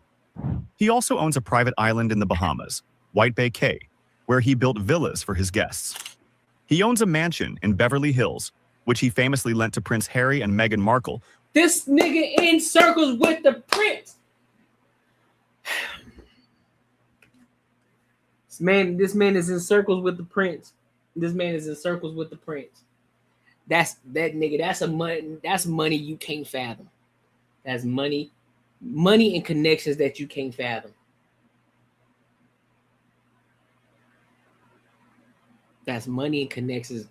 He also owns a private island in the Bahamas, White Bay Cay, where he built villas for his guests. He owns a mansion in Beverly Hills, which he famously lent to Prince Harry and Meghan Markle. This nigga in circles with the prince. This man is in circles with the prince. This man is in circles with the prince. That's that nigga. That's money you can't fathom. That's money and connections that you can't fathom. That's money and connections.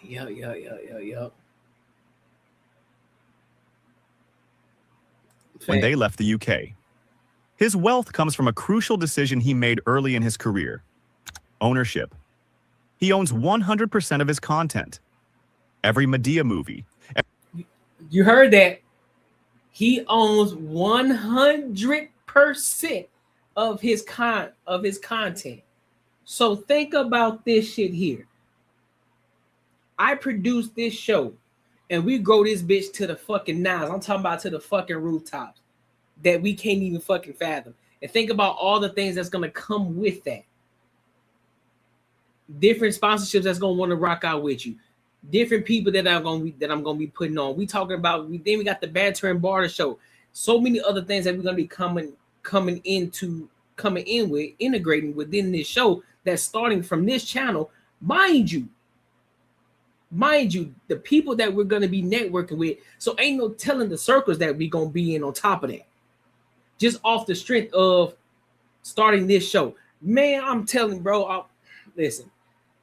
Yo. When they left the UK. His wealth comes from a crucial decision he made early in his career: ownership. He owns 100% of his content. Every Medea movie. You heard that. He owns 100% of his content. So think about this shit here. I produce this show and we grow this bitch to the fucking nines. I'm talking about to the fucking rooftops that we can't even fucking fathom. And think about all the things that's gonna come with that. Different sponsorships that's gonna want to rock out with you. Different people that I'm gonna be putting on. We talking about we got the banter and barter show. So many other things that we're gonna be coming in with, integrating within this show that's starting from this channel. Mind you, the people that we're gonna be networking with. So ain't no telling the circles that we gonna be in on top of that. Just off the strength of starting this show. Man, I'm telling bro, listen,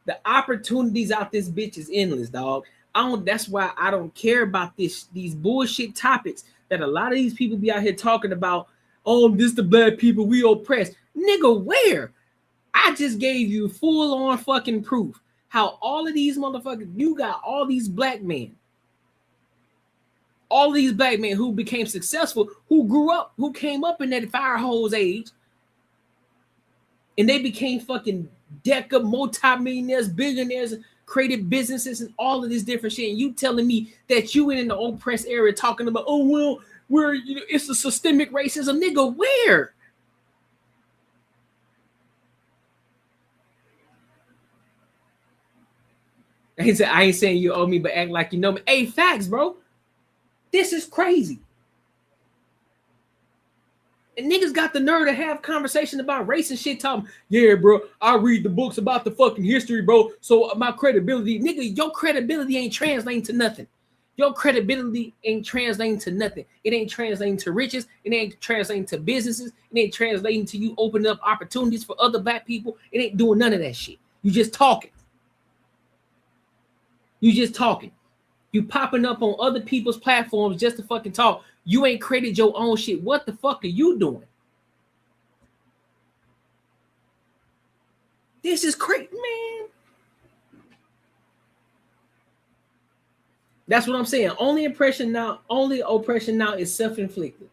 the opportunities out this bitch is endless, dog. That's why I don't care about these bullshit topics that a lot of these people be out here talking about. Oh, this the black people, we oppressed. Nigga, where? I just gave you full on fucking proof how all of these motherfuckers, you got all these black men. All these black men who became successful, who grew up, who came up in that fire hose age, and they became fucking deca multi-millionaires, billionaires, created businesses and all of this different shit. And you telling me that you in the oppressed area talking about, oh well, it's a systemic racism, nigga, where? I ain't saying you owe me, but act like you know me. Hey, facts, bro. This is crazy. And niggas got the nerve to have conversation about race and shit. Talking, yeah, bro, I read the books about the fucking history, bro. So my credibility, nigga, your credibility ain't translating to nothing. Your credibility ain't translating to nothing. It ain't translating to riches. It ain't translating to businesses. It ain't translating to you opening up opportunities for other black people. It ain't doing none of that shit. You just talking. You popping up on other people's platforms just to fucking talk. You ain't created your own shit. What the fuck are you doing? This is crazy, man. That's what I'm saying. Only oppression now is self-inflicted.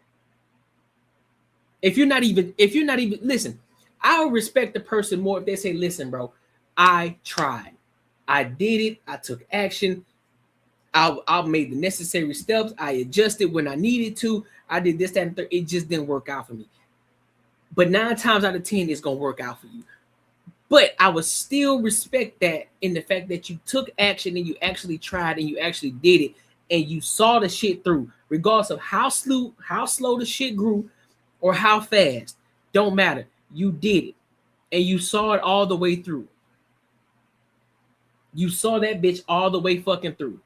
If you're not even, listen, I'll respect the person more if they say, listen, bro, I tried. I did it. I took action. I made the necessary steps. I adjusted when I needed to. I did this, that, and third. It just didn't work out for me. But 9 times out of 10, it's going to work out for you. But I would still respect that in the fact that you took action and you actually tried and you actually did it and you saw the shit through, regardless of how slow the shit grew or how fast. Don't matter. You did it and you saw it all the way through. You saw that bitch all the way fucking through.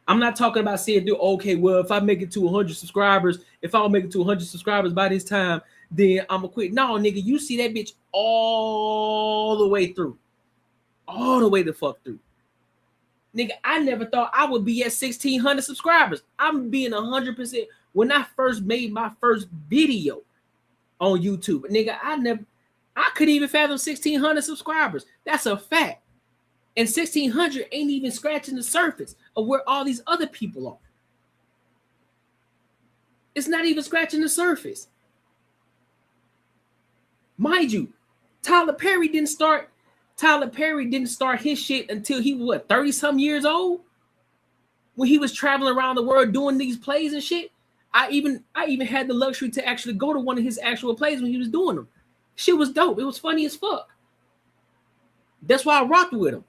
I'm not talking about saying, okay, well, if I make it to 100 subscribers, if I don't make it to 100 subscribers by this time, then I'm gonna quit. No, nigga, you see that bitch all the way through. All the way the fuck through. Nigga, I never thought I would be at 1,600 subscribers. I'm being 100%. When I first made my first video on YouTube, nigga, I couldn't even fathom 1,600 subscribers. That's a fact. And 1,600 ain't even scratching the surface of where all these other people are. It's not even scratching the surface. Mind you, Tyler Perry didn't start his shit until he was 30-some years old. When he was traveling around the world doing these plays and shit. I even had the luxury to actually go to one of his actual plays when he was doing them. Shit was dope. It was funny as fuck. That's why I rocked with him.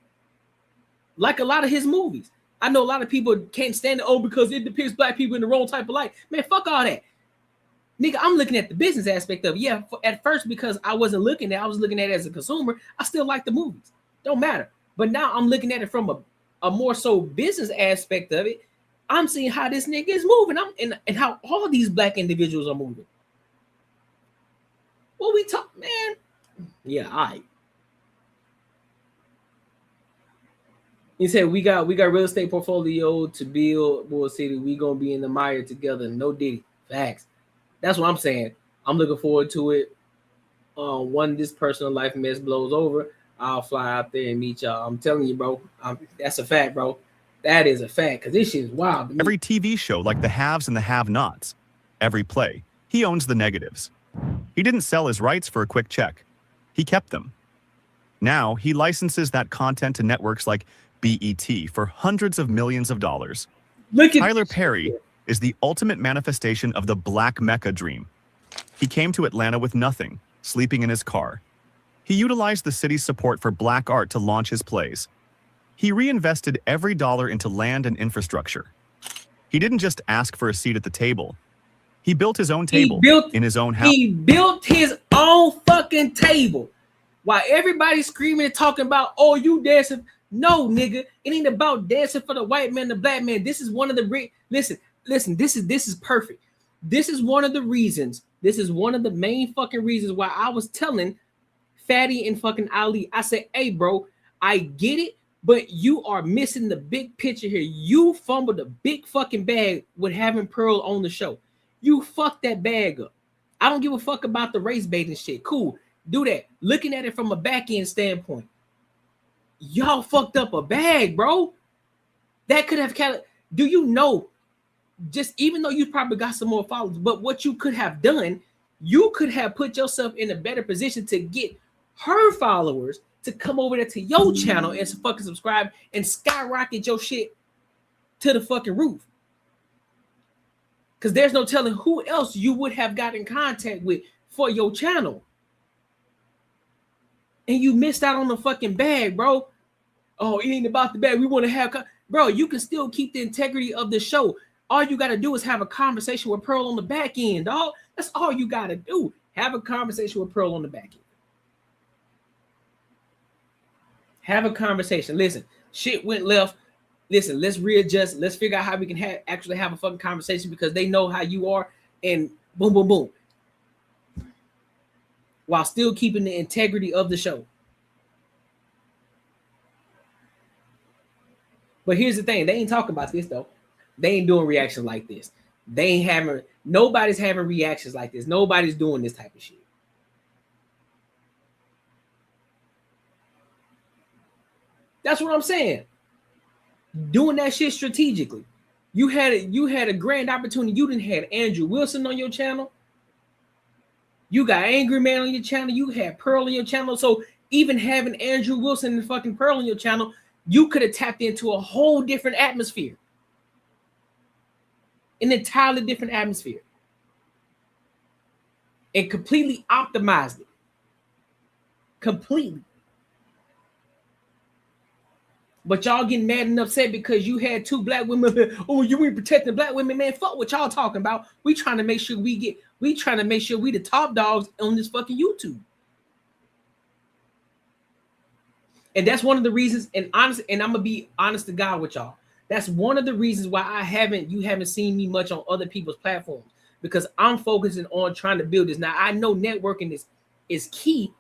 Like a lot of his movies. I know a lot of people can't stand it, because it depicts black people in the wrong type of light. Man, fuck all that. Nigga, I'm looking at the business aspect of it. Yeah, at first, because I wasn't looking at it, I was looking at it as a consumer. I still like the movies. Don't matter. But now I'm looking at it from a more so business aspect of it. I'm seeing how this nigga is moving. And how all these black individuals are moving. What we talk, man? Yeah, all right. He said, we got real estate portfolio to build Bull City. We gonna be in the mire together. No Diddy. Facts. That's what I'm saying. I'm looking forward to it. When this personal life mess blows over, I'll fly out there and meet y'all. I'm telling you, bro. That's a fact, bro. That is a fact, because this shit is wild. Every TV show, like the haves and the have-nots. Every play, he owns the negatives. He didn't sell his rights for a quick check. He kept them. Now, he licenses that content to networks like BET for hundreds of millions of dollars. Tyler Perry is the ultimate manifestation of the Black Mecca dream. He came to Atlanta with nothing, sleeping in his car. He utilized the city's support for black art to launch his plays. He reinvested every dollar into land and infrastructure. He didn't just ask for a seat at the table. He built his own table in his own house. He built his own fucking table. While everybody's screaming and talking about, oh, you dancing. No, nigga, it ain't about dancing for the white man, the black man. This is one of the listen. This is perfect. This is one of the reasons. This is one of the main fucking reasons why I was telling Fatty and fucking Ali. I said, hey, bro, I get it, but you are missing the big picture here. You fumbled a big fucking bag with having Pearl on the show. You fucked that bag up. I don't give a fuck about the race baiting shit. Cool, do that. Looking at it from a back end standpoint. Y'all fucked up a bag, bro. That could have do you know, just even though you probably got some more followers, but what you could have done, you could have put yourself in a better position to get her followers to come over there to your channel and fucking subscribe and skyrocket your shit to the fucking roof. Because there's no telling who else you would have got in contact with for your channel. And you missed out on the fucking bag, bro. Oh, it ain't about the bag. We want to have... Bro, you can still keep the integrity of the show. All you got to do is have a conversation with Pearl on the back end, dog. That's all you got to do. Have a conversation with Pearl on the back end. Have a conversation. Listen, shit went left. Listen, let's readjust. Let's figure out how we can actually have a fucking conversation, because they know how you are, and boom, boom, boom. While still keeping the integrity of the show. But here's the thing. They ain't talking about this, though. They ain't doing reactions like this. Nobody's having reactions like this. Nobody's doing this type of shit. That's what I'm saying. Doing that shit strategically. You had a grand opportunity. You didn't have Andrew Wilson on your channel. You got Angry Man on your channel. You had Pearl on your channel. So even having Andrew Wilson and fucking Pearl on your channel, you could have tapped into a whole different atmosphere. An entirely different atmosphere. And completely optimized it. Completely. But y'all getting mad and upset because you had 2 black women. Oh, you ain't protecting black women, man. Fuck what y'all talking about. We trying to make sure we the top dogs on this fucking YouTube. And that's one of the reasons, and I'm gonna be honest to God with y'all. That's one of the reasons why you haven't seen me much on other people's platforms, because I'm focusing on trying to build this. Now I know networking is key.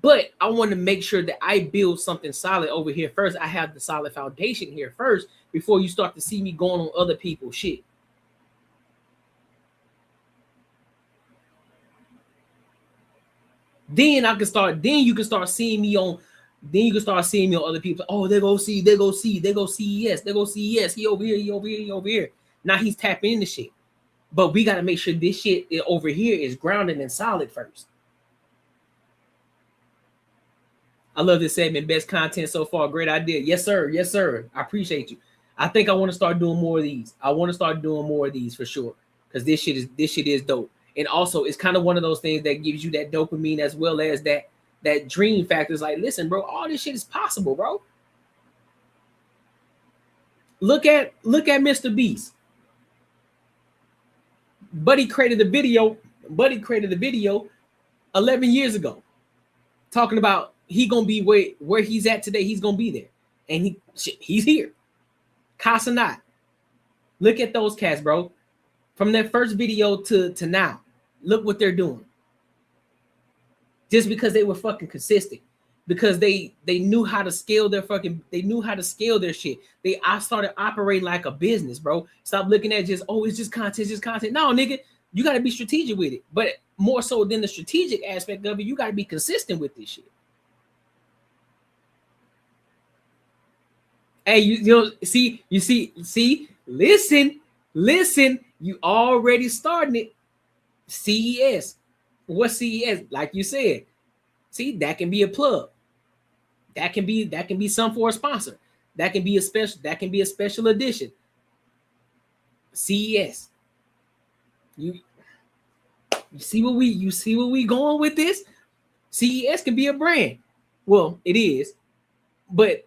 But I want to make sure that I build something solid over here first. I have the solid foundation here first before you start to see me going on other people's shit. Then you can start seeing me on other people. Oh, they go CES. He over here. Now he's tapping into shit. But we got to make sure this shit over here is grounded and solid first. I love this segment. Best content so far. Great idea. Yes, sir. Yes, sir. I appreciate you. I think I want to start doing more of these. For sure. Because this shit is dope. And also, it's kind of one of those things that gives you that dopamine as well as that dream factor. It's like, listen, bro, all this shit is possible, bro. Look at Mr. Beast. Buddy created the video 11 years ago talking about he gonna be where he's at today. He's gonna be there, and he's here. Casa not. Look at those cats, bro. From that first video to now, look what they're doing. Just because they were fucking consistent, because they knew how to scale their shit. I started operating like a business, bro. Stop looking at it's just content. No, nigga, you got to be strategic with it. But more so than the strategic aspect of it, you got to be consistent with this shit. Hey, you see, listen, you already starting it. CES. What's CES? Like you said, see, that can be a plug. That can be some for a sponsor. That can be a special edition. CES. You see what we going with this? CES can be a brand. Well, it is, but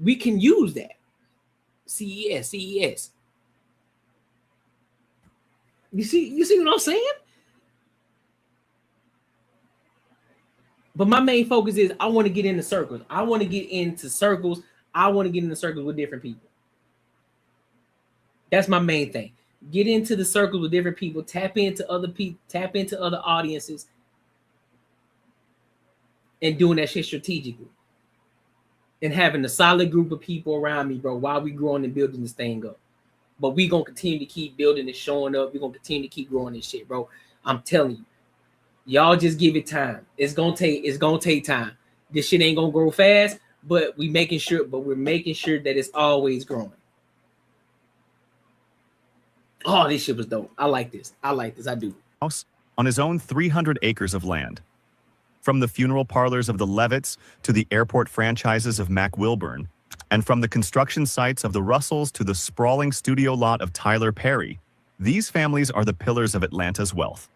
we can use that. CES. You see what I'm saying? But my main focus is I want to get into circles. I want to get into circles with different people. That's my main thing. Get into the circles with different people. Tap into other people. Tap into other audiences. And doing that shit strategically. And having a solid group of people around me, bro, while we growing and building this thing up. But we gonna continue to keep building and showing up. We're gonna continue to keep growing this shit, bro. I'm telling you. Y'all just give it time. It's gonna take time. This shit ain't gonna grow fast, but we're making sure that it's always growing. Oh, this shit was dope. I like this. I do. House on his own 300 acres of land. From the funeral parlors of the Levitts to the airport franchises of Mac Wilburn, and from the construction sites of the Russells to the sprawling studio lot of Tyler Perry, these families are the pillars of Atlanta's wealth.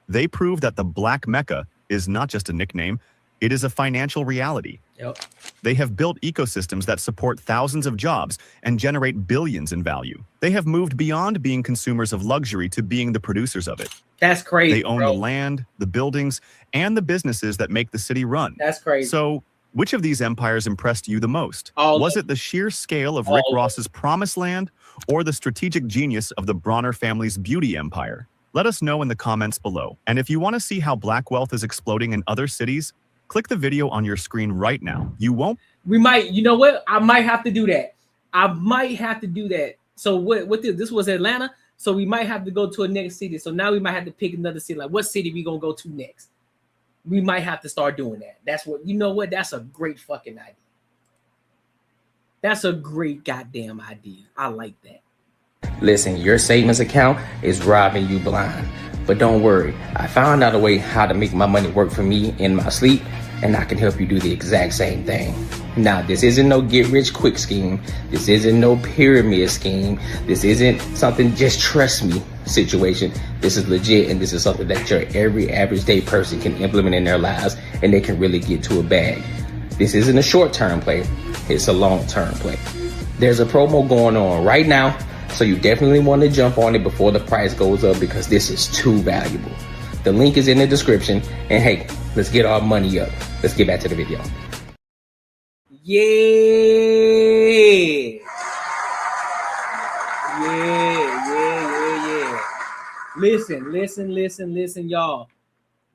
They prove that the Black Mecca is not just a nickname, it is a financial reality. Yep. They have built ecosystems that support thousands of jobs and generate billions in value. They have moved beyond being consumers of luxury to being the producers of it. That's crazy. They own the land, the buildings, and the businesses that make the city run. That's crazy. So, which of these empires impressed you the most? Was it the sheer scale of Rick Ross's Promised Land or the strategic genius of the Bronner family's beauty empire? Let us know in the comments below. And if you want to see how black wealth is exploding in other cities, click the video on your screen right now. You know what? I might have to do that. So what this was Atlanta. So we might have to go to a next city. So now we might have to pick another city. Like, what city we gonna go to next? We might have to start doing that. That's a great fucking idea. That's a great goddamn idea. I like that. Listen, your savings account is robbing you blind. But don't worry, I found out a way how to make my money work for me in my sleep, and I can help you do the exact same thing. Now, this isn't no get rich quick scheme. This isn't no pyramid scheme. This isn't something just trust me situation. This is legit, and this is something that your every average day person can implement in their lives, and they can really get to a bag. This isn't a short-term play. It's a long-term play. There's a promo going on right now, so you definitely want to jump on it before the price goes up because this is too valuable. The link is in the description, and hey, let's get our money up. Let's get back to the video. Yeah. Listen, y'all.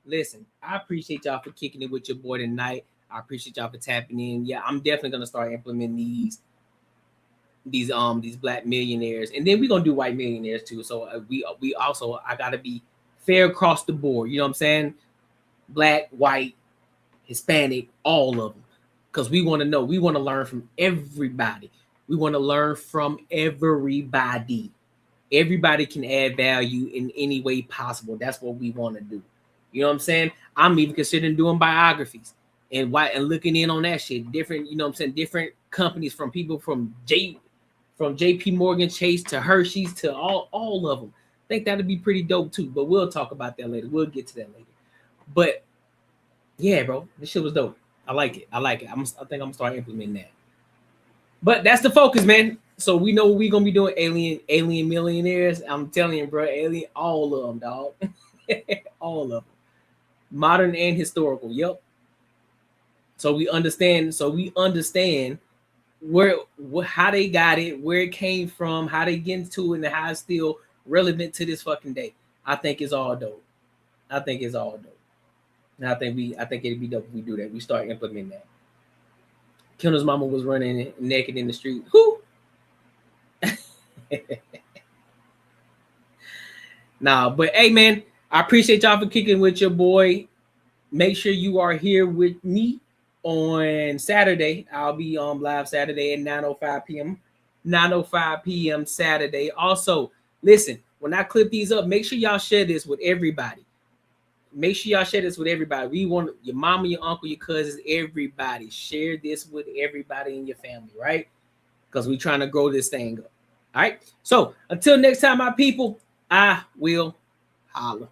Listen, I appreciate y'all for kicking it with your boy tonight. I appreciate y'all for tapping in. Yeah, I'm definitely gonna start implementing these black millionaires, and then we're gonna do white millionaires too. So we also, I gotta be fair across the board. You know what I'm saying? Black, white, Hispanic, all of them, because we want to know. We want to learn from everybody. We want to learn from everybody. Everybody can add value in any way possible. That's what we want to do. You know what I'm saying? I'm even considering doing biographies and looking in on that shit. Different, you know what I'm saying? Different companies, from people from JP Morgan Chase to Hershey's to all of them. I think that'd be pretty dope too. But we'll talk about that later. We'll get to that later. But yeah, bro, this shit was dope. I like it. I think I'm gonna start implementing that. But that's the focus, man. So we know we're gonna be doing alien millionaires. I'm telling you, bro, alien, all of them, dog. All of them. Modern and historical. Yep. So we understand where how they got it, where it came from, how they get into it, and how it's still relevant to this fucking day. I think it's all dope. And I think it'd be dope if we do that. We start implementing that. Kendall's mama was running naked in the street. Who? Nah, but hey, man, I appreciate y'all for kicking with your boy. Make sure you are here with me on Saturday. I'll be on live Saturday at 9:05 p.m. 9:05 p.m. Saturday. Also, listen, when I clip these up, make sure y'all share this with everybody. Make sure y'all share this with everybody. We want your mama, your uncle, your cousins, everybody. Share this with everybody in your family, right? Because we're trying to grow this thing up. All right. So until next time, my people, I will holla.